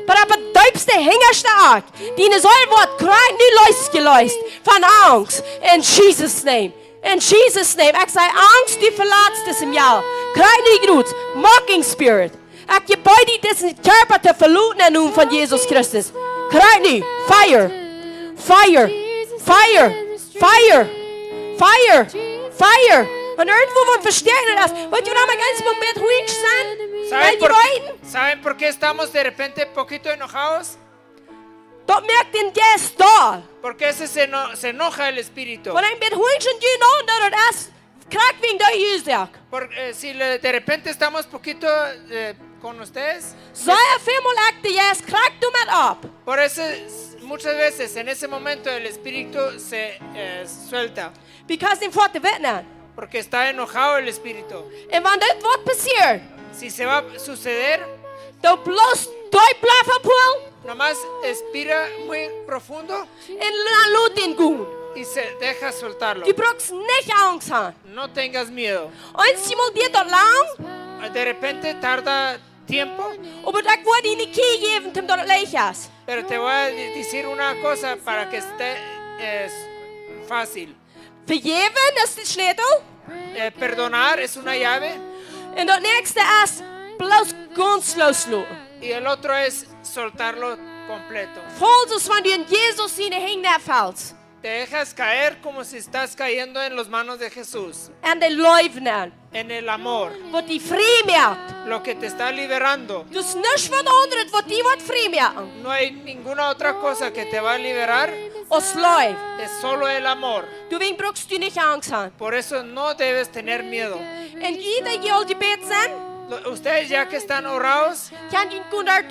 Maar op het duipste hingerste aard. Die zuil wordt krijgt nu losgelost van angst. In Jesus' name. In Jesus' name. Ik zei angst die verlaat is im jaar. Krijg niet goed. Mocking spirit. Ik je bij die diesen körper te verloten in naam van Jezus Christus. Krijg niet. Fire. Fire. Fire. Fire. Fire. Fire. En irgendwo wordt versterkt das. Weet je waarom ik eens moment ruhig zijn?
¿Saben por qué estamos de repente poquito enojados?
Dat merkt den Geist da.
Porque se enoja el espíritu.
Wanneer ik ben ruhig en je nou dat het is, krijg ik dat je
Porque si de repente estamos poquito con ustedes,
Sei viermal ik de Geist, krijg du met op.
por eso muchas veces en ese momento el espíritu se suelta.
Because den voort te witnen.
Porque está enojado el espíritu.
En wanneer dit wat passiert,
Si se va a suceder,
dan bloos die blijven poel
nomás expira muy profundo
en dan laat den gaan.
y se deja soltarlo.
Je brauchst nicht Angst haben.
No tengas miedo.
Einmal dir dat lang,
De repente tarda tiempo,
aber ik word die niet gegeven, tim dat het leeg is.
pero te voy a decir una cosa para que esté fácil.
Vergeven, dat is de sleutel.
perdonar es una llave
En dat nächste ist, bloß ganz loslassen.
y el otro es soltarlo completo.
Voll zoals wanneer je in Jezus zijn heen valt.
Te dejas caer como si estás cayendo en las manos de Jesús,
En de leven.
en el amor,
Wat die vrij maakt.
lo que te está liberando.
Dus niks wat anders wat die wat vrij maakt.
No hay ninguna otra cosa que te va a liberar,
Als lief.
es solo el amor.
Du wen brukst du nicht Angst haben.
Por eso no debes tener miedo.
En ieder je al die bed zijn,
Ustedes ya que están orados,
kan je kun daar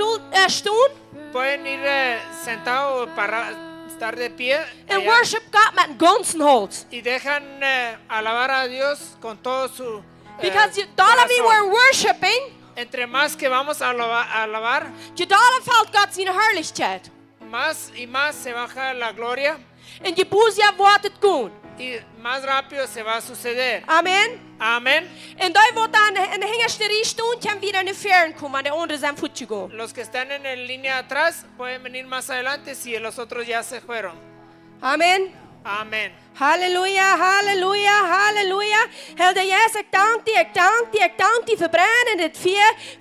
staan.
pueden ir sentados para estar de pie
En
allá,
worship God met een ganzen hart.
y dejan alabar a Dios con todo su
Because daar we were
corazón.
worshiping,
Entre más que vamos a alabar,
je daar valt God zijn herrlichkeit.
más y más se baja la gloria
En je boezia wordt het goed.
y más rápido se va a suceder.
Amen.
Amén.
En daar wordt dan een hengersterie staan, kan weer naar veren komen, aan de onder zijn voetje gaan.
Los que están en línea atrás pueden venir más adelante si los otros ya se fueron.
Amen.
Amén.
Halleluja, halleluja, halleluja. Helder Jezus, ik dank die, ik dank die, ik dank die verbrennen het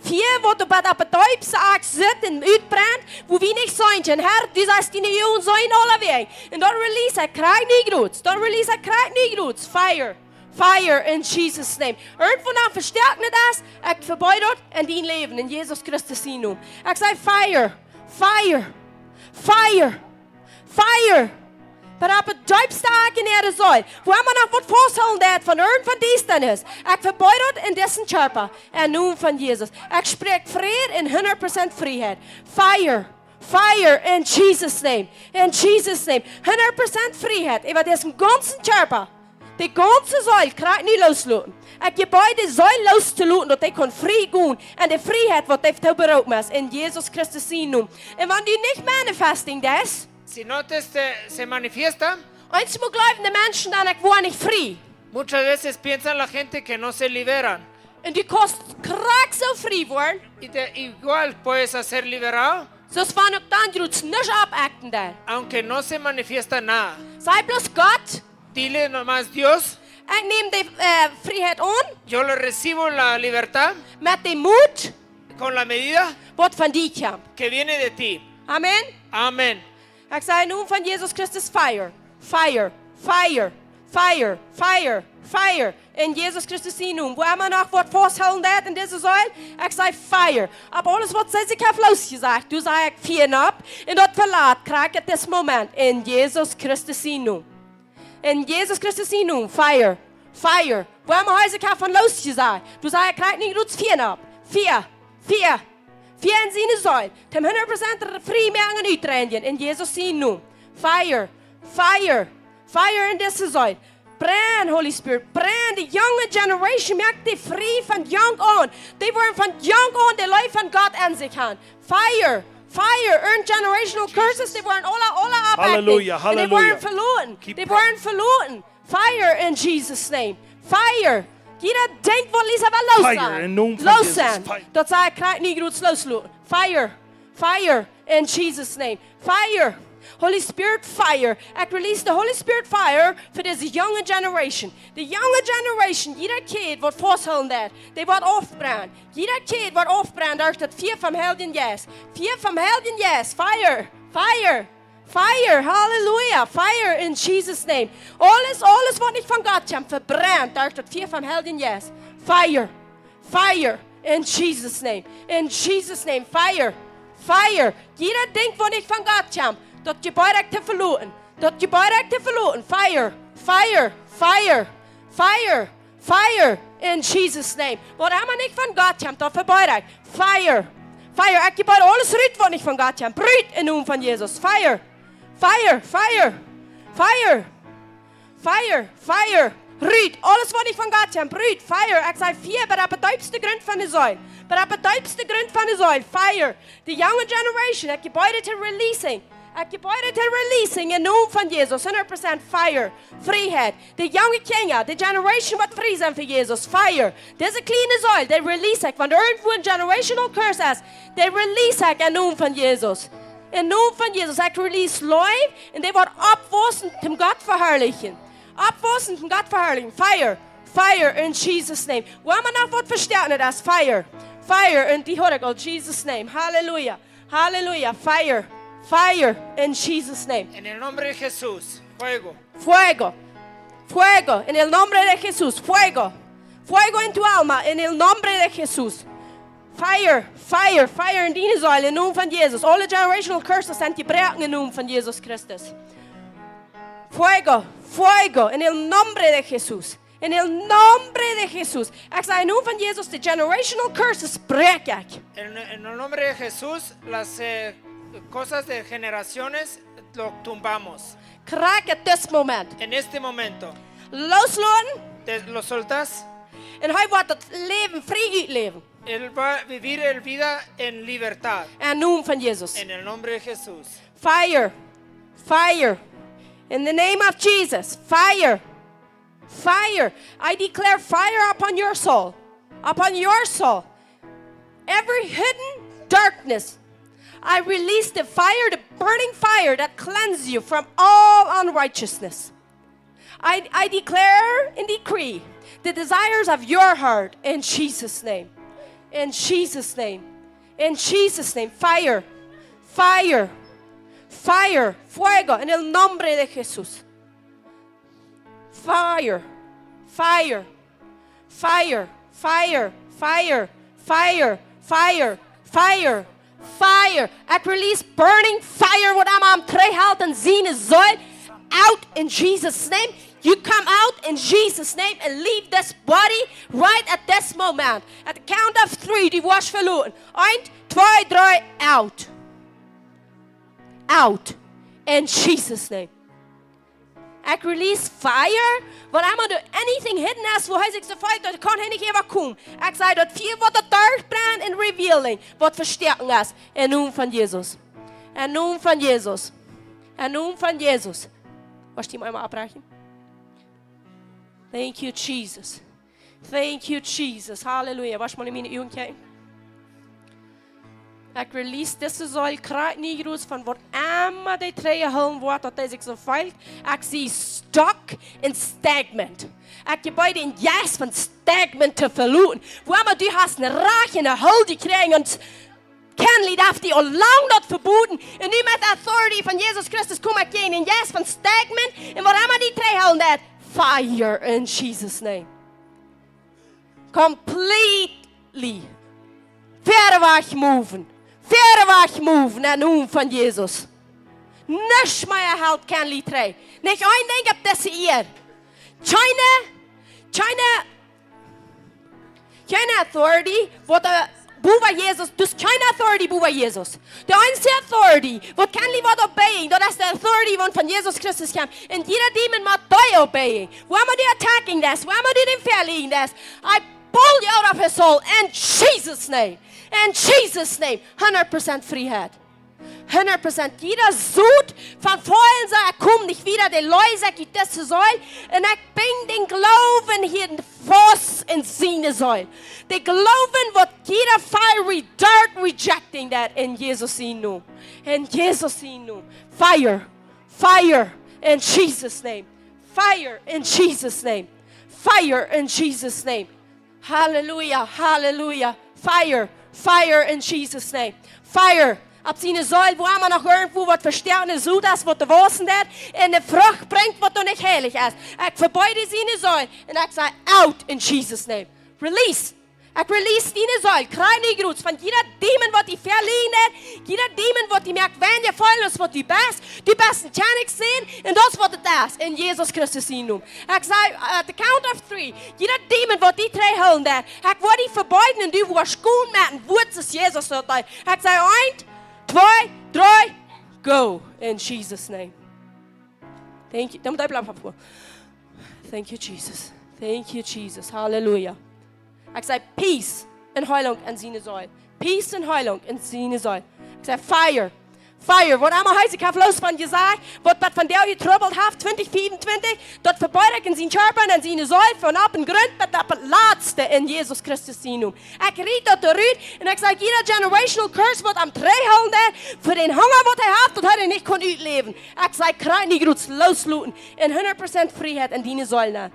vier wat op het duipzaak zit en uitbrennt, wo we niet zijn. En Herr, du sagst, die Jungen zijn alle weg. En dan release ik, krijg niet groot. Dan release ik, krijg niet groot. Fire. Fire in Jesus' name. Irgendwo nach verstärkt nicht das. Ich verbeut dort in dein Leben in Jesus Christus naam. Ich sage fire, fire, fire, fire. Maar op het duipstaak in de zoil, waar man nog wat vasthouden deed van een van die stennis. Ik verbeut dat in dessen körper, en noem van Jezus. Ik spreek vrede en 100% vrijheid. Fire, fire in Jesus' name. In Jesus' name. 100% vrijheid. Over dessen ganzen körper. Die ganze Säule krijgt niet loslaten. Ik je beide Säule los te laten, dat hij kan vrij gaan. En de vrijheid wat hij heeft bereikt is. In Jezus Christus zijn naam. En wanneer die niet manifesting is,
Si no se manifiesta,
eins moet geloven de mensen dan ik word niet vrij.
muchas veces piensan la gente que no se liberan.
En die kost krak zo vrij worden.
Y igual puedes ser liberado,
Zoals van ook dan je het niet opacten daar.
aunque no se manifiesta nada.
Zij bloos God.
Dile nomás, Dios,
Ik neem de vrijheid aan.
yo le recibo la libertad
Met de moed.
con la medida
Wat van die komt.
que viene de ti.
Amen.
Amén.
Ik zei in naam van Jezus Christus fire. Fire. Fire. Fire. Fire. Fire. In Jezus Christus zijn naam. Waar man nog wat vasthouden deed in deze zuil. Ik zei fire. Op alles wat zij zich heeft losgezegd. Du zei ik vier op. En dat verlaat krijg ik dit moment. In Jezus Christus zijn naam. In Jezus Christus zijn naam. Fire. Fire. Waar man hij zich heeft van losgezegd. Du zei ik krijg niet goed vier op. Vier. Vier. Vier in zijn zuil. Tem 100% vrij mee aan uitrennen. In Jezus zijn naam. Fire. Fire. Fire in deze zuil. Brand, Holy Spirit. Brand. De jonge generation maakt die vrij van jong aan. Die worden van jong aan de life van God in zich aan. Fire. Fire. Earn generational curses. Die worden alle afacting.
Halleluja,
En die worden
halleluja.
verloren.
Keep
Die worden verloren. Fire in Jesus' name. Fire. Jeder denkt wel Lisa wel los
Fire in naam van
Los
Jezus.
zijn.
Fire.
Dat zei ik krijg niet goed loslaten. Fire. Fire in Jesus' name. Fire. Holy Spirit fire. Ik release the Holy Spirit fire for this younger generation. The younger generation, jeder kind wordt vasthouden daar. Die wordt afbrand. Jeder kind wordt afbrand uit dat vier van helden yes. Vier van helden yes. Fire. Fire. Fire, hallelujah, fire in Jesus' name. Alles wat niet van God komt, verbrannt door dat vier van helden yes. Fire, fire in Jesus' name. In Jesus' name, fire, fire. Jeder denkt wat niet van God komt, dat je bereikt te verloren. Dat je bereikt te verloren. Fire, fire, fire, fire, fire in Jesus' name. Wat helemaal niet van God komt, dat verbeidigt. Fire, fire. Ik gebeurde alles uit wat niet van God komt. Bruut in naam van Jezus. Fire. Fire, fire, fire, fire, fire. Ruud, alles wat ik van God heb, Ruud, fire. Ik zei vier, bij de diepste grond van de zuil. Bij de diepste grond van de zuil, fire. The younger generation, ik gebeurde te releasing. Ik gebeurde te releasing in naam van Jezus, 100% fire, vrijheid. De jonge kinderen, de generation wat vrij zijn voor Jezus, fire. Deze kleine zuil, die release ik, want er irgendwo een generational curse is. Die release ik in naam van Jezus. In naam van Jezus, ik release life en die wordt opwassen om God verherrlichen. Opwassen om God verherrlichen. Fire, Fire in Jesus' name. Waar man nog wat versterken, dat is fire. Fire in die hoor ik al, Jesus' name. Hallelujah. Hallelujah. Fire. Fire in Jesus' name.
En el nombre de Jesús, fuego.
Fuego. Fuego. En el nombre de Jesús. Fuego. Fuego en tu alma. En el nombre de Jesús. Fire. Fire. Fire in die zuil. In naam van Jezus. Alle generational curses zijn gebroken in naam van Jezus Christus. Fuego. Fuego. En el nombre de Jesús. En el nombre de Jesús. Ik zei in naam van Jezus. De generational curses breek ik.
En el nombre de Jesús, las cosas de generaciones lo tumbamos.
Kraak het dit moment.
En este momento,
Loslaten.
lo soltas.
En hij wordt het leven vrij uitleven.
Él va a vivir el vida en libertad.
In naam van Jezus.
En el nombre de Jesús.
Fire. Fire. In the name of Jesus. Fire. Fire. I declare fire upon your soul. Upon your soul. Every hidden darkness. I release the fire, the burning fire that cleanses you from all unrighteousness. I declare and decree the desires of your heart in Jesus' name. In Jesus' name. In Jesus' name. Fire. Fire. Fire. Fuego. En el nombre de Jesús. Fire. Fire. Fire. Fire. Fire. Fire. Fire. Fire. Fire. Ik release burning fire wat aan twee helden zien zullen. Out in Jesus' name. You come out in Jesus' name and leave this body right at this moment. At the count of 3, die was verloren. 1, 2, 3, out. Out. In Jesus' name. Ik release fire. Wat allemaal door anything hidden is, waar hij zich zo feit, dat kan hij niet even komen. Ik zei dat veel wat er terugbrengt in revealing, wat versterken is. In naam van Jezus. In naam van Jezus. In naam van Jezus. Was die maar eenmaal afbraken? Thank you, Jesus. Thank you, Jesus. Halleluja. Was maar in mijn ogen kijken. Ik release deze zuil kruid niet van wat allemaal die twee hullen wordt dat hij zich zo veilt. Ik zie stuck en stagnant. Ik heb bij den jas van stagnant te verloren. Waar du hast een raag en een hul die krijgen en kennelijk heeft die al lang dat verboden. En nu met de authority van Jezus Christus kom ik in een jas van stagnant. En wat allemaal die twee hullen dat? Fire in Jesus' name. Completely. Verder weg moven. Verder weg moven in naam van Jezus. Niks meer houdt kan litre. Niet één ding op deze eer. China authority wat de boven Jezus. Dus China authority boven Jezus. De enige authority wat kan li wat obeying. Dat is de authority van Jezus Christus kwam. En jeder demon moet die obeying. Waar moet die attacking this? Waar moet die verliegen this? I pull you out of his soul in Jesus' name. In Jesus' name. 100% vrijheid. 100%. Jeder zoet van vorhin zei, ik kom niet weer, de lui zeg ik deze zuil. En ik ben den geloven hier vast in zijn zuil. De geloven wat jeder fiery dart rejecting that in Jezus in naam. In Jezus in naam. Fire. Fire in Jesus' name. Fire in Jesus' name. Fire in Jesus' name. Hallelujah. Hallelujah. Fire. Fire in Jesus' name. Fire. Op zijn zuil, waar man nog irgendwo wat versterken zoet is, wat de wassen dat, en de vrucht brengt wat er niet heilig is. Ik verbeide zijn zuil, en ik zeg, out in Jesus' name. Release. Ik release die zuil, krijg niet groet, van jeder demon wat die verliegen heeft, jeder demon wat die merkt, wenn je vuil is wat die best kan ik zien, en dat is wat het is, in Jezus Christus in naam. Ik zeg, at the count of 3, jeder demon wat die twee hullen dat, ik word die verbeiden, en die wordt schoon met een woord is Jezus dat hij. Ik zeg, 1, 2, 3, go in Jesus' name. Thank you. Dan moet hij blijven voor. Thank you, Jesus. Thank you, Jesus. Hallelujah. Ik zeg peace en heiling in zijn zuil. Peace en heiling in zijn zuil. Ik zeg fire. Fire, wat allemaal huis ik heb los van Jesaja, wat van jou getrouweld heeft, 2024, dat verborgen zijn scherpen en zijn zuil vanaf een grond met dat het laatste in Jezus Christus zien noem. Ik ried dat eruit en ik zeg, jeder generational curse wordt am treehouden voor den honger wat hij heeft, dat hij niet kon uitleven. Ik zeg, krijg niet goed loslooten en 100% vrijheid in die zuilen. 100%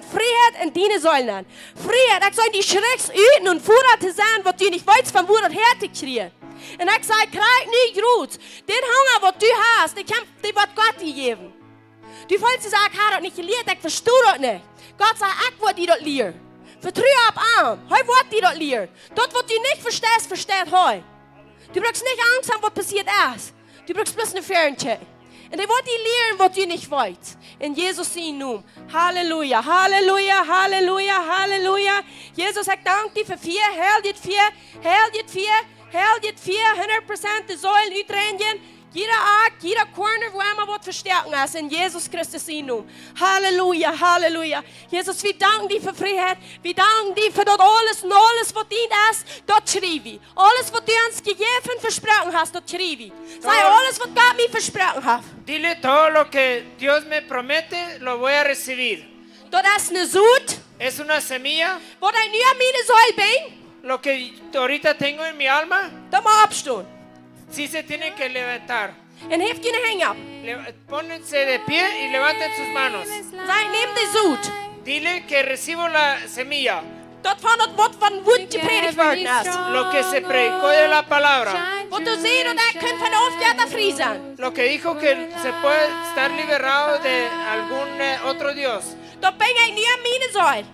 vrijheid in die zuilen. Vrijheid, ik zeg, die schrecks uit en voorraad te zijn, wat je niet weet van waar het hertekriegen. En ik zei, krijg niet goed. Dit honger wat u hast, die wordt God gegeven. Du voelt zeggen, ik heb dat niet geleerd, ik verstoor dat niet. God zei, ik word die dat leer. Vertrouw op aan, hij wordt die dat leer. Dat wat u niet verstaat, verstaat hij. Du brauchst niet angst aan wat passiert is. Du brauchst bloß een veerntje. En hij wordt die leren wat u niet weet. In Jezus zijn naam. Halleluja, halleluja, halleluja, halleluja. Jezus, ik dank je voor 4, heel dit 4, heel dit 4. Heel dit 400% de Säulen uitreinigen. Jeder Art, jeder Corner, wo einmal was verstärken ist. In Jesus Christus in Namen. Halleluja, Halleluja. Jesus, wir danken dir für Freiheit. Wir danken dir für das alles und alles, was dir ist. Dort schrieb ich. Alles, was du uns gegeben und versprochen hast, dort schrieb ich. Sei alles, was Gott mir versprochen hat.
Dile todo lo que Dios me promete, lo voy a recibir.
Dort ist eine Sud.
Es una semilla.
Wo dein New meine Säule bin.
Lo que ahorita tengo en mi alma,
Da mal abstehen.
sí se tiene que levantar.
Und heft keine Hänge ab.
Pónganse de pie y levanten sus manos.
Sei neben die Sud.
Dile que recibo la semilla.
Dort von das Wort von Wut gepredigt worden ist.
Lo que se predicó de la palabra.
Wo du siehst, und er könnte von aufgehört frei sein.
Lo que dijo que se puede estar liberado de algún otro Dios.
Dort bin ich nie an meine Säule.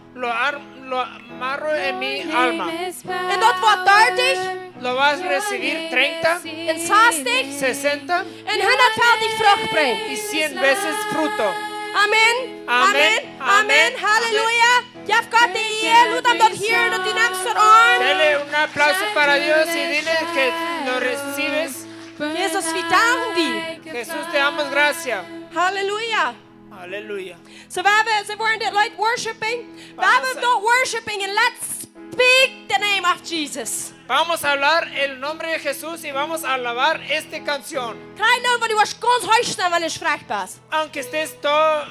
Lo amarro en mi alma.
Und dort war 30,
Lo vas a recibir 30,
und 60,
60
und 100-fältig Frucht bringen.
y 100 veces fruto.
Amen.
Amen.
Amen. Halleluja. Gib Gott die Ehre, lud ihm dort hier, und du nimmst dort an.
Dele un aplauso para Dios y dile que lo recibes.
Jesus, wir danken dir.
Jesús, te damos gracias.
Halleluja.
Aleluya.
So we worden dit like worshiping. We hebben dort worshiping, and let's speak the name of Jesus.
Vamos a hablar el nombre de Jesús y vamos a alabar esta canción.
Krijg nou, want du was ganz huistaan, wenn ich sprech bist.
Aunque estés todo,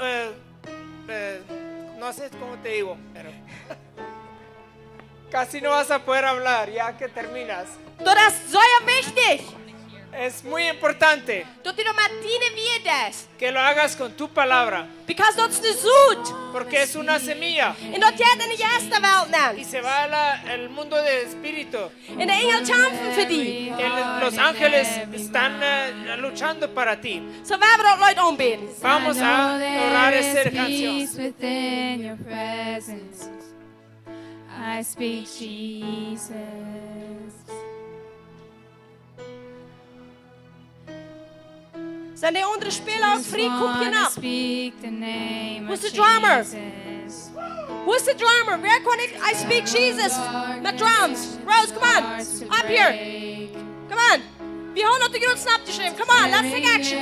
no sé cómo te digo, pero casi no vas a poder hablar ya que terminas.
Das ist sehr wichtig.
Es muy importante
Dat du noch mit deinen Wiedes.
que lo hagas con tu palabra,
Because that's the Sud.
porque es una semilla
Und dat geht in die erste Welt
y
nein.
se va al mundo del espíritu.
Und die Engel kämpfen für dich.
Los ángeles están luchando para ti.
So werden wir dort Leute anbeten.
Vamos a orar esta canción.
Peace within your presence. I speak Jesus.
Zijn die andere spelen ook free? Koop je op.
Speak the name
Who's
of
the drummer?
Jesus.
Who's the drummer? Where can I speak Jesus? Met drums. Rose, come on. Up here. Come on. We houden op de grond snap te schrijven. Come on, let's take action.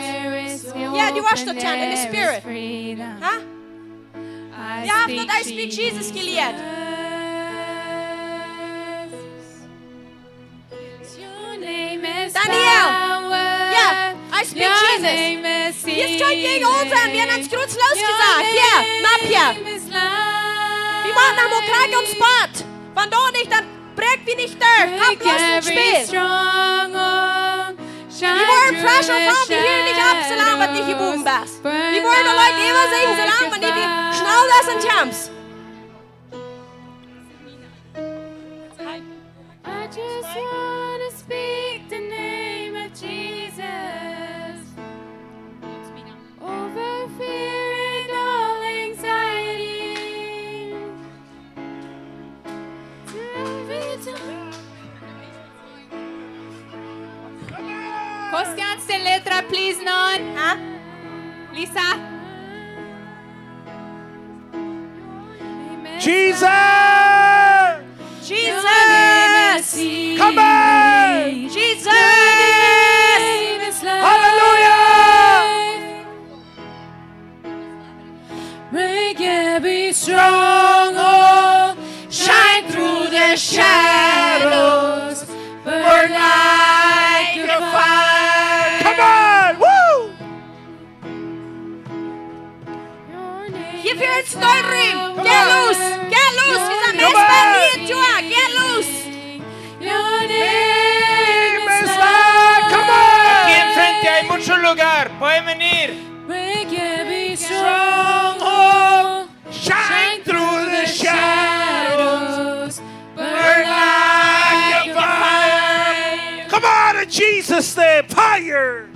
Yeah,
you watched the tent in the spirit. Huh? Je hebt dat I speak Jesus geleerd. Daniel. Ja, I speak Jesus. Jetzt könnt ihr ihn unseren. Wir haben ans Kreuz losgesagt. Hier, ab hier. Wir machen am Ukraine und Spot. Wenn du nicht, dann prägt wie nicht da. Hab bloß ein Spiel. Wir wollen fresh und fahren, wir hören nicht ab, solange wir nicht gebogen bist. Wir wollen die Leute immer singen, solange wir nicht schnell das und Champs.
I just want to speak the name of Jesus over fear and all anxiety. Kostians den letra, please, non.
Huh?
Lisa.
Jesus!
Jesus!
Come on!
Jesus!
Hallelujah!
Break every stronghold, shine through the shadows, burn like a fire.
rum. Get loose. Get loose. Vi har mest vänlighet, Joa. Get loose.
Your name is
Come on!
Aquí enfrente hay mucho lugar. Pueden venir.
break every
Stronghold,
stronghold.
shine through the shadows,
Burn
like a fire. Come on, in Jesus' name, fire!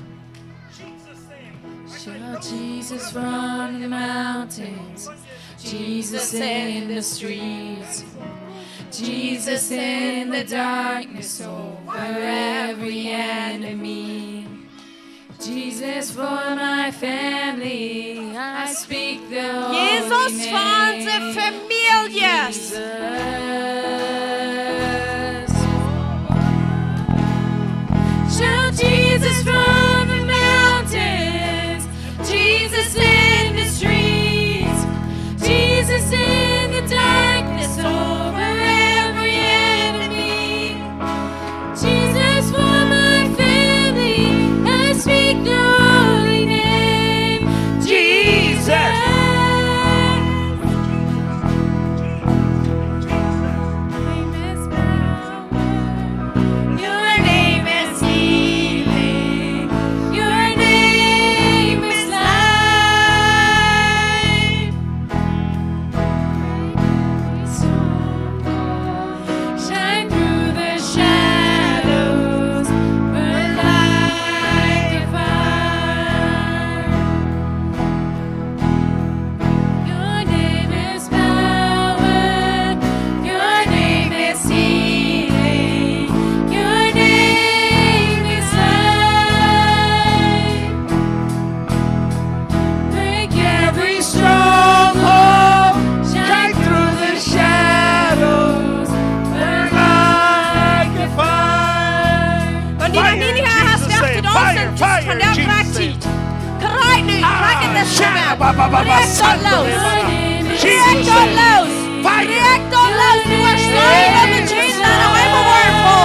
Shout Jesus from the mountains, Jesus in the streets, Jesus in the darkness over every enemy. Jesus for my family, I speak the holy
Jesus för
name.
unsere familjer.
Jesus. Shout Jesus from the mountains, Jesus in the streets, Jesus in the darkness over every enemy. Jesus for my family, I speak the holy name.
Jesus.
Your name is healing. Your name is life. Shine through the shadows, burn like a fire. Your name is power. Your name is healing. Your name is life. Break every stronghold. Shine through the shadows. Burn like a fire.
Und die dann nicht hast,
Jesus'
werft
name,
du
fire,
aus
fire,
von der
Jesus'
Praxis. Kreit nu, kreit in das
shut
Schwert.
up, ba, ba, ba, ba,
Direkt dort
Santa,
los.
ba, ba.
Direkt
Jesus'
dort
name.
los.
Fire.
Direkt dort los. Du har slagit om en tjej där och är på vår på.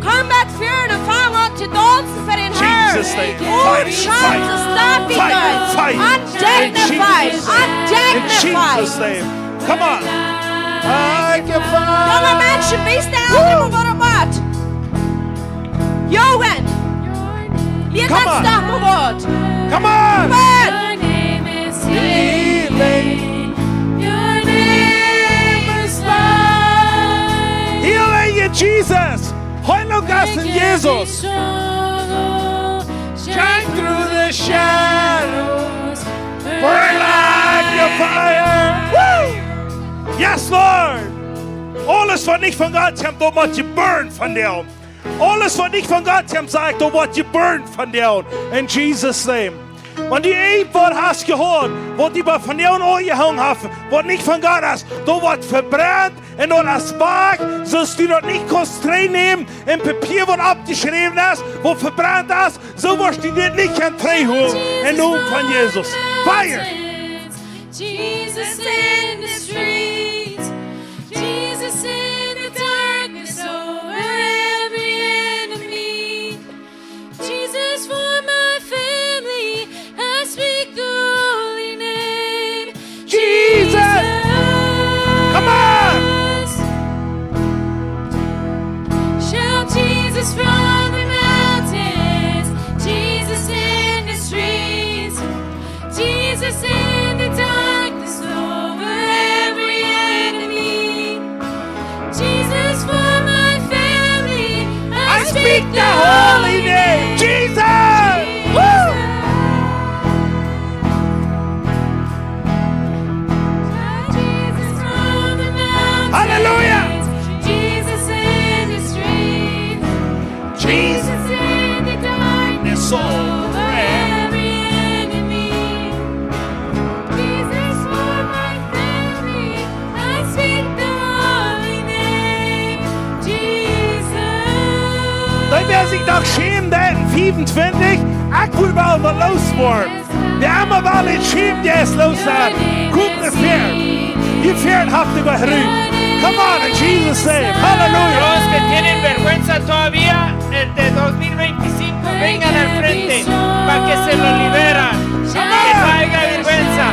Kom back fjärde och fang upp till dansen för din herre.
Jesus' name.
Oh,
Fire,
chance to stop it,
fire,
guys.
fire.
Undignified.
In Jesus'
Undignified.
name. Come on. Like a
Jonge
fire.
mensen, wie staat er voor een wat? Johan, wie
Come
gaat
on.
staan voor wat?
Come on.
Man,
Your name is healing. Your name is life.
Healing in Jesus. Heiliger in Jesus. Shine through the shadows. Burn like a fire. Woo! Yes, Lord. Alles wat niet van God komt, dan moet je burn van jou. Alles wat niet van God komt, zegt, dan wordt je burn van jou. In Jesus' name. Want die een wat hast gehoord, wat die van jou aangehangen heeft, wat niet van God is, dan wordt verbrand en dan als Bag, zoals du dat niet kannst reinnehmen, in Papier, wat abgeschrieben ist, wat verbrand ist, so wirst du dit nicht kann reinholen. In Namen von Jesus. Fire!
Jesus in the streets, Jesus in the darkness over every enemy. Jesus for my family, I speak the holy name.
Jesus! Come on!
Shout Jesus from the mountains, Jesus in the streets, Jesus in the darkness over every enemy. Jesus for my family,
I speak the holy name. Jesus! Woo!
Jesus from the mountains,
Hallelujah!
Jesus in the streets,
Jesus!
Jesus in the darkness
Soul.
over every enemy. Jesus for my family, I speak the holy name. Jesus.
Dan wer sich doch schämt, der in 25, ich will mal was loswerden. Der arme war nicht schämt, der ist los hat. Guck mir Pferd. Die Pferd habt ihr gerührt. Come on, in Jesus' name. Hallelujah.
Los que tienen vergüenza todavía, el de 2025, vengan al frente para que se lo liberan. Que no haya vergüenza.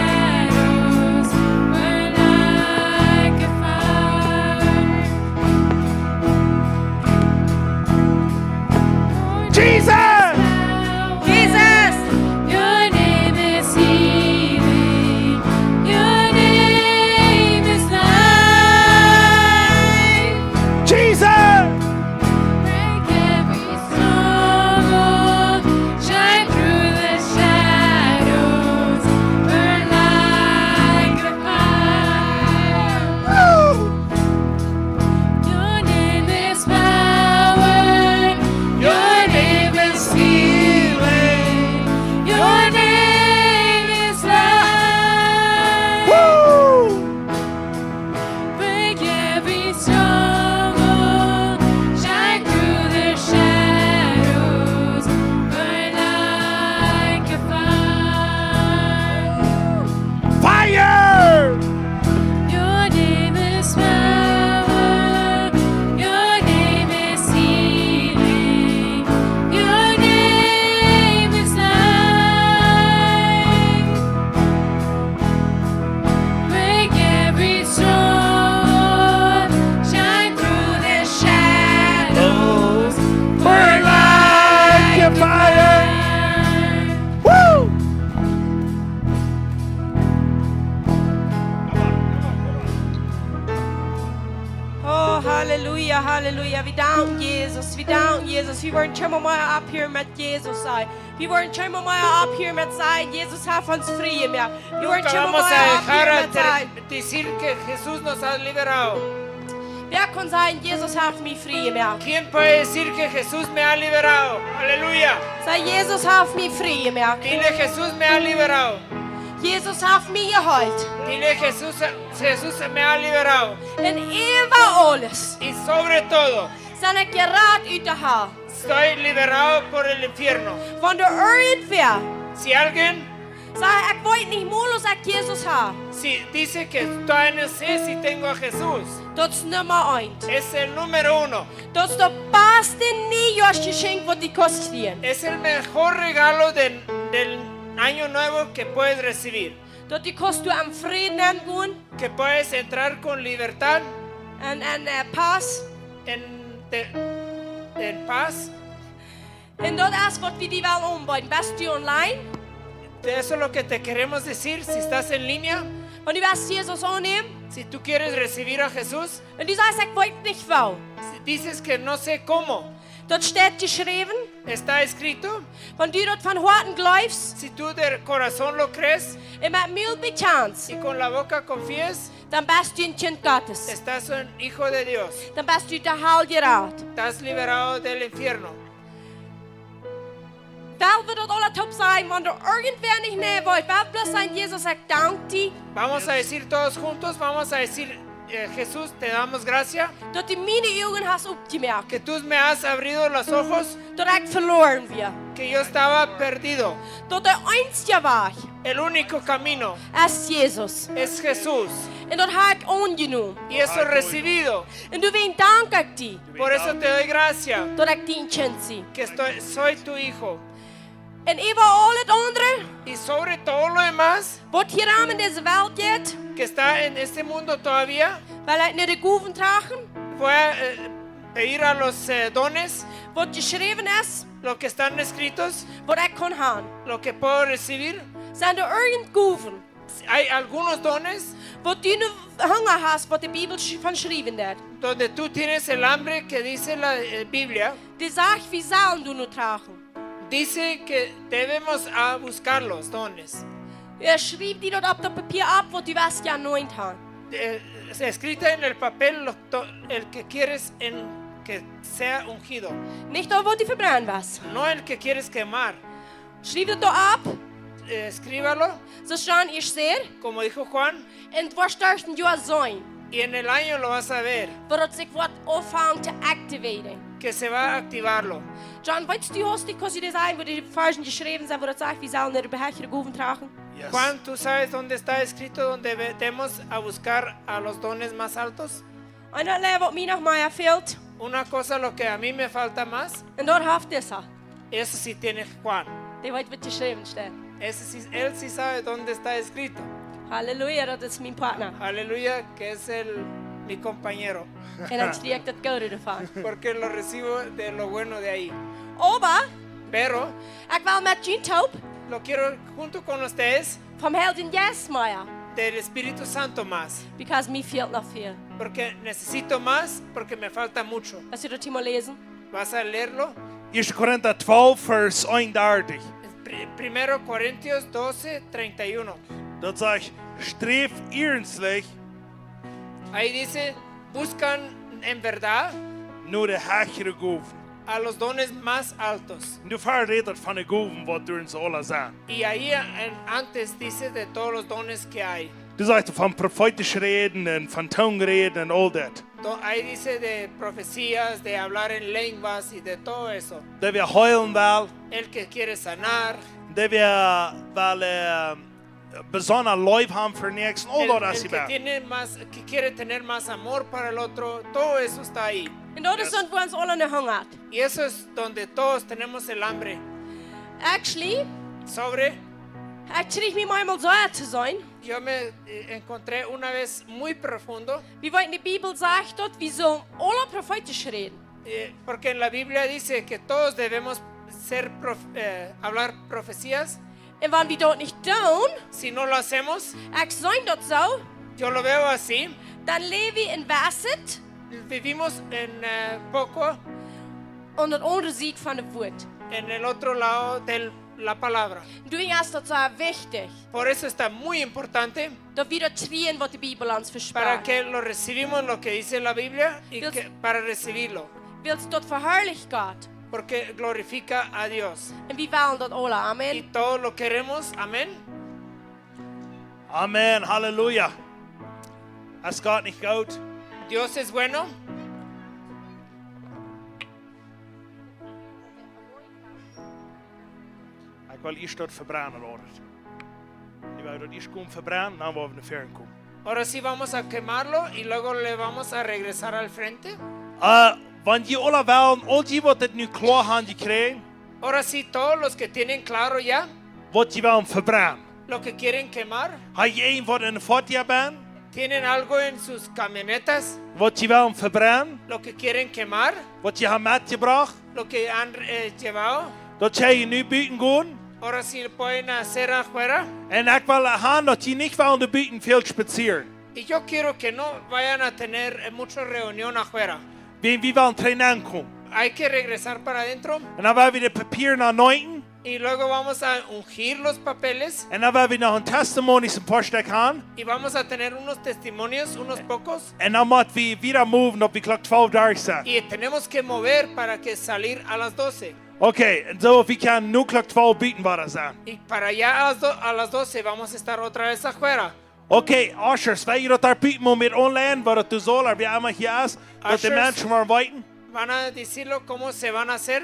Halleluja, Halleluja. Wir danken Jesus, wir danken Jesus. Wir wollen schon mal ab hier mit Jesus sein. Wir wollen schon mal ab hier mit sein. Jesus hat uns frei mehr. Wir wollen
Nunca
schon
vamos
mal
a
ab
dejar
hier
a
mit sein.
decir que Jesús nos ha liberado.
Wer kann sagen, Jesus hat mich frei mehr?
¿Quién puede decir que Jesús me ha liberado? Aleluya.
Sag, Jesus hat mich frei mehr.
Dile, Jesús me ha liberado.
Jesus hat mich geheilt.
Dile, Jesús me ha liberado.
En über alles.
Y sobre todo,
Zijn ik geraad uit de hel.
estoy liberado por el infierno.
Van de irgendwer.
Si alguien
Zeg, ik weet niet moeilijk als ik Jezus heb.
si dice que todavía no sé si tengo a Jesús,
Dat is nummer 1.
es el número 1.
Dat is de beste nieuwjaarsgeschenk wat die kost kriegen.
Es el mejor regalo del año nuevo que puedes recibir.
Dat die kost du am Frieden gaan
Que puedes entrar con libertad,
en pas.
en paz.
En dat is wat we die wel ombuiten. Best du online.
De eso es lo que te queremos decir. Si estás en línea,
En du wirst Jezus aannemen.
si tú quieres recibir a Jesús,
En du sagst, ik weet niet wel.
si dices que no sé cómo,
Dat staat geschreven.
está escrito.
Wenn du dat van harten geloofst
Si tú de corazón lo crees
en met mil bekend,
y con la boca confíes,
dan bist du een kind Gottes.
estás un hijo de Dios.
Dan bist du de hel geraad.
Estás liberado del infierno.
Wel we dat alle top zijn, want er irgendwer niet neer wil. Wel bloß zijn, Jezus, ik dank die.
Vamos a decir todos juntos, vamos a decir, Jesús, te damos gracias,
Dat du meine Augen hast opgemerkt.
que tú me has abrido los ojos,
Dat ik verloren weer.
que yo estaba perdido.
Dat de einzige weg
El único camino
is Jezus.
es Jesús.
En dat heb ik aangenomen.
Y eso he recibido.
En du wen dank ik die.
Por eso te doy gracias,
Dat ik die kind zie.
que soy tu hijo.
En over al het andere,
Y sobre todo lo demás
wat hier aan in deze wereld gaat,
que está en este mundo todavía,
wil ik naar de goven dragen.
voy a pedir a los dones,
Wat geschreven is,
lo que están escritos,
wat ik kan gaan.
lo que puedo recibir.
Zijn er irgend goven,
Hay algunos dones
wat du nu hunger hast, wat de Bibel van schreven hat.
donde tú tienes el hambre que dice la Biblia.
Die sagt, wie sollen du nu tragen?
Dice que debemos a buscar los dones.
Schreib die dort op dat papier ab, wat du wirst ja nooit haben.
Escrita en el papel el que quieres que sea ungido,
Nicht dat wat du verbrennen was.
no el que quieres quemar.
Schreib dat ab,
Escríbalo,
so staan ich sehe,
como dijo Juan,
en was starst een jaar zijn,
y en el año lo vas a ver,
voordat zich wat afhangt te activeren.
que se va a activarlo.
John, weißt du, hast die Kosi das ein, wo die Versen geschrieben sind, wo das sagt, wie sollen wir beherrschende Goven tragen?
Yes.
Juan, ¿tú sabes dónde está escrito donde debemos a buscar a los dones más altos?
En dat leer wat mij nog maar fehlt,
Una cosa lo que a mí me falta más,
en dat heeft is er.
eso sí tiene Juan.
Die weet wat geschreven staat.
Él sí sabe dónde está escrito.
Halleluja, dat is mijn partner.
Aleluya, que es mi compañero.
En dan zie ik dat gouden ervan.
Porque lo recibo de lo bueno de ahí.
Aber,
Pero
ik wil met Jean Taub,
lo quiero junto con ustedes
vom Helden Jesmeier,
del Espíritu Santo más.
because me fehlt noch viel.
Porque necesito más, porque me falta mucho.
Als je dat hier mal lesen.
¿Vas a leerlo?
1 Korinther 12, vers 31.
Primero Corintios 12, 31.
Dat zegt, streef ernstlich
Ahí dice, buscan en verdad
naar de hechere goven.
a los dones más altos.
Nu verredt het van de goven wat door ons allen zijn.
Y ahí antes dice de todos los dones que hay.
Du zegt van profetische reden en van tongreden en al dat.
Ahí dice de profecías, de hablar en lenguas y de todo eso.
Dat we huilen wel,
El que quiere sanar,
dat we wel bezonnen lief hebben voor niks en al dat
el
is
que,
wel.
que quiere tener más amor para el otro, todo eso está ahí.
En dat is dan waar ons allen de hunger had.
Y eso es donde todos tenemos el hambre.
Actually,
Sobre,
ik schreef me eenmaal zo te zijn.
yo me encontré una vez muy profundo,
Wie wat in de Bibel zegt dat we zullen alle profetisch reden.
porque en la Biblia dice que todos debemos hablar profecías.
En wanneer we dat niet doen,
Si no lo hacemos,
ik zijn dat zo,
yo lo veo así,
dan leven we in Wasset
vivimos en poco
aan het andere ziet van het woord.
en el otro lado de la palabra.
Daarom is dat zo wichtig.
Por eso está muy importante
Dat we dat trainen wat de Bijbel ons
para
verspreekt.
que lo recibimos lo que dice la Biblia y
Dios-
que, para recibirlo,
Wilt dat verheerlijkt God.
porque glorifica a Dios.
En wie willen dat alle?
Y
Amen.
todo lo queremos, amén.
Amen, Halleluja. Ist Gott nicht gut?
Dios es bueno.
Ik wil eerst dat verbranden worden. Ik wil dat eerst komen verbranden, dan willen we naar voren komen.
Ahora sí vamos a quemarlo y luego le vamos a regresar al frente.
Want je alle wel, al die wat het nu klaar hebben gekregen,
Ahora sí, todos los que tienen claro ya
wat je wel verbranden.
lo que quieren quemar,
Heb je een wat in de vatje bent,
tienen algo en sus camionetas,
wat je wel verbranden,
lo que quieren quemar,
wat je hebt metgebracht,
lo que han llevado.
dat jij je nu buiten gaan.
Ahora sí lo pueden hacer afuera.
En ik wil gaan dat je niet wel in de buiten veel spazieren.
Y yo quiero que no vayan a tener mucha reunión afuera.
Wie wel een trainen komen.
Hay que regresar para adentro
En dan willen we de papier anointen.
y luego vamos a ungir los papeles
En dan willen we nog een testimonies een paar stuk gaan.
y vamos a tener unos testimonios, unos pocos.
En dan moeten we weer moven op die klok 12 zijn.
Y tenemos que mover para que salir a las 12.
Oké, en zo we kunnen nu klok 12 buiten worden zijn.
Y para allá a las 12 vamos a estar otra vez afuera.
Oké, ushers, weet je dat daar buiten moet met online, wat het dus al, wie allemaal hier is, dat de
Ushers.
mensen maar wachten.
Van a decirlo cómo se van a hacer.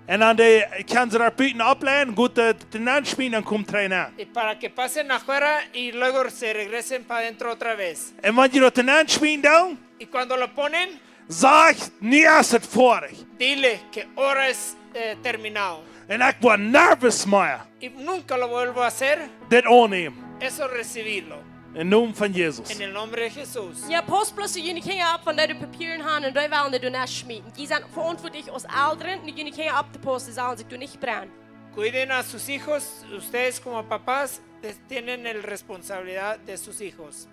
En dan kunnen ze daar buiten opleiden, goed de nachtspiel en komt trainen.
Y para que pasen afuera y luego se regresen para adentro otra vez.
En wanneer je dat de nachtspiel doet,
Y cuando lo ponen,
zeg niet als het vorig.
dile que ahora es terminado.
En ik word nervous mee,
Y nunca lo vuelvo a hacer.
dit aannemen.
Eso recibirlo.
In naam van Jezus.
En el nombre de Jesús.
Ja, pas bloß, jullie gingen op van de papieren gaan en die willen de doen schmieden. Die zijn verantwoordelijk als ouderen en jullie gingen op de post en zeggen, ik doe niet branden.
Cuiden a sus hijos. Ustedes como papás tienen la responsabilidad de sus hijos.